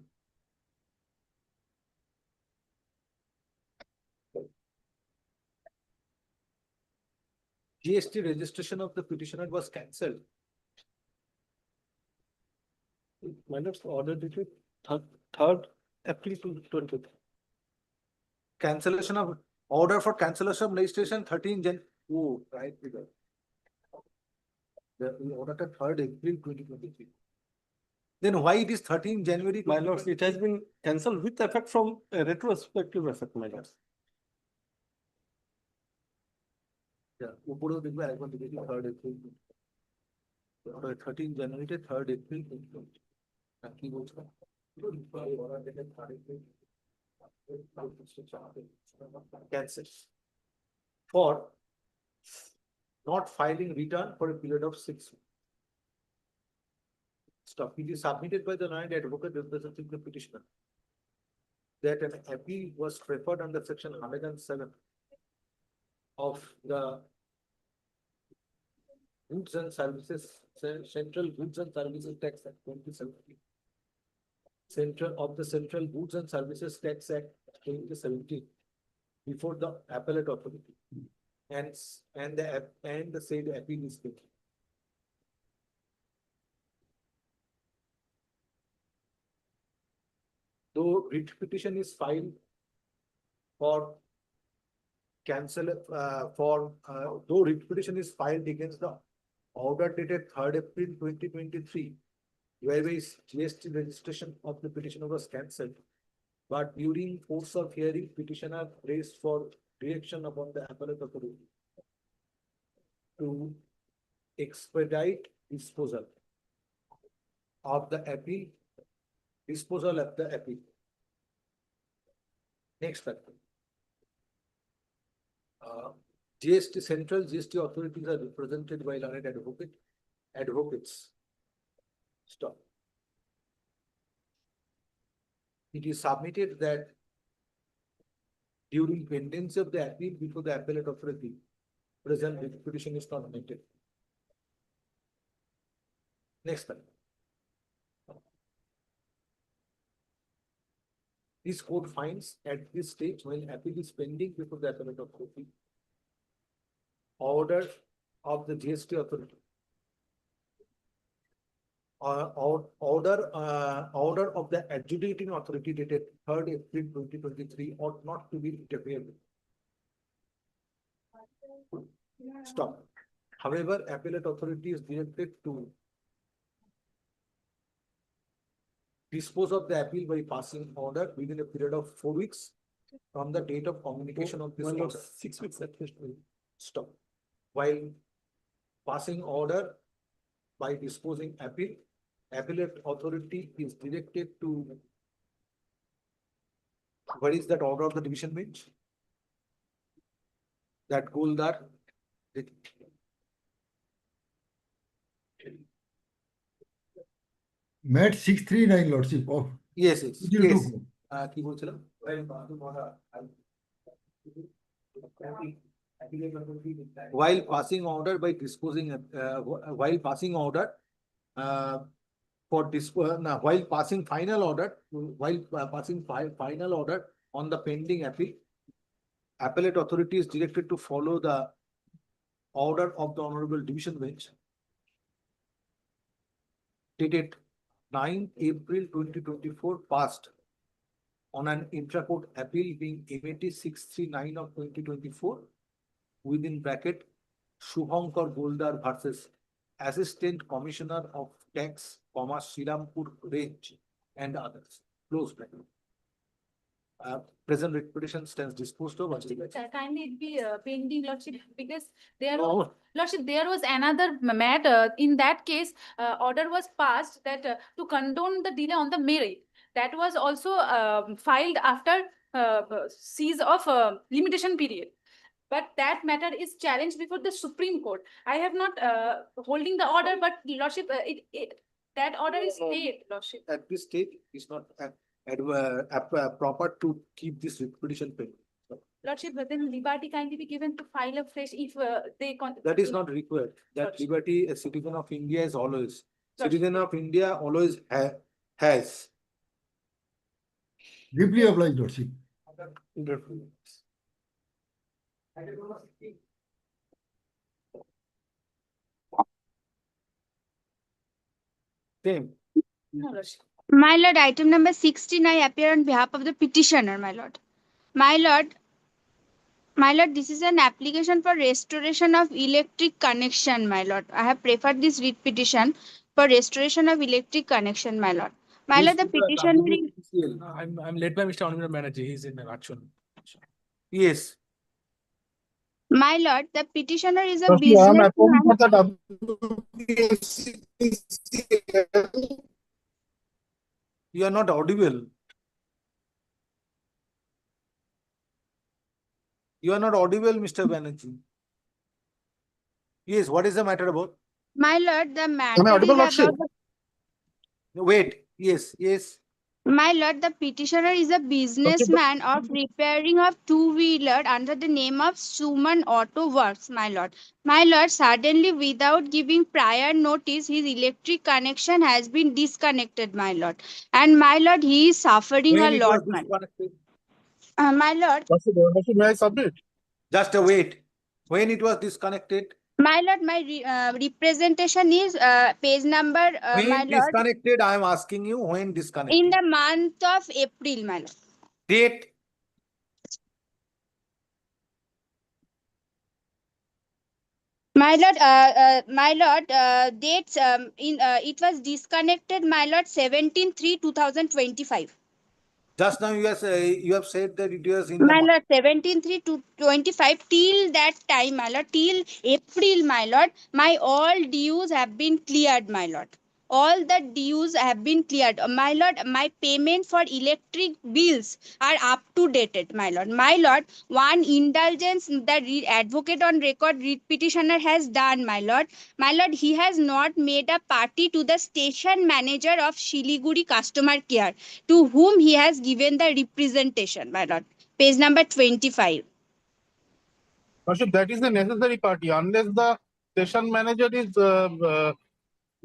GST registration of the petitioner was cancelled. Minus order dated 3rd April 2020. Cancellation of order for cancellation of registration 13 Jan. Oh, right. The order to 3rd April 2023. Then why it is 13 January? My lords, it has been cancelled with effect from a retrospective effect, my lords. Yeah, উপরেও দেখবে একবার দেখেছি 3rd April. 13 January to 3rd April 2020. কি বলছো? Cancel for not filing return for a period of 6 months. Stop. It is submitted by the learned advocate representing the petitioner that an appeal was preferred under section 107 of the Goods and Services, Central Goods and Services Tax Act 2017. Central Goods and Services Tax Act 2017 before the appellate authority and the said appeal is taken. Though writ petition is filed for cancel though writ petition is filed against the order dated 3rd April 2023, whereby GST registration of the petitioner was cancelled. But during course of hearing, petitioner raised for direction upon the appellate authority to expedite disposal of the appeal, disposal of the appeal. Next factor. GST central GST authorities are represented by learned advocates. Stop. It is submitted that during pendency of the appeal before the appellate authority, present petition is not admitted. Next one. This court finds at this stage, when appeal is pending before the appellate authority, order of the GST authority, order of the adjudicating authority dated 3rd April 2023 ought not to be interfered with. Stop. However, appellate authority is directed to dispose of the appeal by passing order within a period of 4 weeks from the date of communication of this order. 6 weeks at least. Stop. While passing order by disposing appeal, appellate authority is directed to, what is that order of the division bench? That Goldar. Mat 639 Lordship of. Yes, yes. Yes. কি বলছিলাম? While passing order by disposing, while passing order, while passing final order, final order on the pending appeal, appellate authority is directed to follow the order of the Honorable Division Bench dated 9th April 2024, passed on an intra-court appeal being MAT 639 of 2024, within bracket Shubhankar Goldar versus Assistant Commissioner of Tax, Shrilampur Range and others. Close bracket. Present writ petition stands disposed of. Kindly it be pending, Lordship, because there was, Lordship, there was another matter. In that case, order was passed that to condone the delay on the merit. That was also filed after cease of limitation period. But that matter is challenged before the Supreme Court. I have not holding the order, but Lordship, that order is stayed, Lordship. At this stage, it's not proper to keep this writ petition pending. Lordship, but then liberty kindly be given to file a fresh if they. That is not required. That liberty a citizen of India is always. Citizen of India always has. Deeply obliged, Lordship. Same. No, Lordship. My lord, item number 69 appear on behalf of the petitioner, my lord. My lord, this is an application for restoration of electric connection, my lord. I have preferred this writ petition for restoration of electric connection, my lord. My lord, the petition. I'm led by Mr. Honorable Manager. He's in action. Yes. My lord, the petitioner is a businessman. You are not audible. You are not audible, Mr. Banerjee. Yes, what is the matter about? My lord, the matter Am I audible, is about the... Wait, yes, yes. My lord, the petitioner is a businessman of repairing of two-wheeler under the name of Suman Auto Works, my lord. My lord, suddenly without giving prior notice, his electric connection has been disconnected, my lord. And my lord, he is suffering When a it lot, was my lord. disconnected? My lord. May I submit? Just a wait. When it was disconnected? My lord, my representation is page number, When my lord. disconnected, I am asking you when disconnected. In the month of April, my lord. Date? My lord, dates it was disconnected, my lord, 17/3/2025. Just now you have said that it was in the My month. lord, 17/3/2025 till that time, my lord, till April, my lord, my all dues have been cleared, my lord. All the dues have been cleared. My lord, my payment for electric bills are up to date, my lord. My lord, one indulgence that advocate on record petitioner has done, my lord. My lord, he has not made a party to the station manager of Shiliguri customer care, to whom he has given the representation, my lord. Page number 25. Worship, that is the necessary party. Unless the station manager is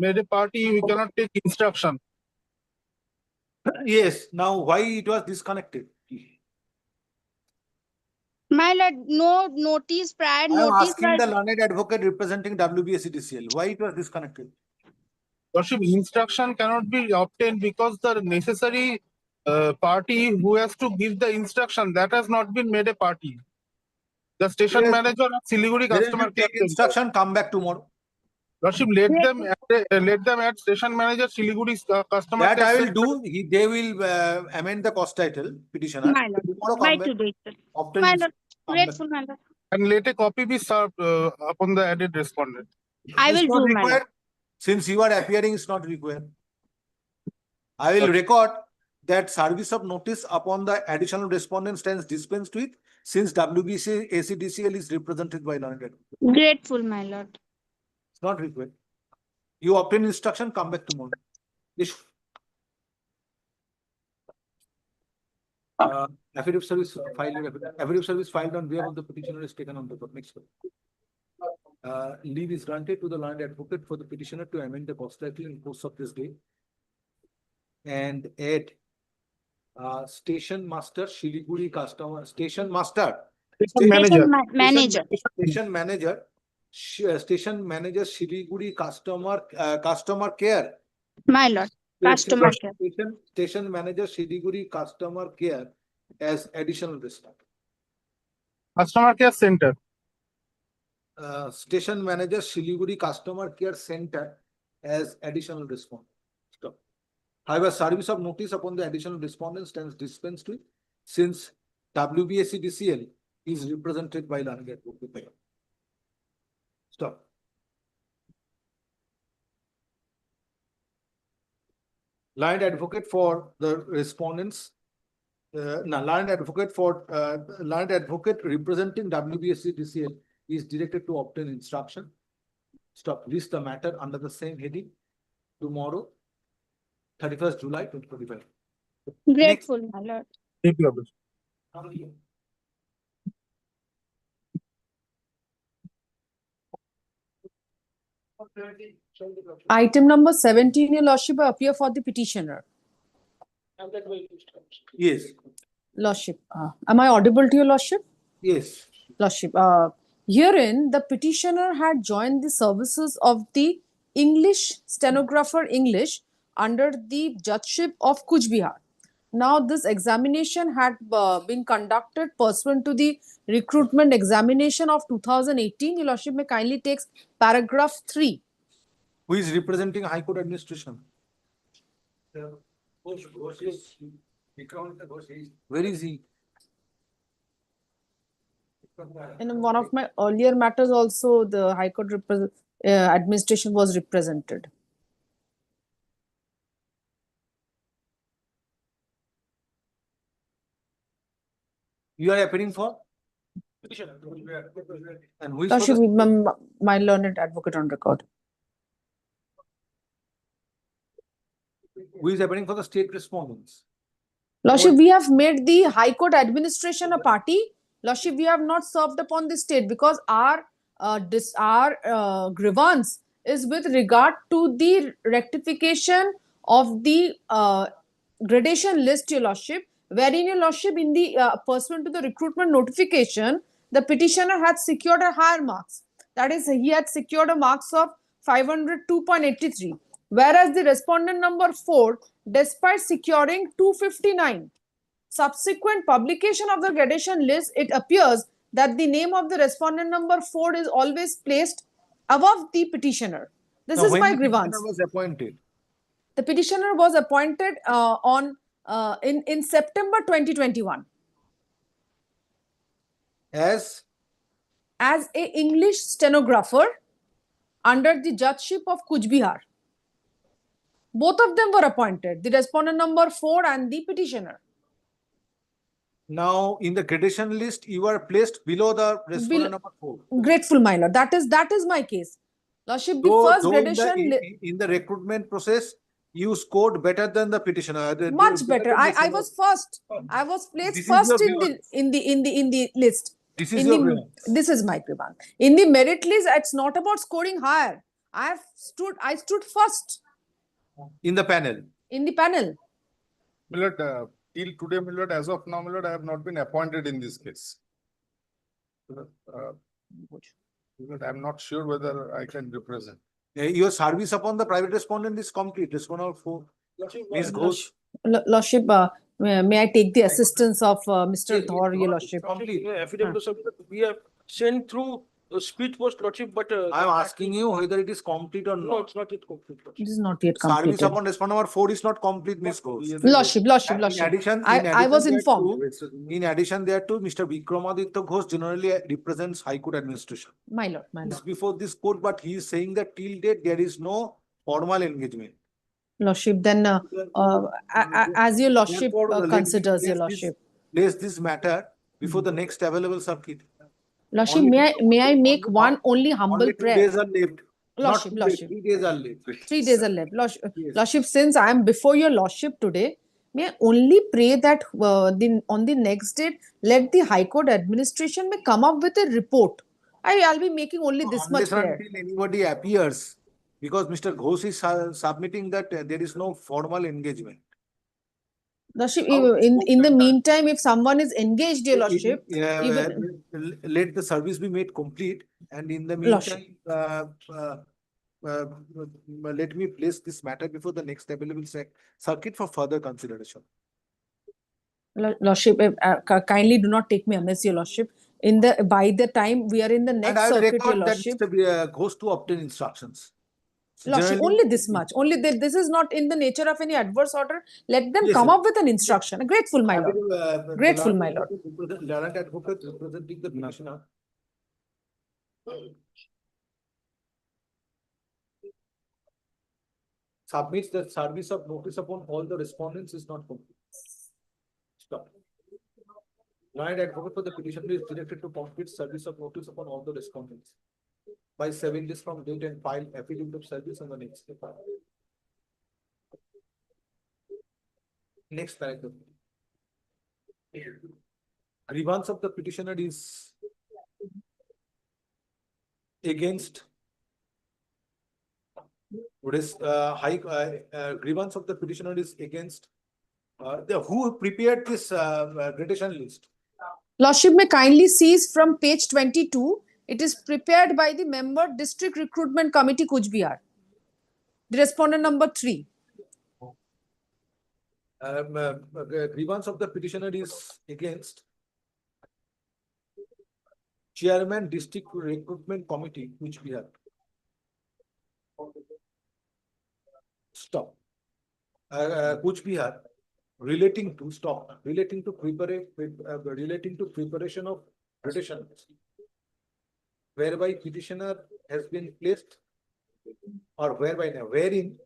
made a party, we cannot take instruction. Yes, now why it was disconnected? My lord, no notice, prior I am notice. asking the learned advocate representing WBSCDCL, why it was disconnected? Worship, instruction cannot be obtained because the necessary party who has to give the instruction, that has not been made a party. The station Yes. manager of Siliguri Then customer you care take instruction, come back tomorrow. Worship, let them add station manager Siliguri customer That care I will center. do. They will amend the cost title, petitioner. My lord, Tomorrow by come back. today. Obtain My instruction, lord, come back. grateful, my lord. And let a copy be served upon the added respondent. I It's will not do, my lord. required. Since you are appearing, it's not required. I will record that service of notice upon the additional respondent stands dispensed with, since WBC ACDCL is represented by learned advocate. Grateful, my lord. It's not required. You obtain instruction, come back tomorrow. Issue. Affidavit service filed on behalf of the petitioner is taken on the next one. Leave is granted to the learned advocate for the petitioner to amend the cost title in course of this day and add station master Shiliguri customer station master Manager. station manager Shiliguri customer care. My lord, customer care. Station manager Shiliguri customer care as additional respondent. Customer care center. Station manager Shiliguri customer care center as additional respondent. Stop. However, service of notice upon the additional respondent stands dispensed with, since WBSCDCL is represented by learned advocate. Stop. Learned advocate for the respondents. Learned advocate representing WBSCDCL is directed to obtain instruction. Stop. List the matter under the same heading tomorrow, 31st July 2025. Grateful, my lord. Thank you. Item number 17, Your Lordship, appear for the petitioner. Yes. Lordship, am I audible to Your Lordship? Yes. Lordship, herein the petitioner had joined the services of the English stenographer English under the judgeship of Kuch Bihar. Now, this examination had been conducted pursuant to the recruitment examination of 2018. Your Lordship may kindly take paragraph 3. Who is representing High Court administration? Where is he? In one of my earlier matters also, the High Court administration was represented. You are appearing for? And who is Lordship, for the... my learned advocate on record. Who is appearing for the state respondents? Lordship, we have made the High Court administration a party. Lordship, we have not served upon the state because our grievance is with regard to the rectification of the gradation list, Your Lordship, wherein, Your Lordship, in the pursuant to the recruitment notification, the petitioner had secured a higher marks. That is, he had secured a marks of 502.83, whereas the respondent number 4, despite securing 259. Subsequent publication of the gradation list, it appears that the name of the respondent number 4 is always placed above the petitioner. This Now, is when my the petitioner grievance. was appointed, The petitioner was appointed in September 2021 as as a English stenographer under the judgeship of Kuch Bihar. Both of them were appointed, the respondent number 4 and the petitioner. now in the gradation list, you are placed below the respondent number 4. Grateful, my lord. That is my case. Lordship, the first Though gradation in the recruitment process, you scored better than the petitioner. much better. I was first. I was placed This is first your in the list. This is In your the- grievance. This is my grievance. In the merit list, it's not about scoring higher. I stood first in the panel. in the panel. Millard, till today, Millard, as of now, Millard, I have not been appointed in this case. Millard, I'm not sure whether I can represent. Your service upon the private respondent is complete. Respondent 4. Ms. Ghosh. Lordship, may I take the assistance of Mr. Dhor, your lordship? Affidavit of subject, we have sent through speed post, lordship, but I am asking you whether it is complete or no, not. it's not yet complete. It is not yet Service completed. upon respondent number 4 is not complete, Ms. Ghosh. Lordship. In addition, I was thereto, informed. in addition thereto, Mr. Vikramaditya Ghosh generally represents High Court administration. My lord, my lord. It's before this court, but he is saying that till date there is no formal engagement. Lordship, then as your lordship Therefore, let me considers your place lordship. Place this matter before the next available circuit. Lordship, Only may I make one only humble only 2 prayer? days are left. Lordship, Not 2 days, lordship. 3 days are left. 3 days are left. Lordship, Yes. lordship, since I am before your lordship today, may I only pray that on the next date, let the High Court administration may come up with a report. I'll be making only this much Unless and prayer. until anybody appears, because Mr. Ghosh is submitting that there is no formal engagement. Lordship, How in the meantime, if someone is engaged, your lordship, Yeah, even let the service be made complete, and in the Lordship. meantime, let me place this matter before the next available circuit for further consideration. Lordship, kindly do not take me amiss, your lordship. By the time we are in the And next I will circuit, your record that lordship. Mr. Ghosh to obtain instructions. Lordship, Generally- only this much. Only this is not in the nature of any adverse order. Let them Yes, come sir. up with an instruction. Grateful, my lord. Grateful, my lord. Learned advocate representing the petitioner. Submits that service of notice upon all the respondents is not complete. Stop. Learned advocate for the petitioner is directed to complete service of notice upon all the respondents by 7 days from date and file affidavit of service on the next day. Next paragraph. Grievance of the petitioner is against grievance of the petitioner is against who prepared this gradation list. Lordship may kindly seize from page 22. It is prepared by the member District Recruitment Committee, Kuch Bihar. The respondent number 3. Grievance of the petitioner is against Chairman District Recruitment Committee, which we have. Stop. Kuch Bihar relating to preparation of gradation, whereby petitioner has been placed, or wherein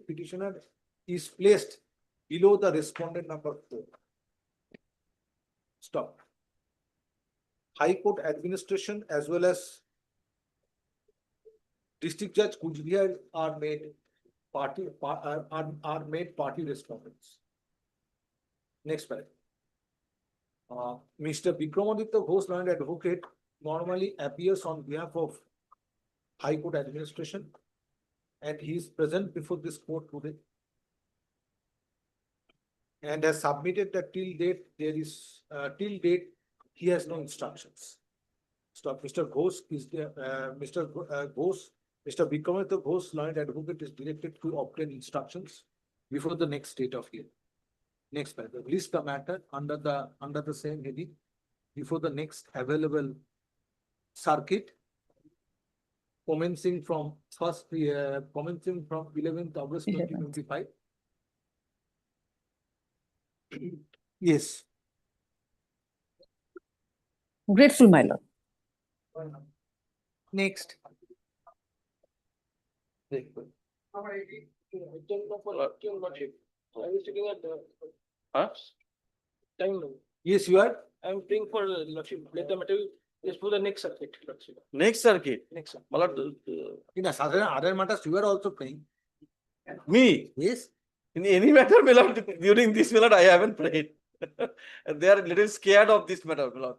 petitioner is placed below the respondent number 4. Stop. High Court administration as well as District Judge Kuch Bihar are made party respondents. Next paragraph. Mr. Vikramaditya Ghosh, learned advocate, normally appears on behalf of High Court administration, and he is present before this court today, and has submitted that till date he has no instructions. Stop. Mr. Ghosh is Mr. Vikramaditya Ghosh, learned advocate, is directed to obtain instructions before the next date of hearing. Next paragraph. List the matter under the same heading before the next available circuit commencing from commencing from 11th August 2025. Yes. Grateful, my lord. Next. Time now. Yes, you are. I'm praying for lordship. Let the matter is for the next circuit. Lordship. Next circuit. Next circuit. In other matters, you are also playing. Me? Yes. In any matter, my lord, during this matter, I haven't prayed. They are a little scared of this matter, my lord.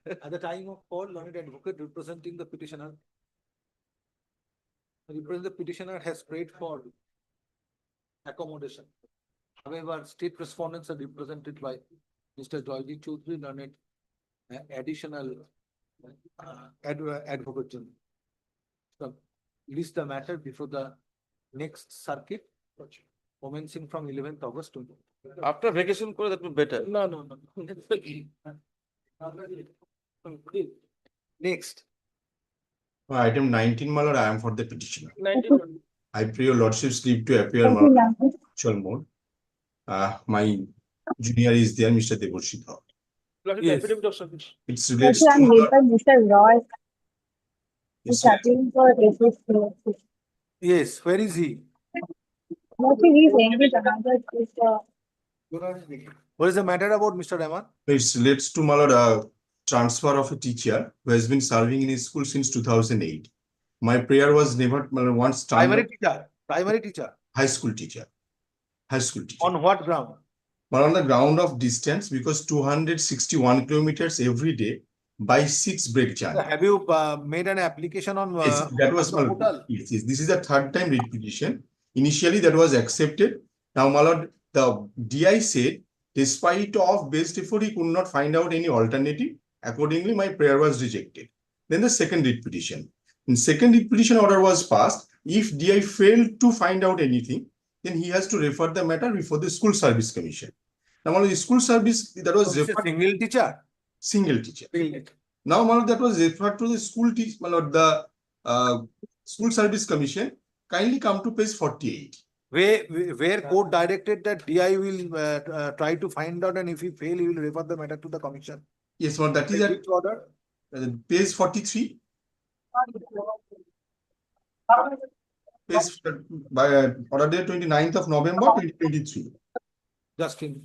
At the time of call, learned advocate representing the petitioner. The petitioner has prayed for accommodation. However, state respondents are represented by Mr. Joyji Choudhury, learned additional advocate. So, list the matter before the next circuit, commencing from 11th August. After vacation, that would be better. No. Next. Item 19, my lord, I am for the petitioner. 19. I pray your lordship's leave to appear my actual mode. My junior is there, Mr. Devorshita. Lordship, Yes. affidavit of service. It's relates to Yes, sir. Yes, where is he? What is the matter about Mr. Rahman? It relates to my lord, transfer of a teacher who has been serving in his school since 2008. My prayer was never once Primary teacher, high school teacher. On what ground? But on the ground of distance, because 261 kilometers every day by 6 break journey. Have you made an application on Yes, that was on the portal? yes. This is the third time petition. Initially, that was accepted. Now, my lord, the DI said, despite of best effort, he could not find out any alternative. Accordingly, my prayer was rejected. Then the second petition. In second petition order was passed. If DI failed to find out anything, then he has to refer the matter before the school service commission. Now, the school service that was referred, single teacher. Single teacher. Now, my lord, that was referred to the school teach, my lord, the school service commission. Kindly come to page 48. Where court directed that DI will try to find out, and if he fail, he will refer the matter to the commission. Yes, well, that is at Which order? page 43. Page by order date 29th of November 2023. Just in.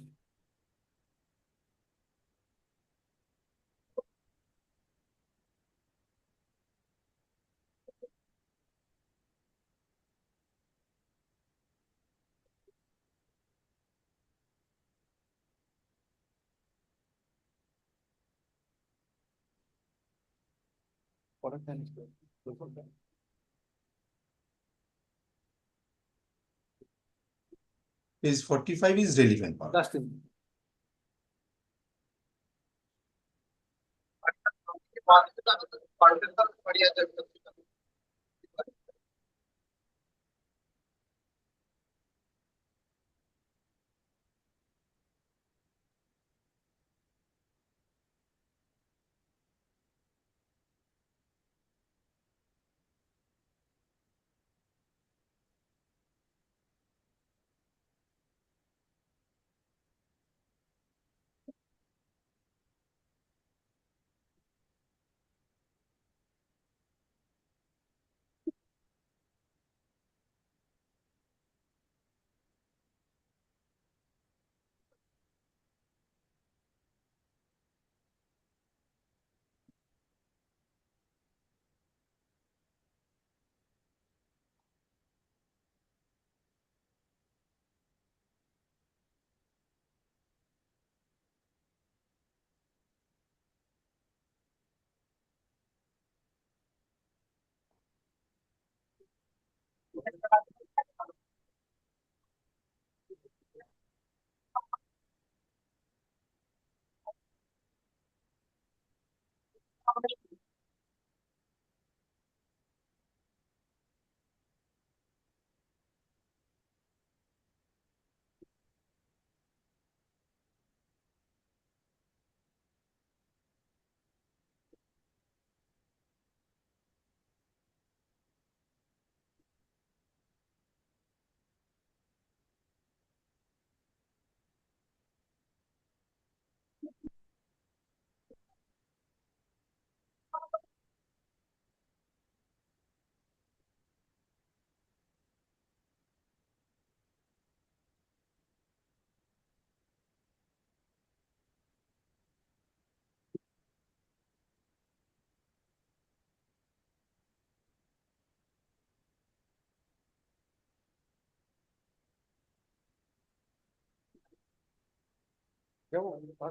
Page 45 is relevant. Just in.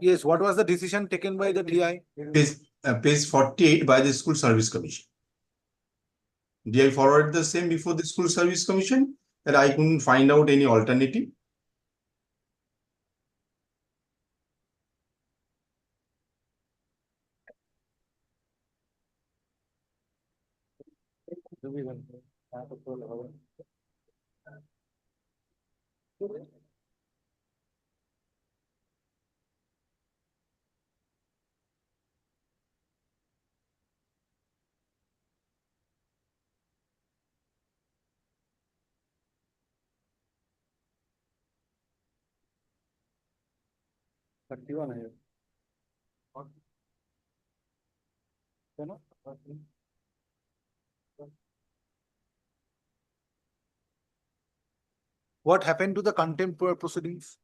Yes, what was the decision taken by the DI? Page 48 by the School Service Commission. DI forwarded the same before the School Service Commission that I couldn't find out any alternative. What happened to the contempt proceedings?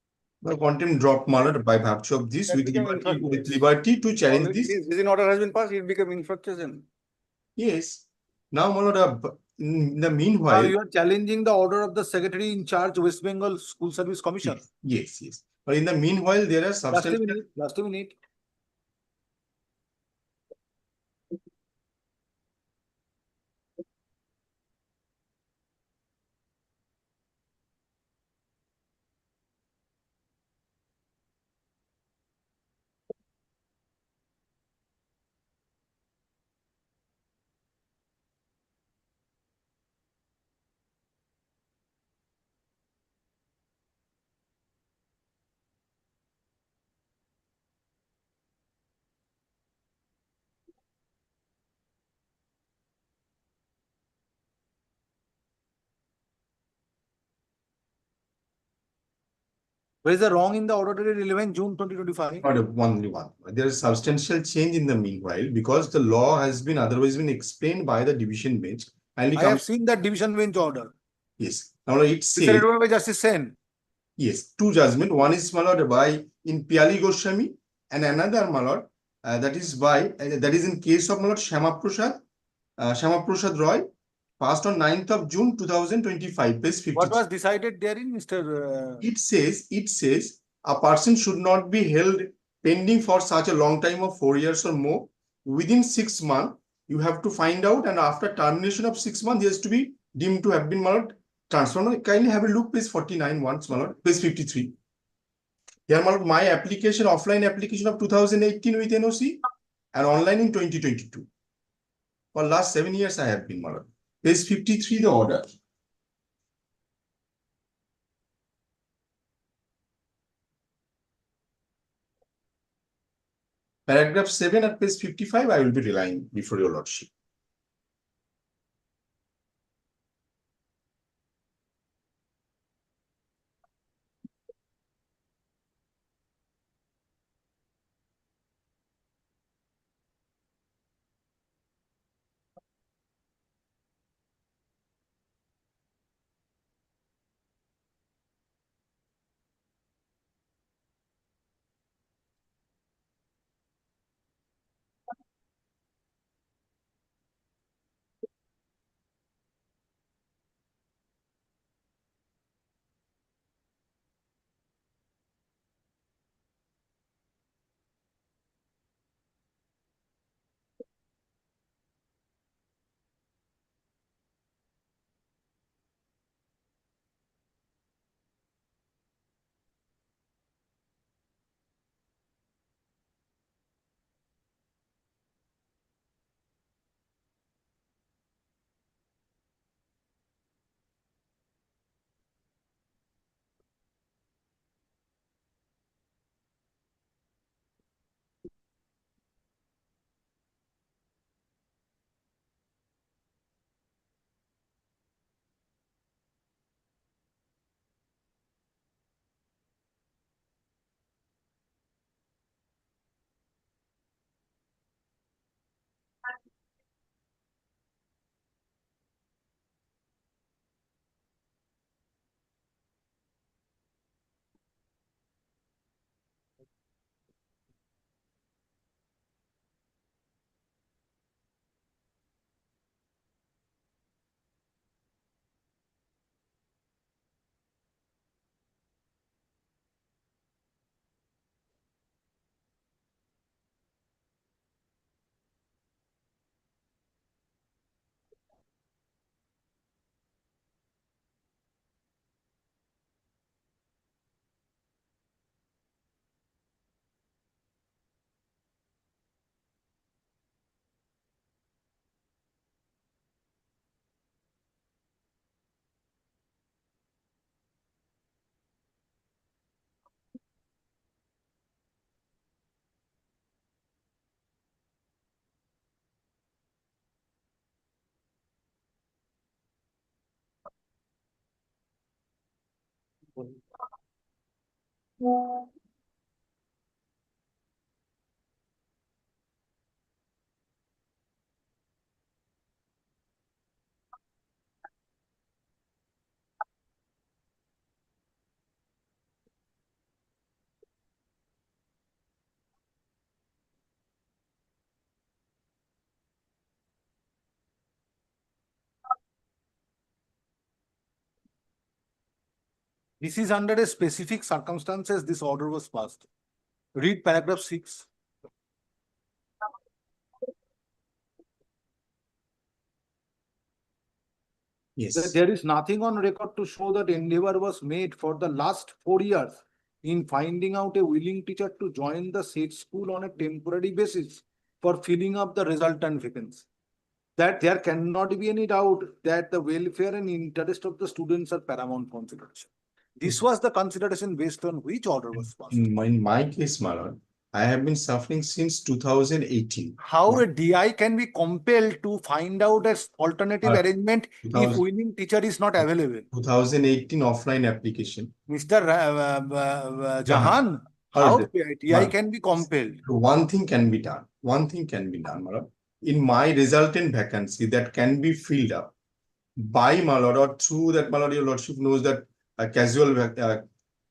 The contempt dropped Malad by virtue of this with liberty to challenge this. Decision order has been passed, it became infraction. Yes. Now, Malad, in the Now meanwhile. you are challenging the order of the secretary in charge, West Bengal School Service Commission. Yes, yes. But in the meanwhile, there are substantial. Just a minute. Where is the wrong in the order dated 11 June 2025? Not only one. There is substantial change in the meanwhile because the law has been otherwise been explained by the division bench. I have seen that division bench order. Yes. Now it says. By Justice Sen. Yes, two judgment. One is Malord by in Piali Goswami and another Malord that is by that is in case of Malord Shama Prasad Roy, passed on 9th of June 2025. Page 50. What was decided therein, Mr. It says a person should not be held pending for such a long time of 4 years or more. Within 6 months, you have to find out, and after termination of 6 months, he has to be deemed to have been Malord transferred. Kindly have a look, page 49 once, Malord, page 53. Here, Malord, my application, offline application of 2018 with NOC and online in 2022. For last 7 years, I have been Malord. Page 53, the order. Paragraph 7 at page 55, I will be relying before your lordship. This is under a specific circumstances, this order was passed. Read paragraph 6. Yes. There is nothing on record to show that endeavor was made for the last 4 years in finding out a willing teacher to join the said school on a temporary basis for filling up the resultant vacancy. That there cannot be any doubt that the welfare and interest of the students are paramount consideration. This was the consideration based on which order was passed. In my case, my lord, I have been suffering since 2018. How a DI can be compelled to find out as alternative arrangement if 2000 willing teacher is not available? 2018 offline application. Mr. Jahan, how DI can be compelled? One thing can be done. One thing can be done, my lord. In my resultant vacancy that can be filled up by my lord, or through that, my lord, your lordship knows that a casual,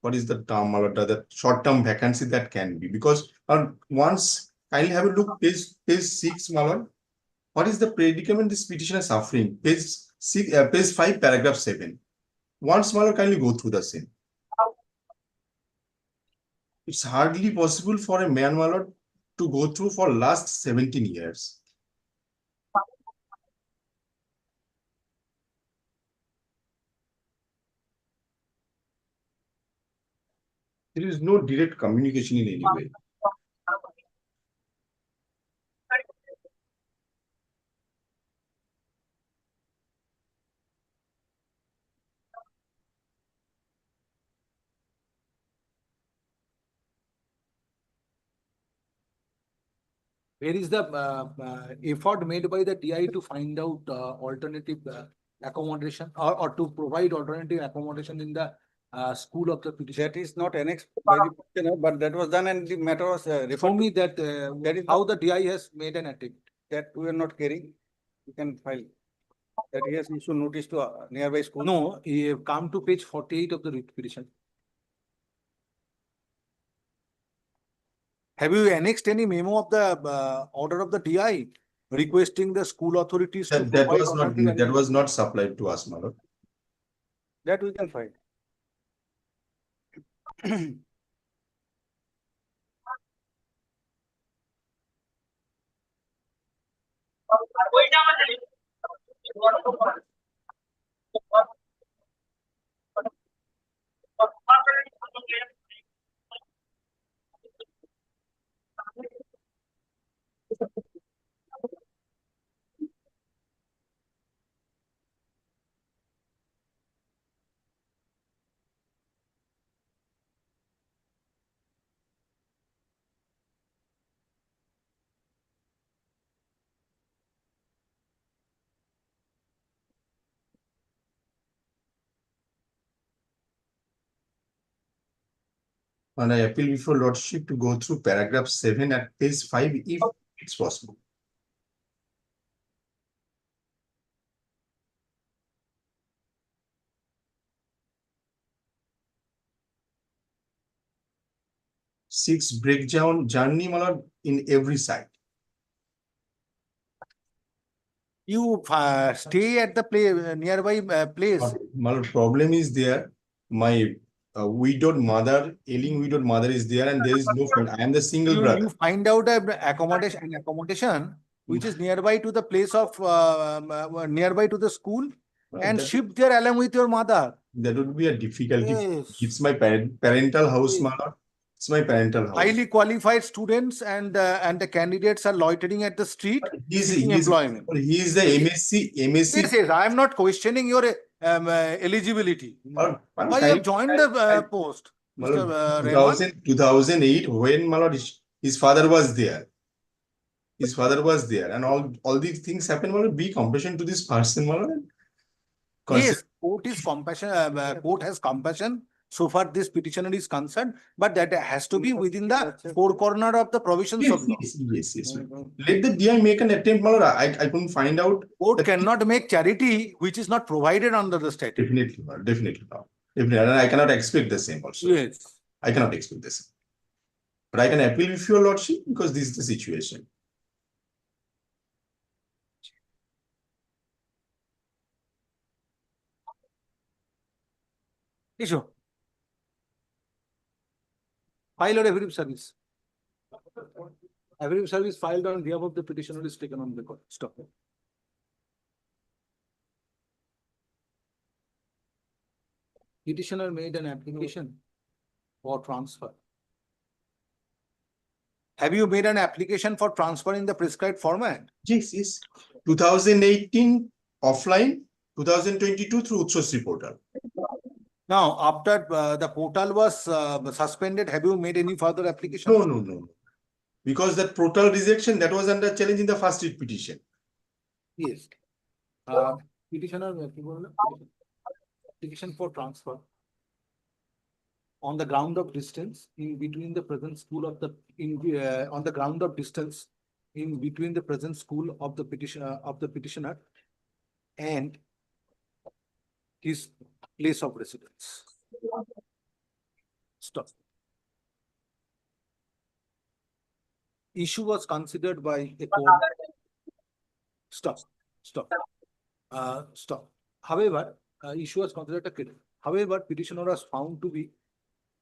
what is the term, my lord, the short-term vacancy that can be. Because once, I'll have a look, page 6, my lord. What is the predicament this petitioner is suffering? Page 6, page 5, paragraph 7. Once, my lord, kindly go through the same. It's hardly possible for a man, my lord, to go through for last 17 years. There is no direct communication in any way. Where is the effort made by the DI to find out alternative accommodation or to provide alternative accommodation in the school of the petitioner? That is not annexed by the petitioner, but that was done and the matter was referred. Show me that is how the DI has made an attempt. That we are not carrying. You can file. That he has issued notice to nearby school. No, come to page 48 of the writ petition. Have you annexed any memo of the order of the DI requesting the school authorities to That provide was not alternative that was not supplied to us, my lord. That we can find. And I appeal before lordship to go through paragraph 7 at page 5 if it's possible. Six breakdown journey, my lord, in every side. You stay at the nearby place. My lord, problem is there. My widowed mother, ailing widowed mother is there, and there is no friend. I am the single brother. You find out an accommodation which is nearby to the place of nearby to the school and shift there along with your mother. That would be a difficulty. Yes. It's my parental house, my lord. It's my parental house. Highly qualified students and the candidates are loitering at the street seeking employment. He is the MSc. Yes, yes, I am not questioning your eligibility. Why you have joined the post, Mr. Rahman? 2008, when my lord, his father was there. His father was there, and all these things happen. My lord, be compassion to this person, my lord. Yes, court is compassion. Court has compassion so far this petitioner is concerned, but that has to be within the four corner of the provisions of law. Yes. Let the DI make an attempt, my lord. I couldn't find out. Court cannot make charity which is not provided under the statute. Definitely, my lord. Definitely. And I cannot expect the same also. Yes. I cannot expect the same. But I can appeal with your lordship because this is the situation. Issue. File or affidavit service. Affidavit service filed on behalf of the petitioner is taken on record. Stop. Petitioner made an application for transfer. Have you made an application for transfer in the prescribed format? Yes. 2018 offline, 2022 through Utsoshri portal. Now, after the portal was suspended, have you made any further application? No. Because that portal rejection, that was under challenge in the first writ petition. Yes. Petitioner application for transfer on the ground of distance in between the present school of the on the ground of distance in between the present school of the petitioner and his place of residence. Stop. Issue was considered by a court. Stop. However, issue was considered a credit. However, petitioner was found to be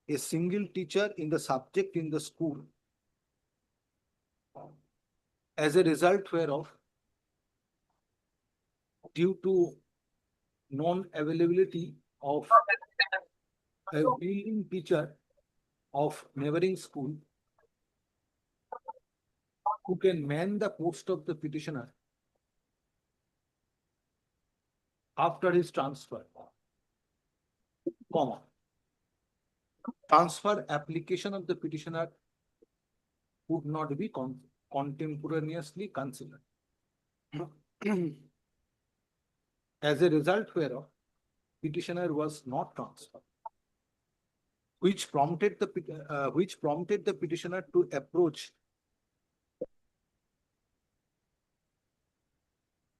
a single teacher in the subject in the school, as a result whereof, due to non-availability of a willing teacher of neighboring school who can man the post of the petitioner after his transfer, transfer application of the petitioner would not be contemporaneously considered. As a result whereof, petitioner was not transferred, which prompted the petitioner to approach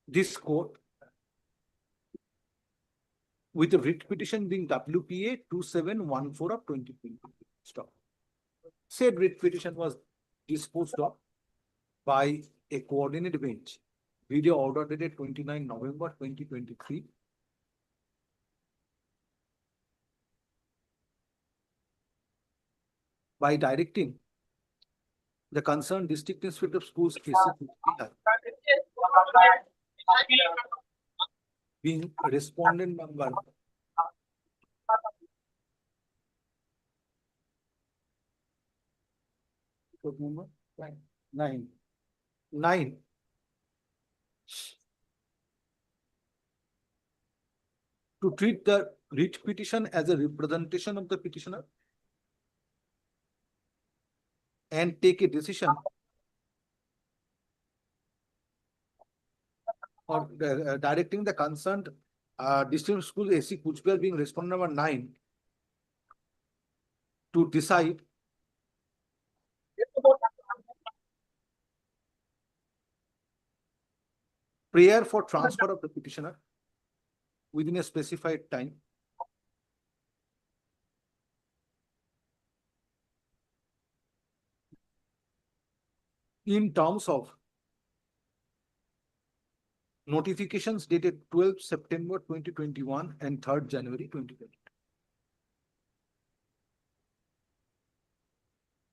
this court with a writ petition being WPA 2714 of 2020. Stop. Said writ petition was disposed of by a coordinate bench. Video order dated 29 November 2023. By directing the concerned district inspector of schools being respondent number 9 to treat the writ petition as a representation of the petitioner and take a decision or directing the concerned district school AC Kuchbehar being respondent number 9 to decide prayer for transfer of the petitioner within a specified time in terms of notifications dated 12 September 2021 and 3rd January 2022.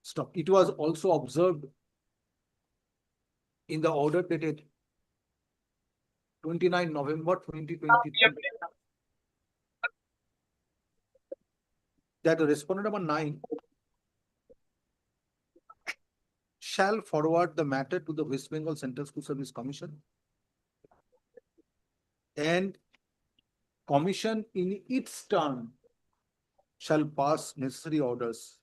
Stop. It was also observed in the order dated 29 November 2023 that the respondent number 9 shall forward the matter to the West Bengal Central School Service Commission, and commission in its turn shall pass necessary orders.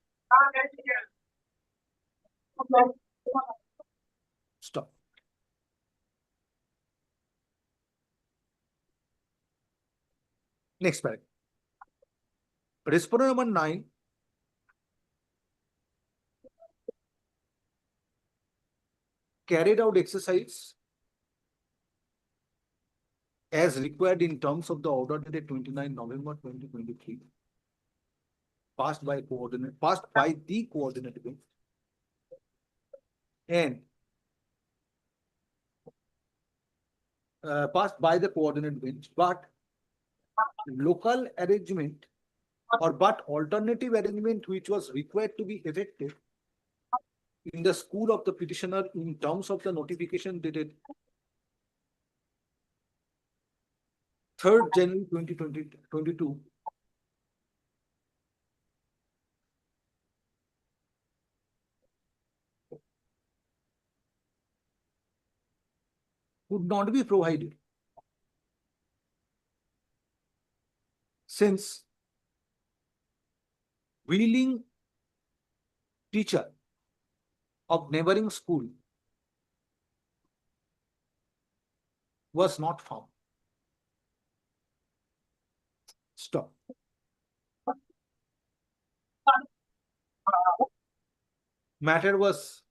Stop. Next paragraph. Respondent number 9 carried out exercise as required in terms of the order dated 29 November 2023, passed by the coordinate bench, and passed by the coordinate bench, but local arrangement but alternative arrangement which was required to be effected in the school of the petitioner in terms of the notification dated 3rd January 2022 would not be provided, since willing teacher of neighboring school was not found. Stop. Matter was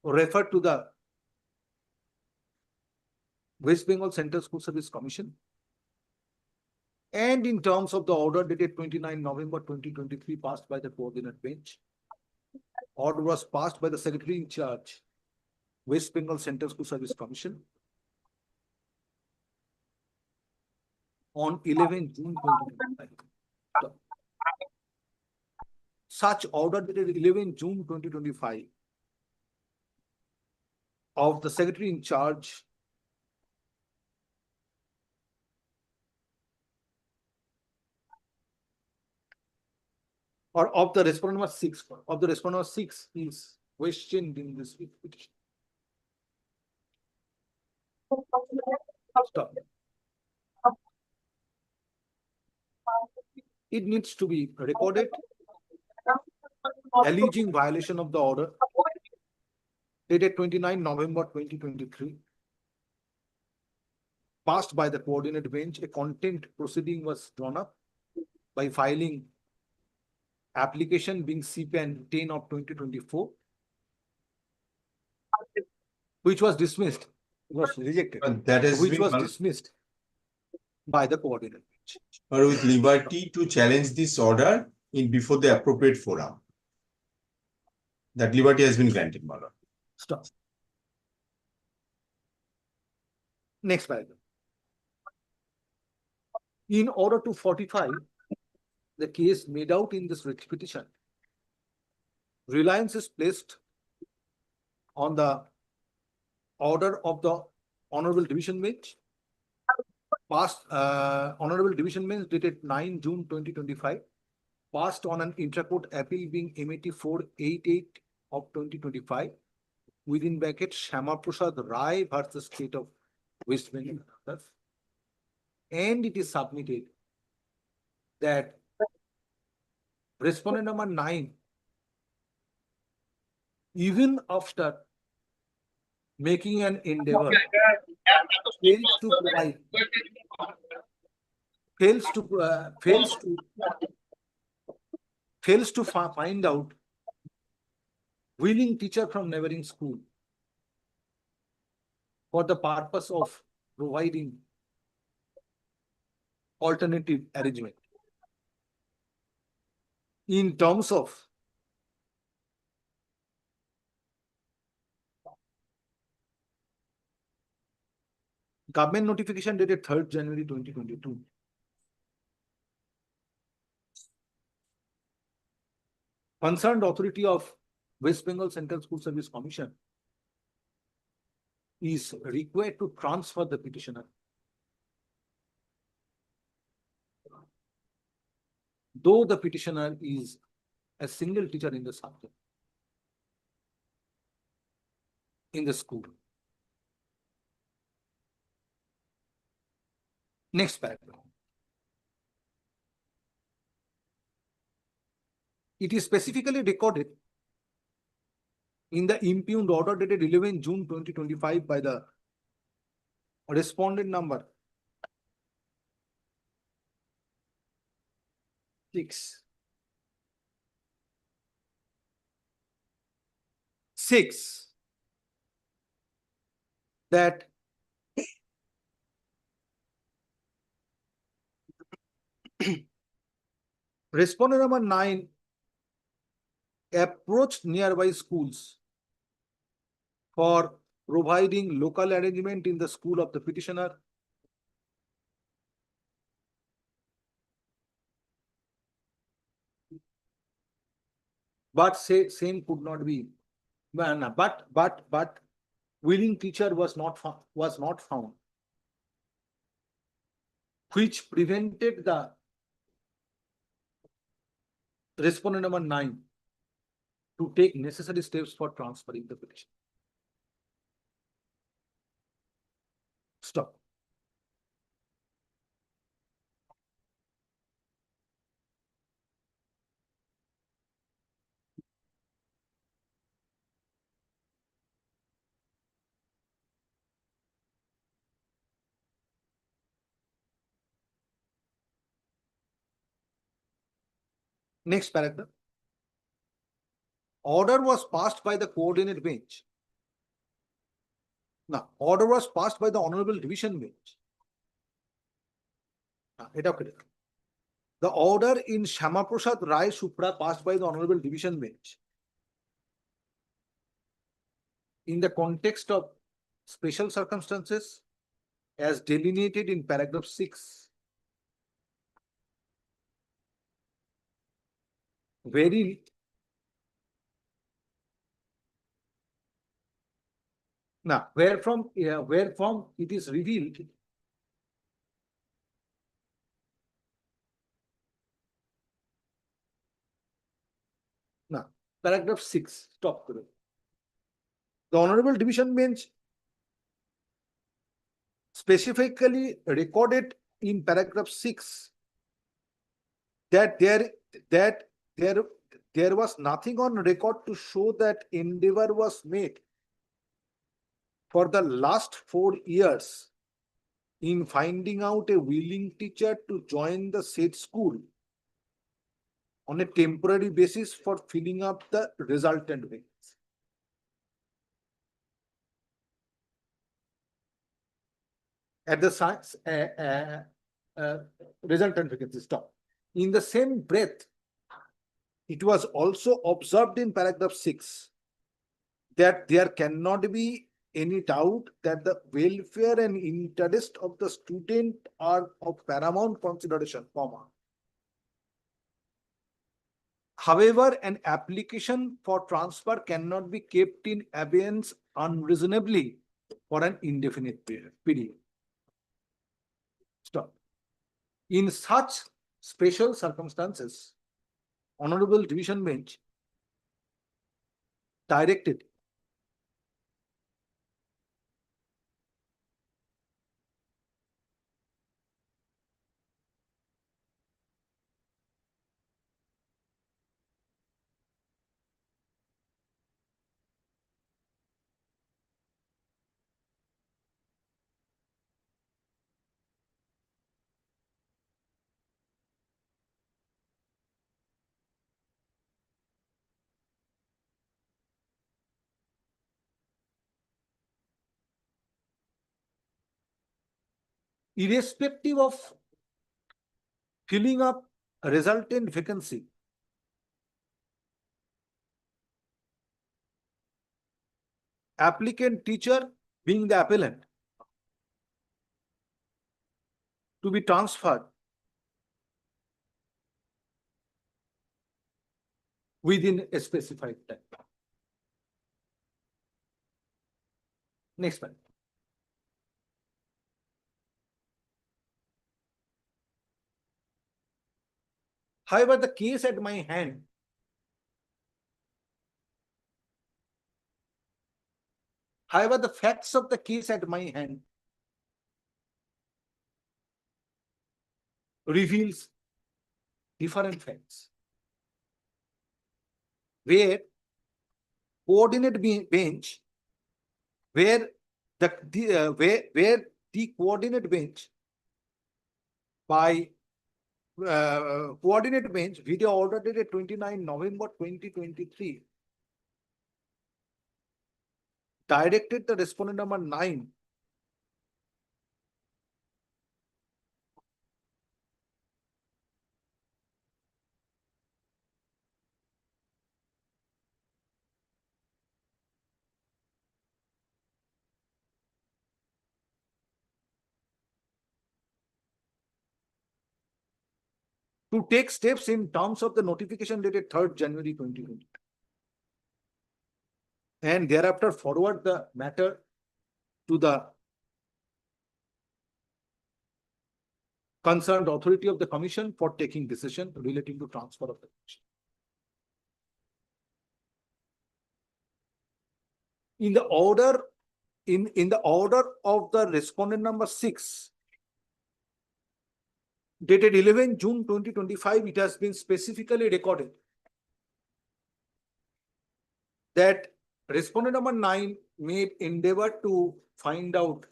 referred to the West Bengal Central School Service Commission, and in terms of the order dated 29 November 2023 passed by the coordinate bench, order was passed by the Secretary in charge, West Bengal Central School Service Commission, on 11 June 2025. Such order dated 11 June 2025 of the Secretary in charge or of the respondent number 6 of the respondent number 6 is questioned in this petition. Stop. It needs to be recorded alleging violation of the order dated 29 November 2023 passed by the coordinate bench. A content proceeding was drawn up by filing application being CPAN 10 of 2024, which was dismissed, was rejected, That has which been was dismissed by the coordinate bench. Or with liberty to challenge this order in before the appropriate forum. That liberty has been granted, my lord. Stop. Next paragraph. In order to fortify the case made out in this writ petition, reliance is placed on the order of the Honorable Division Bench, passed Honorable Division Bench dated 9 June 2025, passed on an intra-court appeal being MAT 488 of 2025, within bracket Shyama Prasad Rai versus State of West Bengal, and it is submitted that respondent number 9, even after making an endeavor, fails to find out willing teacher from neighboring school for the purpose of providing alternative arrangement in terms of government notification dated 3rd January 2022. Concerned authority of West Bengal Central School Service Commission is required to transfer the petitioner, though the petitioner is a single teacher in the subject, in the school. Next paragraph. It is specifically recorded in the impugned order dated 11 June 2025 by the respondent number 6. 6. That respondent number 9 approached nearby schools for providing local arrangement in the school of the petitioner. But same could not be. But willing teacher was not found, which prevented the respondent number 9 to take necessary steps for transferring the petition. Stop. Next paragraph. Order was passed by the coordinate bench. Now, order was passed by the Honorable Division Bench. The order in Shama Prasad Rai Supra passed by the Honorable Division Bench in the context of special circumstances as delineated in paragraph 6. Now, wherefrom it is revealed now, paragraph 6, stop. The Honorable Division Bench specifically recorded in paragraph 6 that there was nothing on record to show that endeavor was made for the last 4 years in finding out a willing teacher to join the said school on a temporary basis for filling up the resultant vacancy. At the science resultant vacancy, stop. In the same breath, it was also observed in paragraph 6 that there cannot be any doubt that the welfare and interest of the student are of paramount consideration, comma. However, an application for transfer cannot be kept in abeyance unreasonably for an indefinite period. Stop. In such special circumstances, Honorable Division Bench directed irrespective of filling up a resultant vacancy, applicant teacher being the appellant to be transferred within a specified time. Next one. However, the case at my hand However, the facts of the case at my hand reveals different facts, where coordinate bench, where the coordinate bench by coordinate bench video order dated 29 November 2023 directed the respondent number 9 to take steps in terms of the notification dated 3rd January 2020 and thereafter forward the matter to the concerned authority of the commission for taking decision relating to transfer of the petition. In the order, in the order of the respondent number 6, dated 11 June 2025, it has been specifically recorded that respondent number 9 made endeavor to find out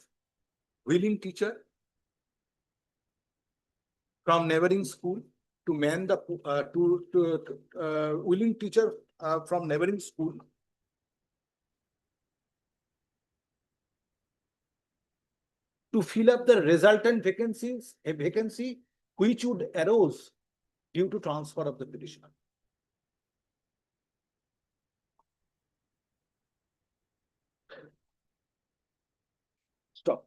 willing teacher from neighboring school to man the willing teacher from neighboring school to fill up the resultant vacancies, a vacancy which would arose due to transfer of the petitioner. Stop.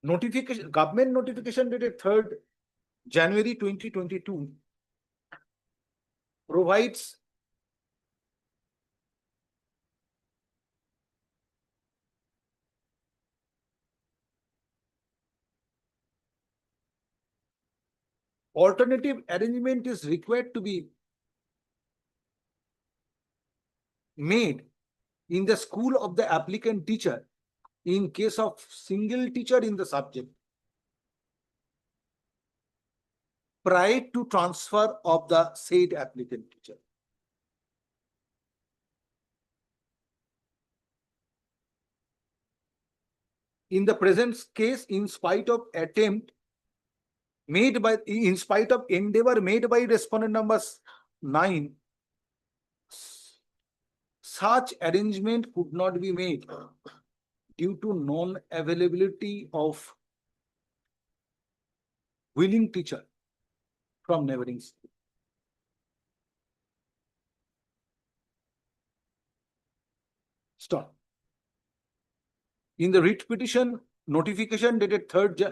Notification, government notification dated 3rd January 2022 provides alternative arrangement is required to be made in the school of the applicant teacher in case of single teacher in the subject prior to transfer of the said applicant teacher. In the present case, in spite of endeavor made by respondent number 9, such arrangement could not be made due to non-availability of willing teacher from neighboring school. Stop. In the writ petition, notification dated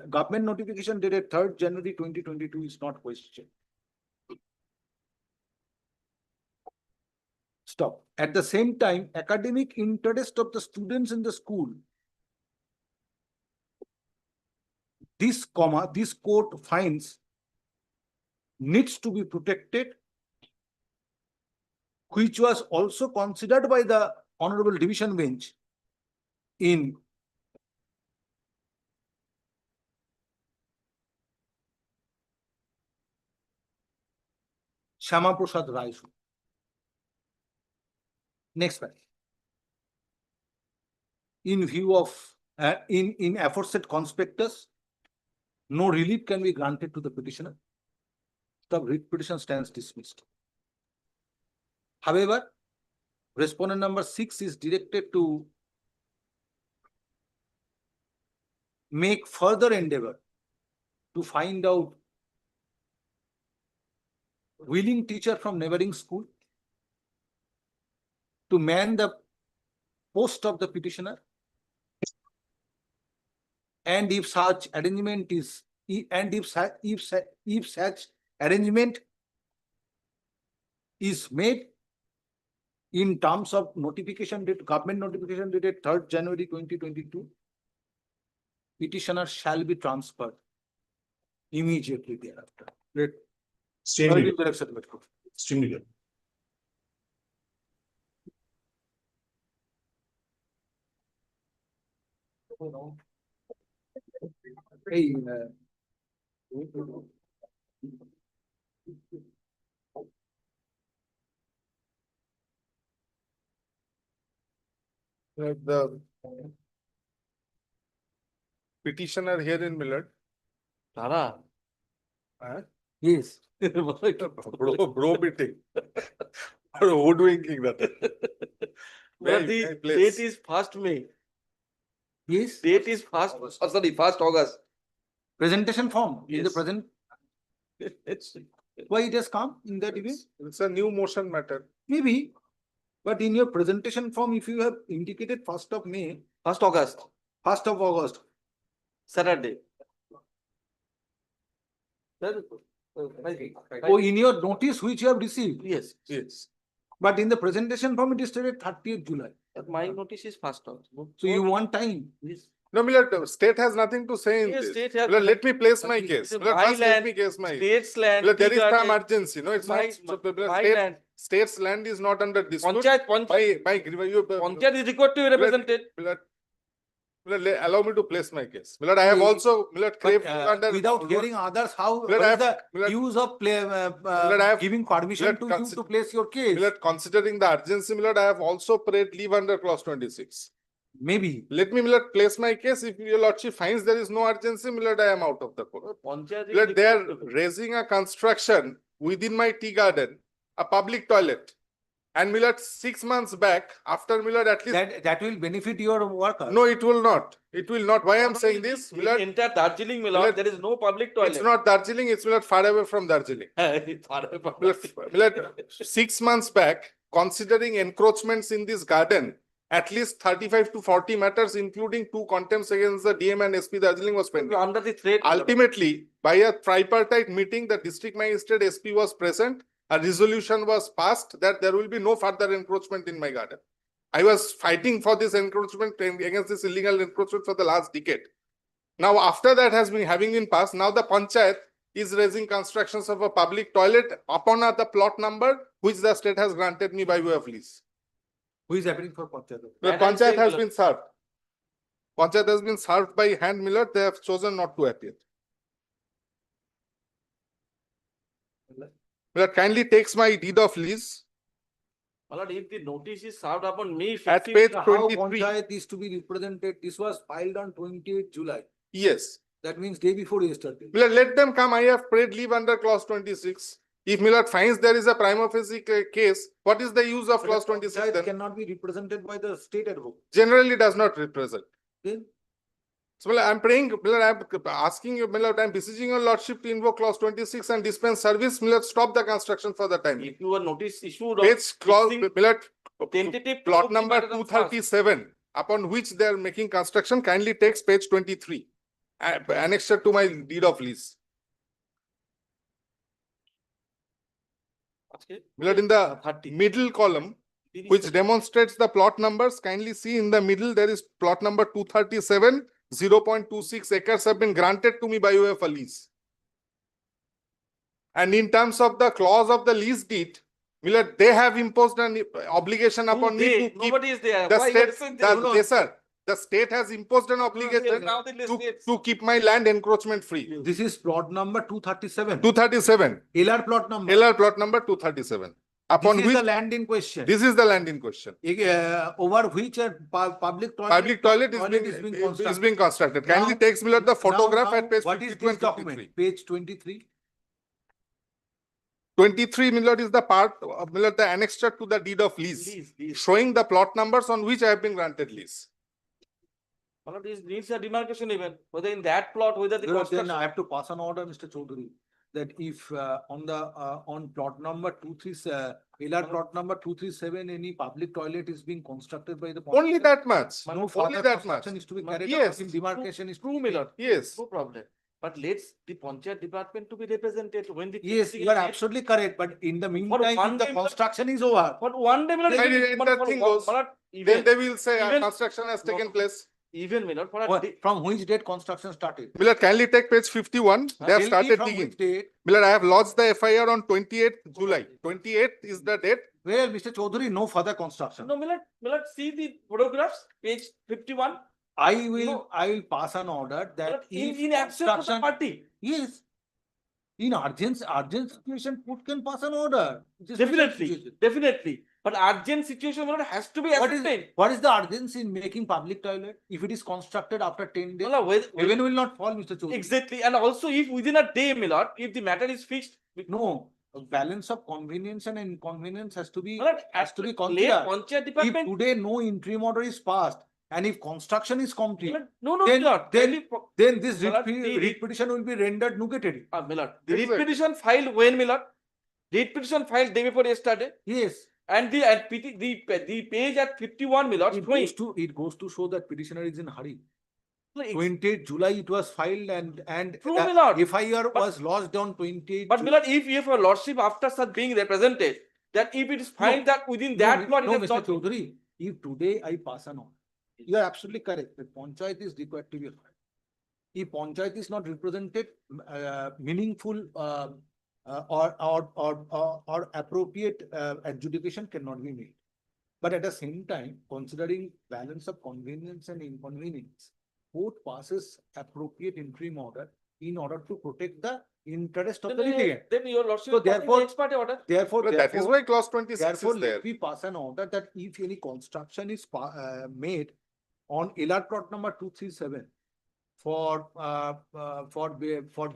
government notification dated 3rd January 2022 is not questioned. Stop. At the same time, academic interest of the students in the school, this court finds needs to be protected, which was also considered by the Honorable Division Bench in Shama Prasad Rai. Next one. In view of in aforesaid conspectus, no relief can be granted to the petitioner. The writ petition stands dismissed. However, respondent number 6 is directed to make further endeavor to find out willing teacher from neighboring school to man the post of the petitioner, and if such arrangement is if such arrangement is made in terms of notification date, government notification dated 3rd January 2022, petitioner shall be transferred immediately thereafter. Extremely good. Extremely good. Hey, The petitioner here in Millard Tara. Yes. Bro meeting. Woodwinking that. But the date is 1st May. Yes. Date is 1st August. Presentation form in the Yes. present. It's Why it has come in that way? It's a new motion matter. Maybe. But in your presentation form, if you have indicated 1st of May, 1st August. 1st of August. Saturday. Oh, in your notice which you have received. Yes. Yes. But in the presentation form, it is stated 30th July. My notice is 1st August. So you want time. Yes. No, Milord, state has nothing to say in Yes, this. state has Milord, let me place my nothing. case. It's Milord, my first let land, me case my. State's land. Milord, there tea is some garden, urgency. No, it's my- not. So, Milord, my state- land. State's land is not under dispute. Panchayat Panchayat is required to be represented. Milord, allow me to place my case. Milord, I have also, Milord, craved under. Without hearing others, how Milord, what is I the have- use of Milord, I have- giving permission Milord, to you to place your case? Milord, considering the urgency, Milord, I have also prayed leave under clause 26. Maybe. Let me, Milord, place my case. If your lordship finds there is no urgency, Milord, I am out of the court. Panchayat is Milord, they are required to be. raising a construction within my tea garden, a public toilet. And Milord, 6 months back, after Milord, at least. That will benefit your worker. No, it will not. It will not. Why I am saying this? In Milord, entire Darjeeling, my lord, Milord, there is no public toilet. it's not Darjeeling, it's Milord far away from Darjeeling. It's far away from Milord, 6 months back, considering encroachments in this garden, at least 35 to 40 matters, including 2 contempts against the DM and SP Darjeeling was pending. Under the threat. my lord. Ultimately, by a tripartite meeting, the district magistrate SP was present. A resolution was passed that there will be no further encroachment in my garden. I was fighting for this encroachment against this illegal encroachment for the last decade. Now, after that has been having been passed, now the panchayat is raising constructions of a public toilet upon the plot number which the state has granted me by way of lease. Who is appearing for Panchayat? The And I'm panchayat saying, has Milord, been served. Panchayat has been served by hand, Milord. They have chosen not to appear. Milord, kindly takes my deed of lease. my lord, if the notice is served upon me, At 15th page How 23. Panchayat is to be represented? This was filed on 28th July. Yes. That means day before yesterday. Milord, let them come. I have prayed leave under clause 26. If Milord finds there is a prima facie case, what is the use of clause 26 Panchayat then? cannot be represented by the state advocate. Generally does not represent. Then So Milord, I'm praying, Milord, I'm asking you, Milord, I'm beseeching your lordship to invoke clause 26 and dispense service. Milord, stop the construction for the time. if you are notice issued. Page clause, fixing Milord, tentative plot property number matter of first. 237, upon which they are making construction, kindly takes page 23, annexed to my deed of lease. Okay. Milord, in the 30. middle column, which demonstrates the plot numbers, kindly see in the middle, there is plot number 237, 0.26 acres have been granted to me by way of a lease. And in terms of the clause of the lease deed, Milord, they have imposed an obligation upon me to keep. Nobody is there. The Why you are state, referring to yes, sir. The state has imposed an obligation now the list is- to keep my land encroachment free. this is plot number 237. 237, LR plot number. LR plot number 237. Upon This is which, the land in question. this is the land in question. Over which a public toilet. Public toilet is being constructed. Kindly Now- takes Milord the photograph Now, at page what is 52 this and document? 53. Page 23. 23, Milord, is the part of Milord, the annexure to the deed of lease, showing the plot numbers on which I have been granted lease. One of these needs a demarcation even, whether in that plot, whether the Then construction. I have to pass an order, Mr. Chaudhary, that if on plot number 23, LR plot number 237, any public toilet is being constructed by the. Only that much. No Only further that much. construction is to be carried out. Yes. Until demarcation is. True, Milord. Yes. No problem. But let's the Panchayat department to be represented when the. Yes, you are absolutely correct, but in the meantime, one if the day- construction is over. But one day, Milord. And even- if but that for thing one- goes, Milord, Then even- they will say even- construction has taken place. Even Milord, for a What- day- From which date construction started? Milord, kindly take page 51. They have Tell me started from digging. which date? Milord, I have lodged the FIR on 28th July. 28th is the date. Well, Mr. Chaudhary, no further construction. No, Milord, see the photographs, page 51. I will pass an order that if In absence of the construction. party. Yes. In urgent situation, court can pass an order. It is special Definitely, situation. definitely. But But urgent situation, my lord, has to be ascertained. What is the urgency in making public toilet if it is constructed after 10 days? My lord, Heaven will not fall, Mr. Chaudhary. exactly, and also if within a day, my lord, if the matter is fixed. No, a balance of convenience and inconvenience has to be My lord, considered. late Panchayat If department. today no interim order is passed and if construction is complete, No, no, then, my lord. then this My lord, writ petition will be rendered nugatory. My lord, the writ petition filed when, my lord? Writ petition filed day before yesterday. Yes. And the the page at 51, my lord, It goes to show that petitioner is in hurry. No, 28 July it was filed and True, my lord. FIR was lodged on 28. But my lord, if your lordship after such being represented, that if it is found that within that plot, no, it has Mr. not. Chaudhary, if today I pass an order, you are absolutely correct. The Panchayat is required to be heard. If Panchayat is not represented, meaningful or appropriate adjudication cannot be made. But at the same time, considering balance of convenience and inconvenience, court passes appropriate interim order in order to protect the interest of the litigant. Then your lordship. So therefore, ex parte order. Therefore, That is why clause 26 therefore, is there. let me pass an order that if any construction is made on LR plot number 237 for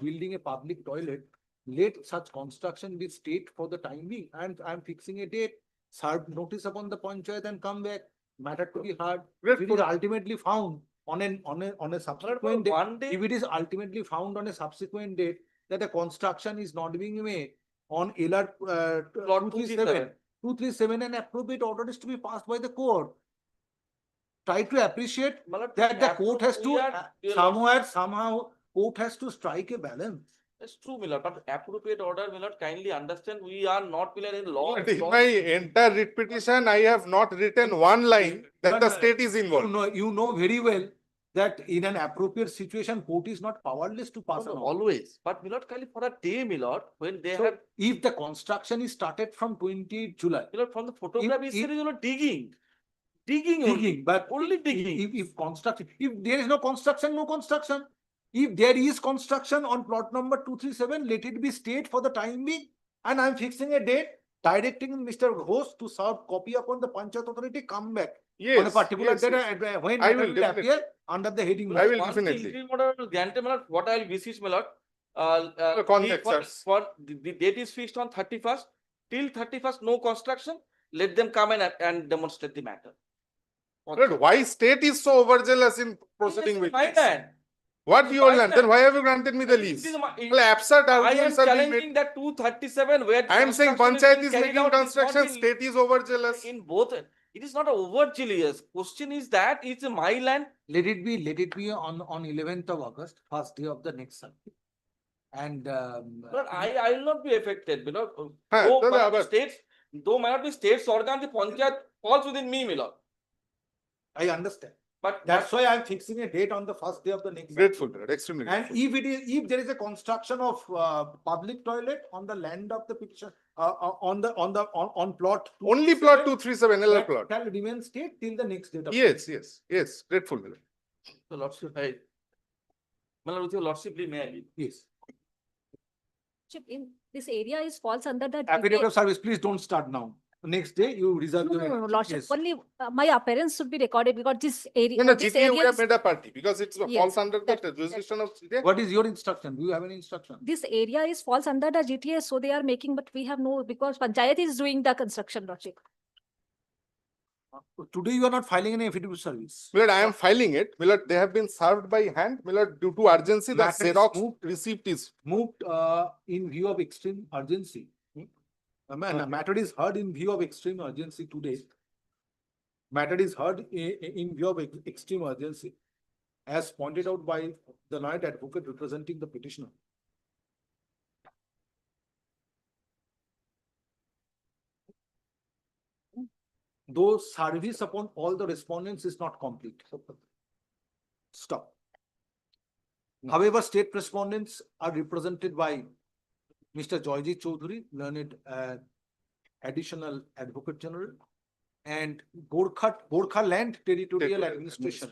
building a public toilet, let such construction be stayed for the time being. And I'm fixing a date, serve notice upon the Panchayat and come back, matter to be heard. If it is ultimately found on a subsequent date, if it is ultimately found on a subsequent date that a construction is not being made on LR Plot 237, an appropriate order is to be passed by the court. Try to appreciate that the court has to somehow court has to strike a balance. That's true, my lord. But appropriate order, my lord, kindly understand we are not in law. But in my entire writ petition, I have not written one line that the state is involved. You know very well that in an appropriate situation, court is not powerless to pass an order. Always. But my lord, kindly for a day, my lord, when they So have. if the construction is started from 28 July. My lord, from the photograph, is digging. Digging, but only digging. If there is no construction, no construction. If there is construction on plot number 237, let it be stayed for the time being. And I'm fixing a date, directing Mr. Host to serve copy upon the Panchayat authority, come back. Yes, on a particular date when I it will will appear under the heading. I will Once the definitely. interim order is granted, my lord, what I will beseech, my lord, Conjectures. the date is fixed on 31st. Till 31st, no construction. Let them come and demonstrate the matter. But why state is so overzealous in proceeding with My this? land. What you all land? Then why have you granted me the It lease? is my- Well, absurd I am arguments are being challenging made. that 237 where. I am saying construction Panchayat being is carried making out, it not construction, been- state is overzealous. In both, it is not overzealous. Question is that it's my land. Let it be on 11th of August, first day of the next circuit. And But I will not be affected, though Dada, might be but- states, though might not be states organ, the Panchayat falls within me, my lord. I understand. But That's why I'm fixing a date on the first day of the next. Grateful, extremely And grateful. if there is a construction of public toilet on the land of the petition, on plot. Only plot 237, LR that plot. shall remain state till the next date of. Yes, grateful. So lordship, my lord, with your lordship, may I leave? Yes. In this area is falls under the. Affidavit of service, please don't start now. Next day you reserve No, your. no, no, Lordship, Yes. only my appearance should be recorded because this area. No, this GTA would area have is- made a party because it Yes, falls under the that- jurisdiction of GTA. What is your instruction? Do you have any instruction? This area is falls under the GTA, so they are making, but we have no, because Panchayat is doing the construction, Lordship. Today you are not filing any affidavit of service. Milord, I am filing it. Milord, they have been served by hand. Milord, due to urgency, the Matter is Xerox moved. receipt is. Moved in view of extreme urgency. Matter is heard in view of extreme urgency today. Matter is heard in view of extreme urgency, as pointed out by the learned advocate representing the petitioner. Though service upon all the respondents is not complete. Stop. However, state respondents are represented by Mr. Joyjit Chaudhary, learned additional advocate general, and Gorkha Land Territorial Administration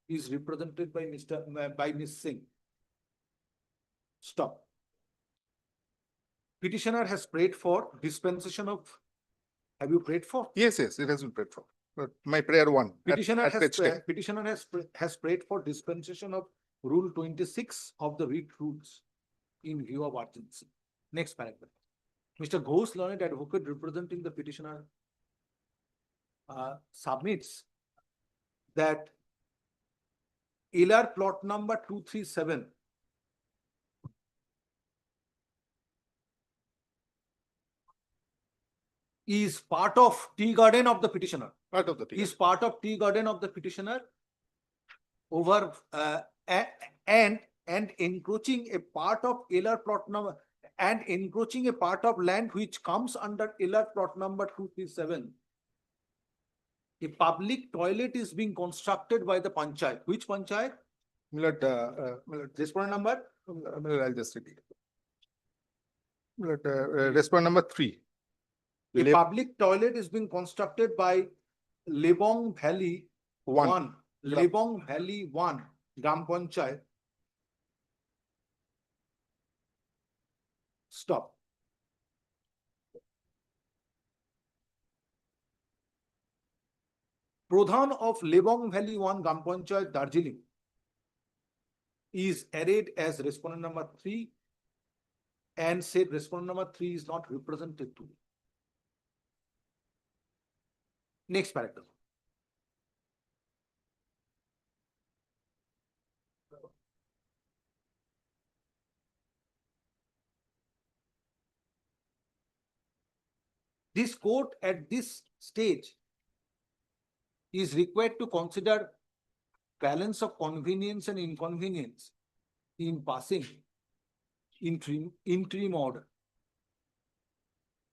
is represented by Ms. Singh. Stop. Petitioner has prayed for dispensation of Have you prayed for? Yes, yes, it has been prayed for. But my prayer one. at- Petitioner at has, page 10. petitioner has prayed for dispensation of Rule 26 of the writ rules in view of urgency. Next paragraph. Mr. Ghosh, learned advocate representing the petitioner, submits that LR plot number 237 is part of tea garden of the petitioner. Part of the tea Is part of tea garden of the petitioner over and encroaching a part of LR plot number and encroaching a part of land which comes under LR plot number 237. A public toilet is being constructed by the panchayat. Which panchayat? Respondent number? I'll just repeat. Respondent number 3. A public toilet is being constructed by Lebong Valley 1. Lebong Valley 1, Gram Panchayat. Stop. Pradhan of Lebong Valley 1, Gram Panchayat, Darjeeling is arrayed as respondent number 3 and said respondent number 3 is not represented to. Next paragraph. This court at this stage is required to consider balance of convenience and inconvenience in passing interim order.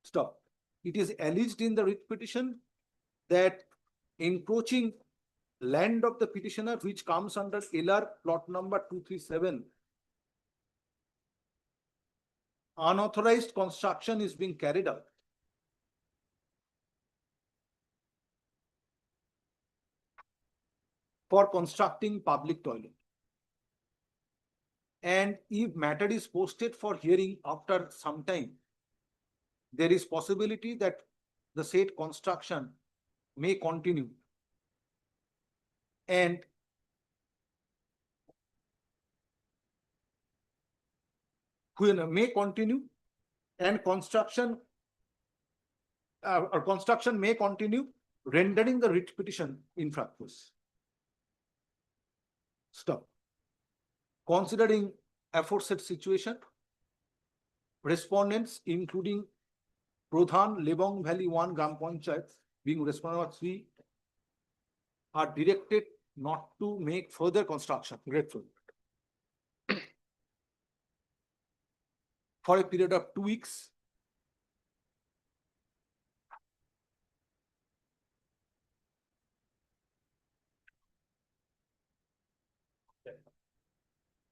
Stop. It is alleged in the writ petition that encroaching land of the petitioner which comes under LR plot number 237, unauthorized construction is being carried out. For constructing public toilet. And if matter is posted for hearing after some time, there is possibility that the said construction may continue. And may continue and construction may continue, rendering the writ petition infructuous. Stop. Considering aforesaid situation, respondents including Pradhan, Lebong Valley 1, Gram Panchayat, being respondent number 3, are directed not to make further construction. Grateful. For a period of 2 weeks.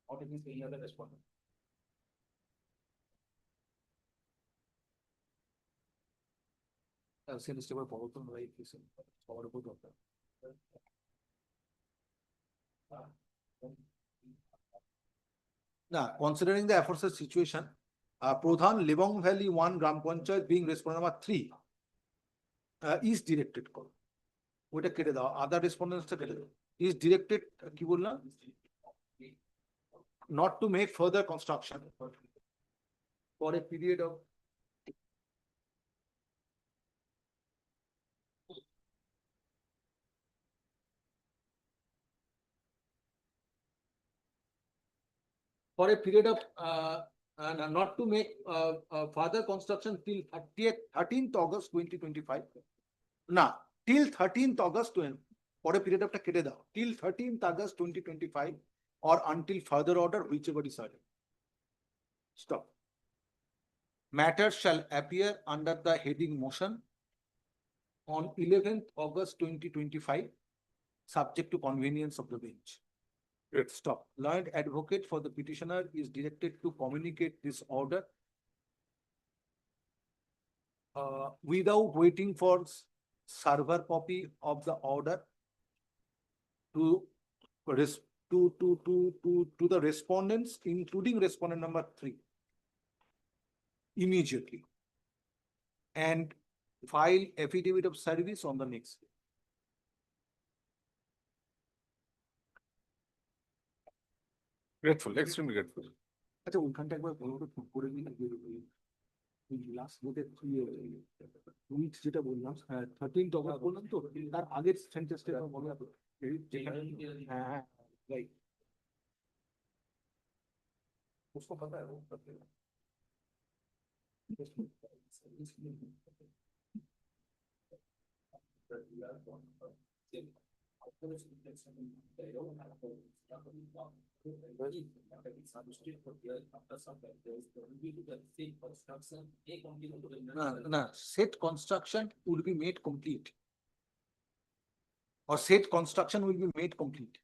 Or taking any other respondent. Now, considering the aforesaid situation, Pradhan, Lebong Valley 1, Gram Panchayat being respondent number 3 is directed call. ওটা কেটে দাও, other respondents কেটে দাও. Is directed কি বললাম? Not to make further construction for a period of not to make further construction till 13th August 2025. Now, till 13th August, for a period of till 13th August 2025 or until further order, whichever is certain. Stop. Matter shall appear under the heading motion on 11th August 2025, subject to convenience of the bench. Stop. Learned advocate for the petitioner is directed to communicate this order without waiting for server copy of the order to the respondents, including respondent number 3, immediately, and file affidavit of service on the next day. Grateful, extremely grateful. আচ্ছা ওইখানটা একবার বলবো তো করে দিন last ডেটে 2 weeks যেটা বললাম 13th অগস্ট বললাম তো তার আগের সেন্টেন্সটা বলা হ্যাঁ হ্যাঁ রাইট उसको पता है वो करते हैं No, said construction would be made complete. Or said construction will be made complete.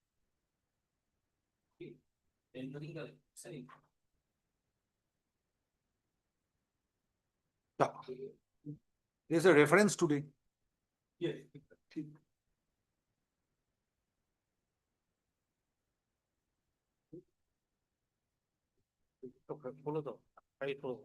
There's a reference today. Yes. বলো তো রাইট বলো